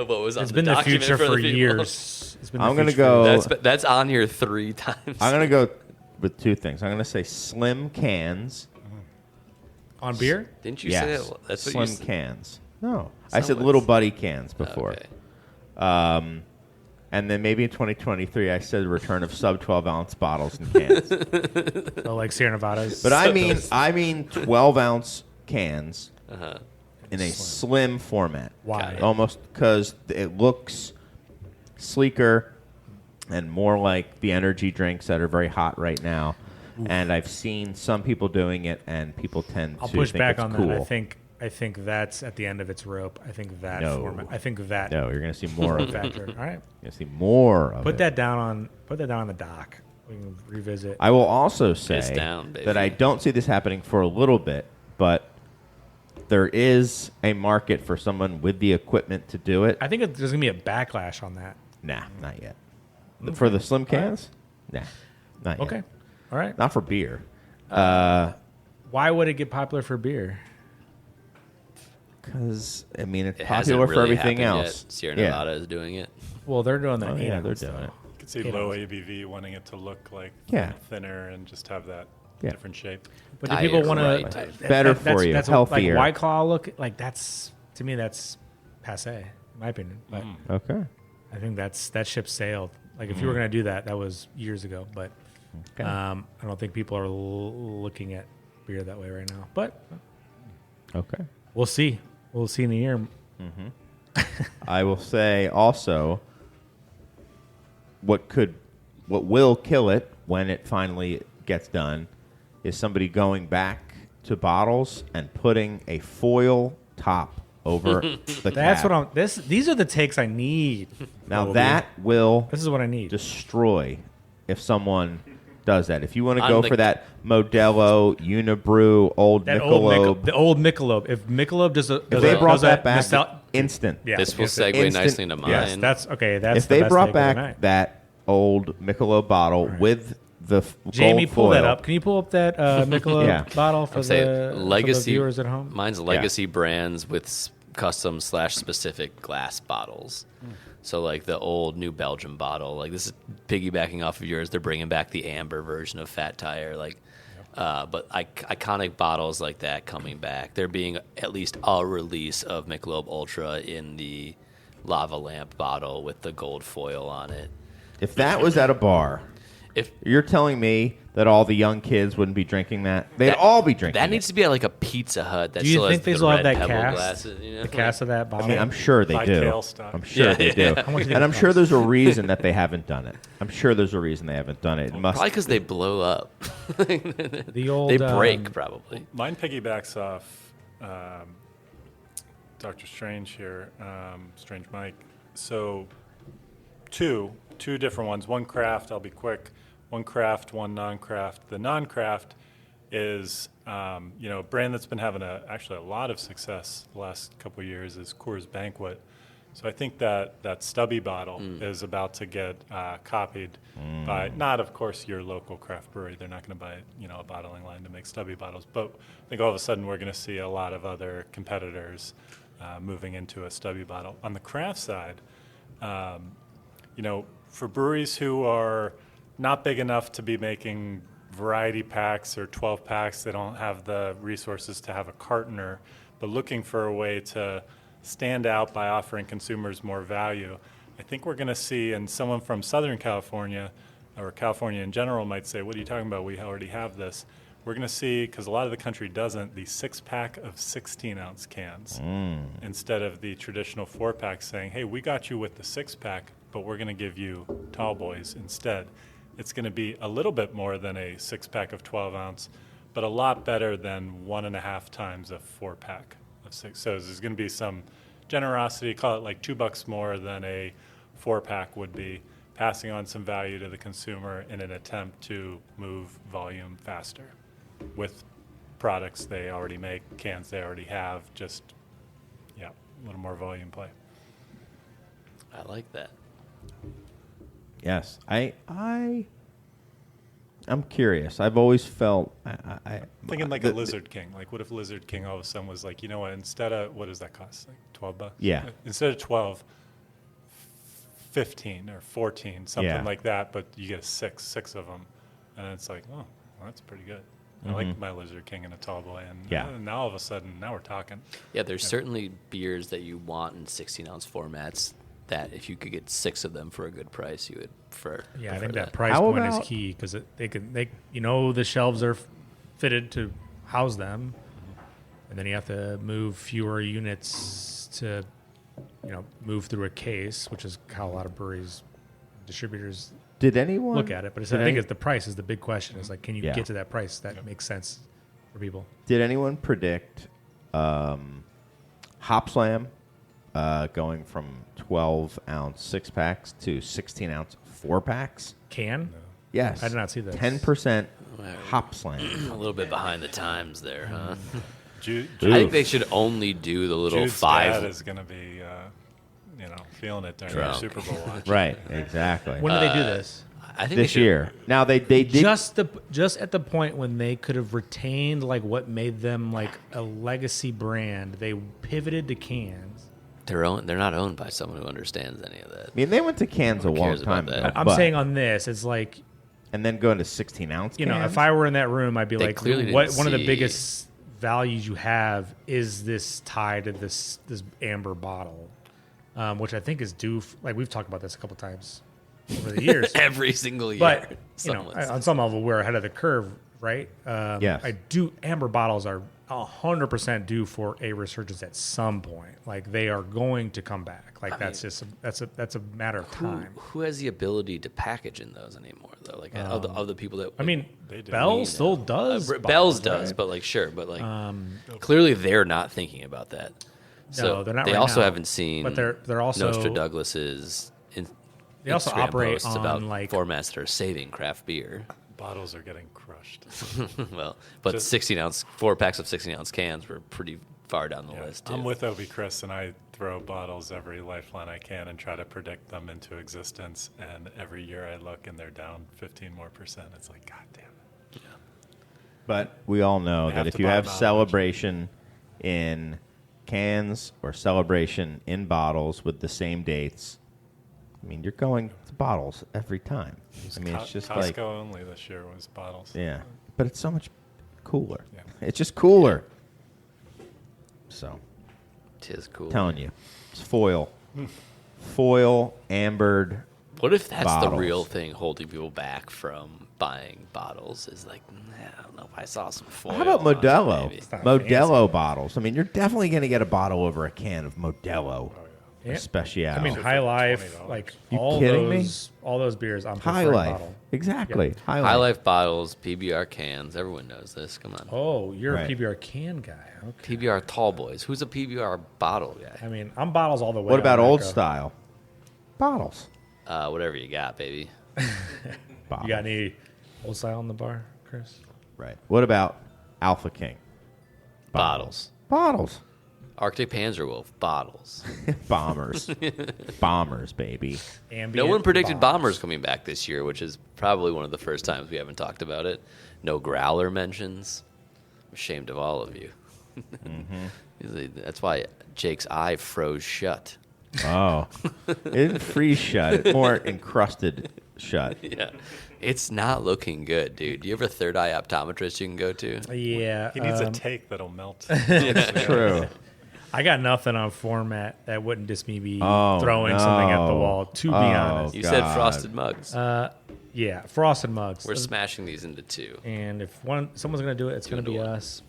Speaker 2: what was on
Speaker 4: It's
Speaker 2: the
Speaker 4: been the
Speaker 2: document
Speaker 4: future for
Speaker 2: the people.
Speaker 4: years. It's been the
Speaker 1: I'm gonna
Speaker 4: future
Speaker 1: go-
Speaker 2: That's on here 3 times.
Speaker 1: I'm gonna go with two things. I'm gonna say slim cans.
Speaker 4: on beer.
Speaker 2: Didn't you
Speaker 1: Yes,
Speaker 2: say that? That's what
Speaker 1: slim
Speaker 2: you said.
Speaker 1: cans. No, I said
Speaker 2: Someone's-
Speaker 1: little buddy cans before.
Speaker 2: Okay.
Speaker 1: And then maybe in 2023, I said the return of sub 12 ounce bottles and cans.
Speaker 4: Oh, like Sierra Nevadas.
Speaker 1: But I mean 12 ounce cans in a slim format.
Speaker 4: Why?
Speaker 1: Almost because it looks sleeker and more like the energy drinks that are very hot right now. And I've seen some people doing it, and people tend
Speaker 4: I'll
Speaker 1: to
Speaker 4: push
Speaker 1: think
Speaker 4: back
Speaker 1: it's
Speaker 4: on
Speaker 1: cool.
Speaker 4: that. I think that's at the end of its rope. I think that
Speaker 1: No.
Speaker 4: format. I think that
Speaker 1: No, you're going to see more of it. You're
Speaker 4: factor. All right,
Speaker 1: going to see more of
Speaker 4: put
Speaker 1: it.
Speaker 4: that down on the dock. We can revisit.
Speaker 1: I will also say
Speaker 2: Piss down, baby.
Speaker 1: that I don't see this happening for a little bit, but there is a market for someone with the equipment to do it.
Speaker 4: I think there's gonna be a backlash on that.
Speaker 1: Nah, not yet. For the slim cans? Nah, not yet.
Speaker 4: Okay, all right.
Speaker 1: Not for beer.
Speaker 4: Why would it get popular for beer?
Speaker 1: Because, I mean, it's
Speaker 2: It
Speaker 1: popular
Speaker 2: hasn't
Speaker 1: for
Speaker 2: really
Speaker 1: everything
Speaker 2: happened
Speaker 1: else.
Speaker 2: Yet. Sierra
Speaker 1: Yeah.
Speaker 2: Nevada is doing it.
Speaker 4: Well, they're doing that.
Speaker 1: Oh,
Speaker 4: in
Speaker 1: yeah, they're
Speaker 4: ounce,
Speaker 1: doing
Speaker 4: though.
Speaker 1: it.
Speaker 3: You could see
Speaker 4: Eight
Speaker 3: low
Speaker 4: ounce.
Speaker 3: ABV, wanting it to look like
Speaker 1: Yeah.
Speaker 3: thinner and just have that
Speaker 1: Yeah.
Speaker 3: different shape.
Speaker 4: But do
Speaker 2: Diet
Speaker 4: people want
Speaker 2: right.
Speaker 4: to
Speaker 1: Better for you,
Speaker 4: That's
Speaker 1: healthier.
Speaker 4: Like White Claw look like that's to me that's passe, in my opinion. But
Speaker 1: Okay.
Speaker 4: I think that ship sailed. Like if you were gonna do that, that was years ago. But
Speaker 1: Okay.
Speaker 4: I don't think people are looking at beer that way right now. But
Speaker 1: Okay.
Speaker 4: we'll see. We'll see in a year.
Speaker 1: I will say also what will kill it when it finally gets done is somebody going back to bottles and putting a foil top over the
Speaker 4: That's
Speaker 1: cap.
Speaker 4: what I'm. These are the takes I need.
Speaker 1: Now
Speaker 4: Colby.
Speaker 1: that will
Speaker 4: This is what I need.
Speaker 1: destroy if someone does that. If you want to
Speaker 2: On
Speaker 1: go
Speaker 2: the-
Speaker 1: for that Modelo, Unibrew, Old
Speaker 4: that
Speaker 1: Michelob,
Speaker 4: the old Michelob. If Michelob does a,
Speaker 1: if they brought that back,
Speaker 4: nostal-
Speaker 1: instant.
Speaker 4: yeah,
Speaker 2: This will
Speaker 4: if-
Speaker 2: segue
Speaker 1: Instant-
Speaker 2: nicely into mine.
Speaker 1: yes,
Speaker 4: That's okay. That's
Speaker 1: If
Speaker 4: the
Speaker 1: they
Speaker 4: best
Speaker 1: brought
Speaker 4: take of the
Speaker 1: back
Speaker 4: night.
Speaker 1: that old Michelob bottle with the
Speaker 4: Jamie,
Speaker 1: gold
Speaker 4: pull that
Speaker 1: foil,
Speaker 4: up. Can you pull up that Michelob
Speaker 1: Yeah.
Speaker 4: bottle for
Speaker 2: I'll say
Speaker 4: the
Speaker 2: legacy
Speaker 4: viewers at home?
Speaker 2: Mine's legacy brands with custom / specific glass bottles. So like the old New Belgium bottle, like this is piggybacking off of yours. They're bringing back the amber version of Fat Tire, like. But iconic bottles like that coming back. There being at least a release of Michelob Ultra in the lava lamp bottle with the gold foil on it.
Speaker 1: if that was at a bar,
Speaker 2: If
Speaker 1: you're telling me that all the young kids wouldn't be drinking that? They'd all be drinking
Speaker 2: that
Speaker 1: it.
Speaker 2: needs to be at like a Pizza Hut. That
Speaker 4: Do you
Speaker 2: still
Speaker 4: think
Speaker 2: has
Speaker 4: they
Speaker 2: the
Speaker 4: still have
Speaker 2: red
Speaker 4: that
Speaker 2: pebble
Speaker 4: cast?
Speaker 2: glasses, you know?
Speaker 4: The cast of that bottle.
Speaker 1: I mean, I'm sure they
Speaker 3: By
Speaker 1: do.
Speaker 3: tail stock.
Speaker 1: I'm sure they do.
Speaker 4: How much do you think
Speaker 1: And I'm
Speaker 4: it
Speaker 1: sure
Speaker 4: costs?
Speaker 1: there's a reason that they haven't done it. I'm sure there's a reason they haven't done it. It must.
Speaker 2: Probably because they blow up.
Speaker 4: the old
Speaker 2: They break probably.
Speaker 3: Mine piggybacks off Doctor Strange here, Strange Mike. So two different ones. One craft, I'll be quick. One craft, one non-craft. The non-craft is a brand that's been having actually a lot of success the last couple of years is Coors Banquet. So I think that stubby bottle is about to get copied by, not of course your local craft brewery. They're not going to buy a bottling line to make stubby bottles. But I think all of a sudden we're going to see a lot of other competitors moving into a stubby bottle. On the craft side, for breweries who are not big enough to be making variety packs or 12 packs, they don't have the resources to have a cartoner, but looking for a way to stand out by offering consumers more value. I think we're going to see, and someone from Southern California or California in general might say, what are you talking about? We already have this. we're going to see, because a lot of the country doesn't, the 6-pack of 16-ounce cans instead of the traditional 4-pack saying, hey, we got you with the 6-pack, but we're going to give you tall boys instead. It's going to be a little bit more than a 6-pack of 12-ounce, but a lot better than 1.5 times a 4-pack of 6. So there's going to be some generosity, call it like $2 more than a 4-pack would be, passing on some value to the consumer in an attempt to move volume faster with products they already make, cans they already have, just, yeah, a little more volume play.
Speaker 2: I like that.
Speaker 1: Yes, I'm curious. I've always felt
Speaker 3: Thinking like a Lizard King. Like, what if Lizard King all of a sudden was like, you know what? Instead of, what does that cost? Like $12?
Speaker 1: Yeah.
Speaker 3: Instead of 12, 15 or 14, something
Speaker 1: Yeah.
Speaker 3: like that. But you get six of them, and it's like, oh, well, that's pretty good. I like my Lizard King and a tall boy, and now all of a sudden, now we're talking.
Speaker 2: Yeah, there's certainly beers that you want in 16-ounce formats that if you could get 6 of them for a good price, you would prefer.
Speaker 4: Yeah, I think
Speaker 2: prefer
Speaker 4: that price
Speaker 1: How
Speaker 4: point is
Speaker 1: about-
Speaker 4: key because they the shelves are fitted to house them, and then you have to move fewer units to, move through a case, which is how a lot of breweries, distributors
Speaker 1: Did anyone
Speaker 4: look at it. But I think it's the price is the big question. Is like, can you
Speaker 1: Yeah.
Speaker 4: get to that price that makes sense for people?
Speaker 1: Did anyone predict Hop Slam going from 12-ounce 6-packs to 16-ounce 4-packs?
Speaker 4: Can
Speaker 1: Yes.
Speaker 4: I did not see this.
Speaker 1: 10% Hop Slam.
Speaker 2: A little bit behind the times there, huh?
Speaker 3: Ju-
Speaker 2: I think they should only do the little
Speaker 3: Jude's dad
Speaker 2: 5.
Speaker 3: is going to be, feeling it during
Speaker 2: Drunk.
Speaker 3: the Super Bowl watch.
Speaker 1: Right, exactly.
Speaker 4: When did they do this?
Speaker 2: I think
Speaker 1: This
Speaker 2: they should,
Speaker 1: year. Now, they did.
Speaker 4: Just at the point when they could have retained like what made them like a legacy brand, they pivoted to cans.
Speaker 2: They're not owned by someone who understands any of that.
Speaker 1: I mean, they went to cans a long
Speaker 2: cares about
Speaker 1: time
Speaker 2: that?
Speaker 1: ago.
Speaker 4: I'm
Speaker 1: but-
Speaker 4: saying on this, it's like,
Speaker 1: And then going to 16-ounce cans?
Speaker 4: if I were in that room, I'd be
Speaker 2: They
Speaker 4: like,
Speaker 2: clearly didn't
Speaker 4: what one of the
Speaker 2: see-
Speaker 4: biggest values you have is this tied to this amber bottle, which I think is due. Like we've talked about this a couple times over the years.
Speaker 2: Every single year.
Speaker 4: But
Speaker 2: someone's-
Speaker 4: on some level, we're ahead of the curve, right?
Speaker 1: Yes.
Speaker 4: Amber bottles are 100% due for a resurgence at some point. Like they are going to come back. Like that's a matter of time.
Speaker 2: Who has the ability to package in those anymore, though? Like of the people that
Speaker 4: I mean,
Speaker 3: They do.
Speaker 4: Bell still does.
Speaker 2: Bell's
Speaker 4: bottles,
Speaker 2: does,
Speaker 4: right?
Speaker 2: but like sure, but like clearly they're not thinking about that. So
Speaker 4: No, they're not
Speaker 2: They
Speaker 4: right
Speaker 2: also
Speaker 4: now.
Speaker 2: haven't seen.
Speaker 4: But they're also-
Speaker 2: Nostra Douglas's.
Speaker 4: They also
Speaker 2: Instagram
Speaker 4: operate
Speaker 2: posts
Speaker 4: on,
Speaker 2: about
Speaker 4: like-
Speaker 2: formats that are saving craft beer.
Speaker 3: Bottles are getting crushed.
Speaker 2: Well, but
Speaker 3: Just-
Speaker 2: 16-ounce 4-packs of 16-ounce cans were pretty far down the list. Too.
Speaker 3: I'm with Obi Chris, and I throw bottles every lifeline I can and try to predict them into existence. And every year I look, and they're down 15% more. It's like, God damn it.
Speaker 1: But we all know
Speaker 3: They
Speaker 1: that
Speaker 3: have
Speaker 1: if
Speaker 3: to
Speaker 1: you
Speaker 3: buy
Speaker 1: have
Speaker 3: them out
Speaker 1: celebration in cans or celebration in bottles with the same dates, I mean, you're going to bottles every time. I mean, it's just
Speaker 3: Costco
Speaker 1: like,
Speaker 3: only this year was bottles.
Speaker 1: yeah. But it's so much cooler.
Speaker 3: Yeah.
Speaker 1: It's just cooler. So,
Speaker 2: Tis cool.
Speaker 1: telling you, it's foil. Foil, ambered.
Speaker 2: What if that's the
Speaker 1: bottles.
Speaker 2: real thing holding people back from buying bottles? Is like, I don't know if I saw some foil.
Speaker 1: How about
Speaker 2: on it,
Speaker 1: Modelo?
Speaker 2: maybe.
Speaker 4: not
Speaker 1: Modelo bottles. I mean, you're definitely going to get a bottle over a can of Modelo.
Speaker 4: Yeah.
Speaker 1: Special.
Speaker 4: I mean,
Speaker 3: for
Speaker 4: High Life,
Speaker 3: $20.
Speaker 4: like
Speaker 1: You
Speaker 4: all
Speaker 1: kidding me?
Speaker 4: those beers. I'm
Speaker 1: High
Speaker 4: preferring
Speaker 1: Life.
Speaker 4: bottle.
Speaker 1: Exactly. High Life.
Speaker 2: High Life bottles, PBR cans. Everyone knows this. Come on.
Speaker 4: Oh, you're
Speaker 1: Right.
Speaker 4: a PBR can guy. Okay.
Speaker 2: PBR tall boys. Who's a PBR bottle guy?
Speaker 4: I mean, I'm bottles all the way.
Speaker 1: What about
Speaker 4: on that
Speaker 1: old
Speaker 4: go.
Speaker 1: style? Bottles.
Speaker 2: Whatever you got, baby.
Speaker 1: Bottles.
Speaker 4: You got any old style in the bar, Chris?
Speaker 1: Right. What about Alpha King?
Speaker 2: Bottles.
Speaker 1: Bottles.
Speaker 2: Arctic Panzerwolf bottles.
Speaker 1: Bombers. Bombers, baby.
Speaker 4: Ambient
Speaker 2: No one predicted
Speaker 4: bottles.
Speaker 2: bombers coming back this year, which is probably one of the first times we haven't talked about it. No growler mentions. I'm ashamed of all of you. That's why Jake's eye froze shut.
Speaker 1: Oh. It didn't freeze shut. It more encrusted shut.
Speaker 2: Yeah. It's not looking good, dude. Do you have a third eye optometrist you can go to?
Speaker 4: Yeah,
Speaker 3: He needs a take that'll melt.
Speaker 1: True.
Speaker 4: I got nothing on format that wouldn't just me be
Speaker 1: Oh,
Speaker 4: throwing something at the
Speaker 1: no.
Speaker 4: wall. To be
Speaker 1: Oh,
Speaker 4: honest,
Speaker 2: You said
Speaker 1: God.
Speaker 2: frosted mugs.
Speaker 4: Yeah, frosted mugs.
Speaker 2: We're smashing these into two.
Speaker 4: And if someone's going to do it, it's going to be
Speaker 2: into one.
Speaker 4: us.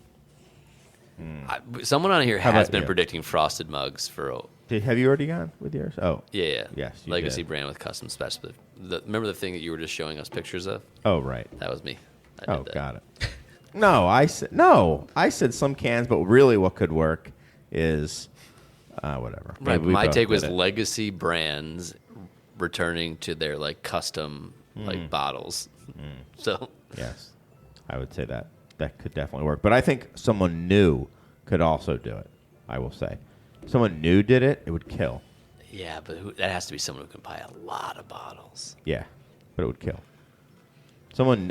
Speaker 2: Someone on here
Speaker 1: How
Speaker 2: has
Speaker 1: about
Speaker 2: been
Speaker 1: you?
Speaker 2: predicting frosted mugs for
Speaker 1: Have you already gone with yours? Oh,
Speaker 2: yeah.
Speaker 1: Yes, you
Speaker 2: Legacy
Speaker 1: did.
Speaker 2: brand with custom specs. Remember the thing that you were just showing us pictures of?
Speaker 1: oh, right.
Speaker 2: That was me. I did that.
Speaker 1: Got it. No, I said some cans, but really, what could work is whatever.
Speaker 2: Right.
Speaker 1: Maybe we
Speaker 2: My
Speaker 1: both
Speaker 2: take was
Speaker 1: did it.
Speaker 2: legacy brands returning to their like custom like bottles. So
Speaker 1: Yes, I would say that could definitely work. But I think someone new could also do it. I will say, if someone new did it, it would kill.
Speaker 2: yeah, but that has to be someone who can buy a lot of bottles.
Speaker 1: Yeah, but it would kill.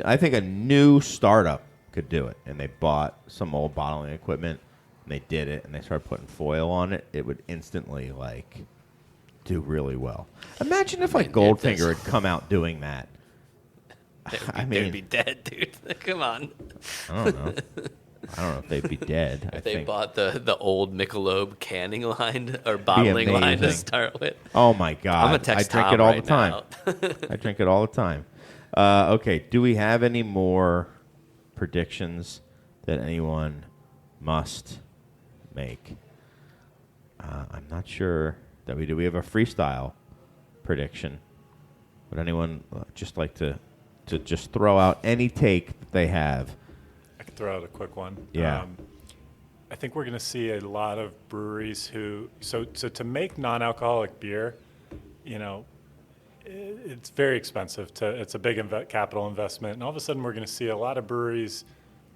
Speaker 1: I think a new startup could do it, and they bought some old bottling equipment, and they did it, and they started putting foil on it. It would instantly do really well. Imagine if Goldfinger had come out doing that.
Speaker 2: They'd be dead, dude. Come on.
Speaker 1: I don't know. I don't know if they'd be dead. I
Speaker 2: If they
Speaker 1: think.
Speaker 2: bought the old Michelob canning line or bottling line to
Speaker 1: amazing.
Speaker 2: start with.
Speaker 1: Oh my god!
Speaker 2: I'm gonna text
Speaker 1: I drink
Speaker 2: Tom
Speaker 1: it all
Speaker 2: right
Speaker 1: the time.
Speaker 2: now.
Speaker 1: I drink it all the time. Okay, do we have any more predictions that anyone must make? I'm not sure that we do. We have a freestyle prediction. Would anyone just like to just throw out any take that they have?
Speaker 3: I could throw out a quick one.
Speaker 1: Yeah.
Speaker 3: I think we're going to see a lot of breweries so to make non-alcoholic beer, it's very expensive. It's a big capital investment, and all of a sudden we're going to see a lot of breweries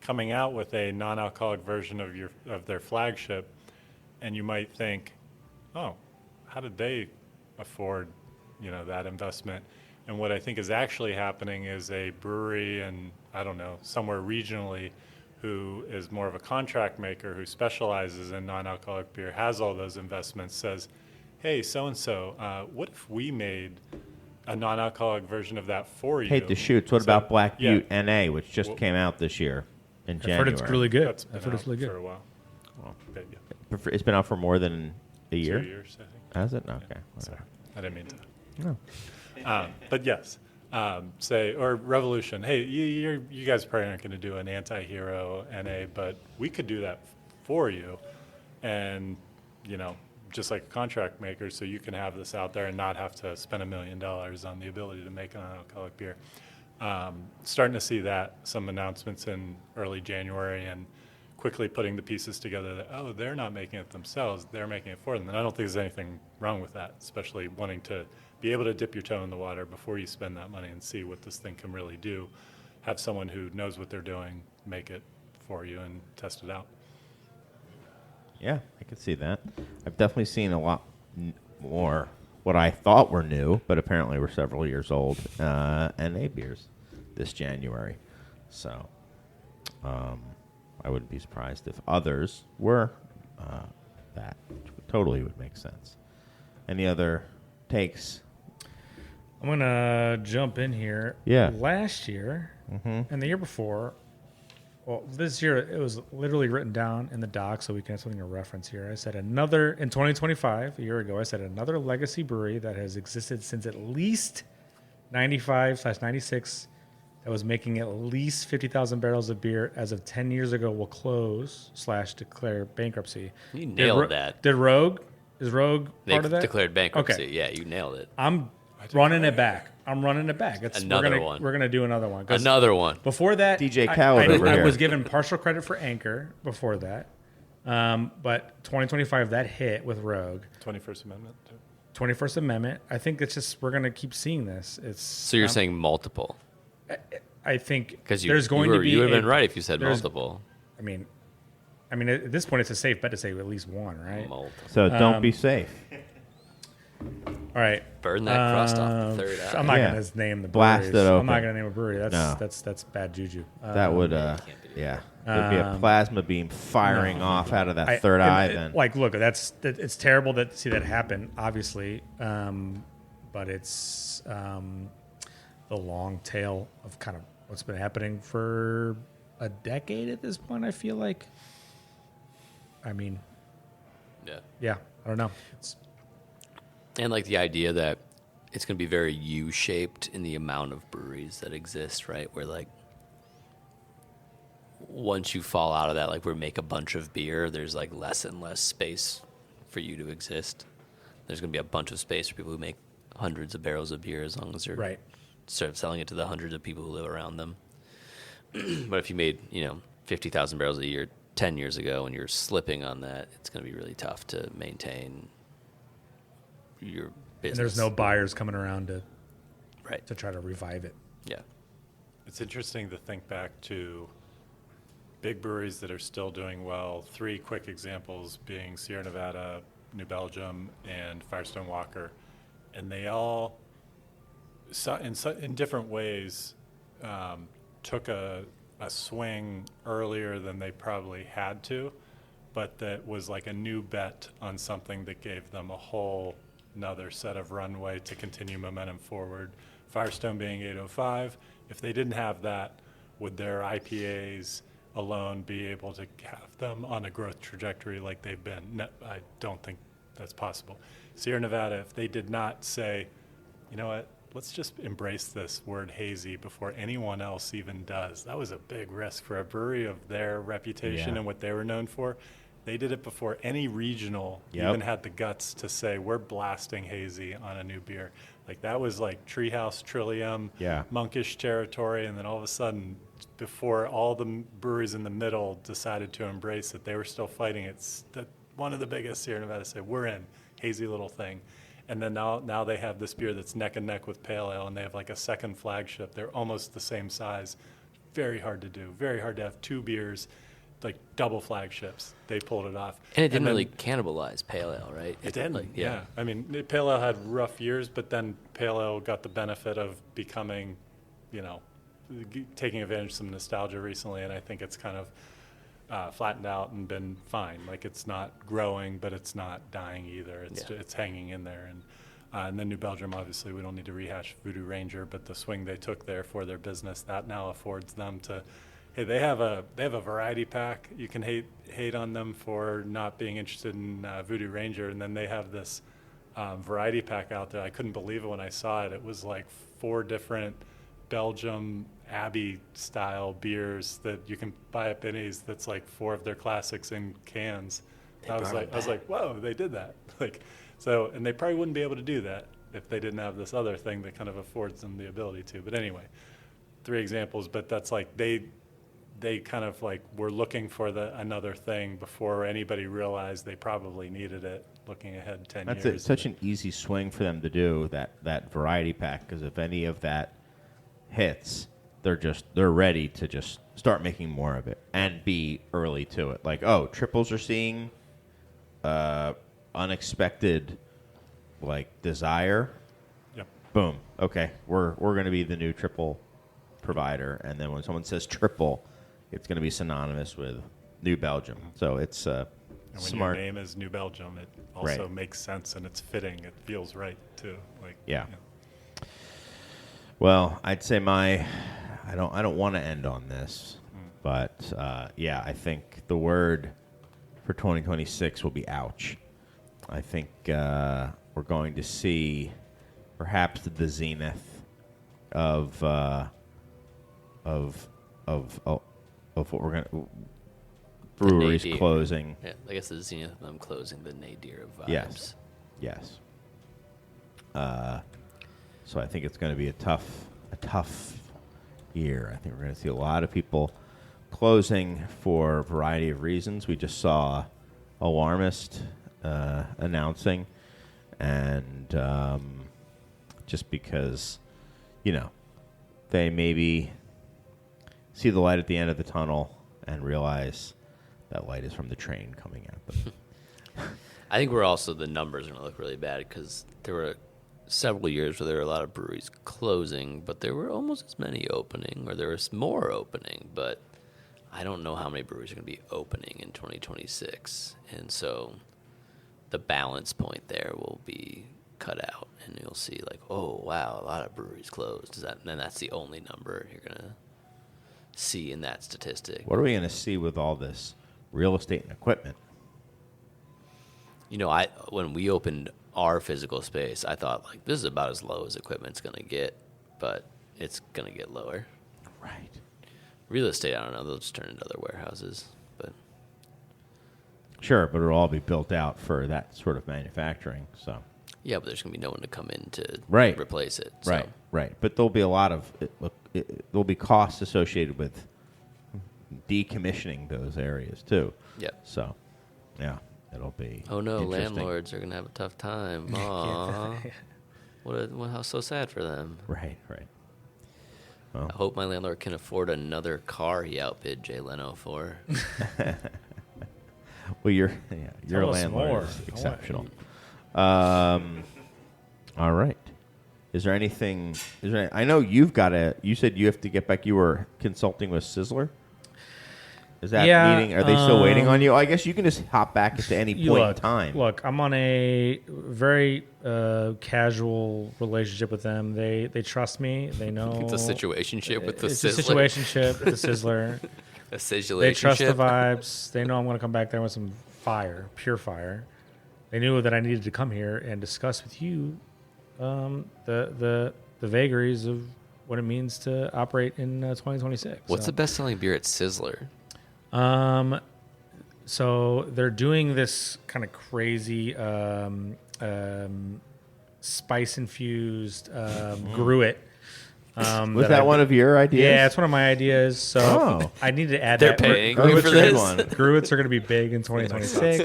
Speaker 3: coming out with a non-alcoholic version of their flagship, and you might think, oh, how did they afford that investment? And what I think is actually happening is a brewery and I don't know, somewhere regionally who is more of a contract maker who specializes in non-alcoholic beer, has all those investments, says, hey, so-and-so, what if we made a non-alcoholic version of that for you?
Speaker 1: Hey, Deschutes, what about Black
Speaker 3: yeah.
Speaker 1: Butte NA, which just came out this year in
Speaker 4: I've
Speaker 1: January?
Speaker 4: heard it's really good.
Speaker 3: That's been
Speaker 4: I've heard it's
Speaker 3: out
Speaker 4: really
Speaker 3: for
Speaker 4: good.
Speaker 3: a while.
Speaker 1: Well,
Speaker 3: But, yeah,
Speaker 1: it's been out for more than a year?
Speaker 3: 2 years, I think.
Speaker 1: Has it? Okay.
Speaker 3: Sorry, I didn't mean to.
Speaker 1: No.
Speaker 3: But yes, or Revolution. Hey, you guys probably aren't going to do an anti-hero NA, but we could do that for you, and just like a contract maker, so you can have this out there and not have to spend $1 million on the ability to make an alcoholic beer. Starting to see some announcements in early January, and quickly putting the pieces together that, they're not making it themselves, they're making it for them. And I don't think there's anything wrong with that, especially wanting to be able to dip your toe in the water before you spend that money and see what this thing can really do. Have someone who knows what they're doing make it for you and test it out.
Speaker 1: Yeah, I could see that. I've definitely seen a lot more what I thought were new, but apparently were several years old, NA beers this January. So I wouldn't be surprised if others were that. Totally would make sense. Any other takes?
Speaker 4: I'm going to jump in here.
Speaker 1: Yeah.
Speaker 4: Last year and the year before, well, this year it was literally written down in the doc so we can have something to reference here. I said in 2025, a year ago, I said another legacy brewery that has existed since at least 95/96 that was making at least 50,000 barrels of beer as of 10 years ago will close / declare bankruptcy.
Speaker 2: You nailed that.
Speaker 4: Did Rogue? Is Rogue
Speaker 2: They
Speaker 4: part of that?
Speaker 2: declared bankruptcy.
Speaker 4: Okay.
Speaker 2: Yeah, you nailed it.
Speaker 4: I'm running it back.
Speaker 2: Another one.
Speaker 4: We're gonna do another one. 'Cause
Speaker 2: Another one.
Speaker 4: Before that,
Speaker 1: DJ Khaled over
Speaker 4: I
Speaker 1: here.
Speaker 4: was given partial credit for Anchor before that, but 2025 that hit with Rogue.
Speaker 3: 21st Amendment.
Speaker 4: 21st Amendment. I think it's just we're gonna keep seeing this. It's
Speaker 2: So you're saying multiple?
Speaker 4: I think
Speaker 2: Because
Speaker 4: there's going to be.
Speaker 2: you would have been right if you said
Speaker 4: there's-
Speaker 2: multiple.
Speaker 4: I mean, at this point, it's a safe bet to say at least one, right?
Speaker 2: Multiple.
Speaker 1: So don't be safe.
Speaker 4: All right.
Speaker 2: Burn that crust off the third eye.
Speaker 4: I'm not
Speaker 1: Yeah.
Speaker 4: gonna name the
Speaker 1: Blast
Speaker 4: breweries.
Speaker 1: it
Speaker 4: I'm not
Speaker 1: open.
Speaker 4: gonna name a brewery.
Speaker 1: No.
Speaker 4: That's bad juju.
Speaker 1: That would,
Speaker 2: can't be
Speaker 1: yeah. There'd be a plasma beam firing off out of that third
Speaker 4: and
Speaker 1: eye
Speaker 4: it-
Speaker 1: then.
Speaker 4: Like, look, it's terrible to see that happen, obviously, but it's the long tail of kind of what's been happening for a decade at this point. I feel like. I mean,
Speaker 2: Yeah.
Speaker 4: yeah, I don't know. It's
Speaker 2: And like the idea that it's going to be very U-shaped in the amount of breweries that exist, right? Where like once you fall out of that, like we make a bunch of beer, there's like less and less space for you to exist. There's going to be a bunch of space for people who make hundreds of barrels of beer as long as they're
Speaker 4: Right.
Speaker 2: sort of selling it to the hundreds of people who live around them. But if you made, 50,000 barrels a year 10 years ago and you're slipping on that, it's going to be really tough to maintain your business.
Speaker 4: And there's no buyers coming around to
Speaker 2: right.
Speaker 4: try to revive it.
Speaker 2: Yeah.
Speaker 3: It's interesting to think back to big breweries that are still doing well. 3 quick examples being Sierra Nevada, New Belgium, and Firestone Walker. And they all, in different ways, took a swing earlier than they probably had to, but that was like a new bet on something that gave them a whole another set of runway to continue momentum forward. Firestone being 805, if they didn't have that, would their IPAs alone be able to have them on a growth trajectory like they've been? No, I don't think that's possible. Sierra Nevada, if they did not say, you know what, let's just embrace this word hazy before anyone else even does. That was a big risk for a brewery of their reputation and what they were known for. They did it before any regional even had the guts to say, we're blasting hazy on a new beer. Like that was like Treehouse, Trillium, monkish territory. And then all of a sudden, before all the breweries in the middle decided to embrace it, they were still fighting it. One of the biggest Sierra Nevada said, we're in, hazy little thing. And then now they have this beer that's neck and neck with Pale Ale, and they have like a second flagship. They're almost the same size. Very hard to do. Very hard to have 2 beers, like double flagships. They pulled it off.
Speaker 2: And it didn't really cannibalize Pale Ale, right?
Speaker 3: It didn't,
Speaker 2: like,
Speaker 3: yeah. I mean, Pale Ale had rough years, but then Pale Ale got the benefit of becoming, taking advantage of some nostalgia recently, and I think it's kind of flattened out and been fine. Like it's not growing, but it's not dying either. It's hanging in there. And then New Belgium, obviously, we don't need to rehash Voodoo Ranger, but the swing they took there for their business, that now affords them to, hey, they have a variety pack. You can hate on them for not being interested in Voodoo Ranger, and then they have this variety pack out there. I couldn't believe it when I saw it. It was like 4 different Belgium Abbey style beers that you can buy at Benny's. That's like 4 of their classics in cans. I was like, whoa, they did that. And they probably wouldn't be able to do that if they didn't have this other thing that kind of affords them the ability to. But anyway, 3 examples, but that's like they kind of like were looking for another thing before anybody realized they probably needed it, looking ahead 10 years.
Speaker 1: That's such an easy swing for them to do, that variety pack, because if any of that hits, they're ready to just start making more of it and be early to it. Like, oh, triples are seeing unexpected desire.
Speaker 3: Yep.
Speaker 1: Boom. Okay, we're going to be the new triple provider, and then when someone says triple, it's going to be synonymous with New Belgium. So it's
Speaker 3: and when
Speaker 1: smart.
Speaker 3: your name is New Belgium, it also makes sense and it's fitting. It feels right too.
Speaker 1: Well, I'd say I don't want to end on this, but I think the word for 2026 will be ouch. I think we're going to see perhaps the zenith of what we're going to breweries closing.
Speaker 2: Yeah, I guess the zenith of them closing, the nadir of vibes.
Speaker 1: Yes. So I think it's going to be a tough year. I think we're going to see a lot of people closing for a variety of reasons. We just saw Alarmist announcing, and just because, they maybe see the light at the end of the tunnel and realize that light is from the train coming at them.
Speaker 2: I think the numbers are going to look really bad because there were several years where there were a lot of breweries closing, but there were almost as many opening, or there was more opening, but I don't know how many breweries are going to be opening in 2026. And so the balance point there will be cut out, and you'll see oh, wow, a lot of breweries closed. And that's the only number you're going to see in that statistic.
Speaker 1: What are we going to see with all this real estate and equipment?
Speaker 2: When we opened our physical space, I thought like this is about as low as equipment's gonna get, but it's gonna get lower.
Speaker 1: Right.
Speaker 2: Real estate, I don't know. They'll just turn into other warehouses, but
Speaker 1: Sure, but it'll all be built out for that sort of manufacturing. So.
Speaker 2: yeah, but there's gonna be no one to come in to
Speaker 1: Right.
Speaker 2: replace it. So.
Speaker 1: Right. Right. But there'll be a lot of there'll be costs associated with decommissioning those areas too.
Speaker 2: Yep.
Speaker 1: So, yeah, it'll be.
Speaker 2: Oh no,
Speaker 1: interesting.
Speaker 2: landlords are gonna have a tough time. Aw, how so sad for them.
Speaker 1: Right. Right.
Speaker 2: I hope my landlord can afford another car he outbid Jay Leno for.
Speaker 1: Well, your
Speaker 4: Tell us
Speaker 1: landlord
Speaker 4: more.
Speaker 1: is exceptional. All right. Is there anything? I know you've got a. You said you have to get back. You were consulting with Sizzler. Is that meeting? Are they still waiting on you? I guess you can just hop back at any point in time.
Speaker 4: Look, I'm on a very casual relationship with them. They trust me. They know
Speaker 2: It's a situationship with the
Speaker 4: it's
Speaker 2: Sizzler.
Speaker 4: a situationship with the Sizzler.
Speaker 2: A situationship.
Speaker 4: They trust the vibes. They know I'm going to come back there with some fire, pure fire. They knew that I needed to come here and discuss with you the vagaries of what it means to operate in 2026.
Speaker 2: What's the best-selling beer at Sizzler?
Speaker 4: So they're doing this kind of crazy spice infused gruit.
Speaker 1: Was that one of your ideas?
Speaker 4: Yeah, it's one of my ideas. So I need to add
Speaker 2: They're
Speaker 4: that.
Speaker 2: paying
Speaker 1: Oh,
Speaker 2: you
Speaker 1: it's
Speaker 2: for
Speaker 1: a good
Speaker 2: this.
Speaker 1: one.
Speaker 4: Gruits are going to be big in 2026.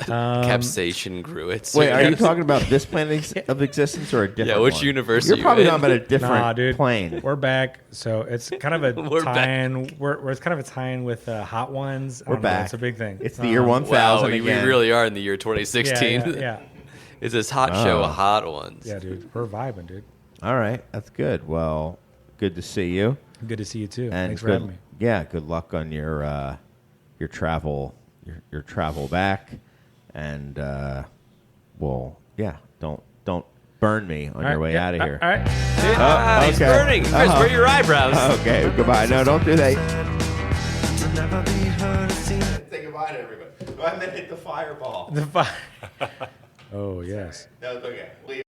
Speaker 2: Capsation gruits.
Speaker 1: Wait, are you talking about this plane of existence or a different
Speaker 2: Yeah, which
Speaker 1: one?
Speaker 2: universe
Speaker 1: You're
Speaker 2: are you
Speaker 1: probably
Speaker 2: in?
Speaker 1: talking about a different
Speaker 4: Nah, dude.
Speaker 1: plane.
Speaker 4: We're back. So it's kind of a
Speaker 2: We're
Speaker 4: tie-in. We're it's kind of a tie-in with Hot Ones. I
Speaker 1: We're
Speaker 4: don't know,
Speaker 1: back.
Speaker 4: It's a big thing.
Speaker 1: It's the year
Speaker 2: Wow,
Speaker 1: 1000
Speaker 2: we
Speaker 1: again.
Speaker 2: really are in the year 2016.
Speaker 4: Yeah.
Speaker 2: It's this hot show,
Speaker 1: Oh.
Speaker 2: Hot Ones.
Speaker 4: Yeah, dude. We're vibing, dude.
Speaker 1: All right, that's good. Well, good to see you.
Speaker 4: Good to see you too.
Speaker 1: And
Speaker 4: Thanks for
Speaker 1: good,
Speaker 4: having me.
Speaker 1: Yeah, good luck on your travel your travel back, and well, yeah, don't burn me on your way out of here.
Speaker 4: All right.
Speaker 2: He's
Speaker 1: okay.
Speaker 2: burning. Chris, where are your eyebrows?
Speaker 1: Okay, goodbye. No, don't do that.
Speaker 5: To never be heard or seen.
Speaker 1: Say goodbye to everybody. Go ahead and hit the fireball.
Speaker 4: The fire. Oh yes.
Speaker 1: No, it's okay. Leave.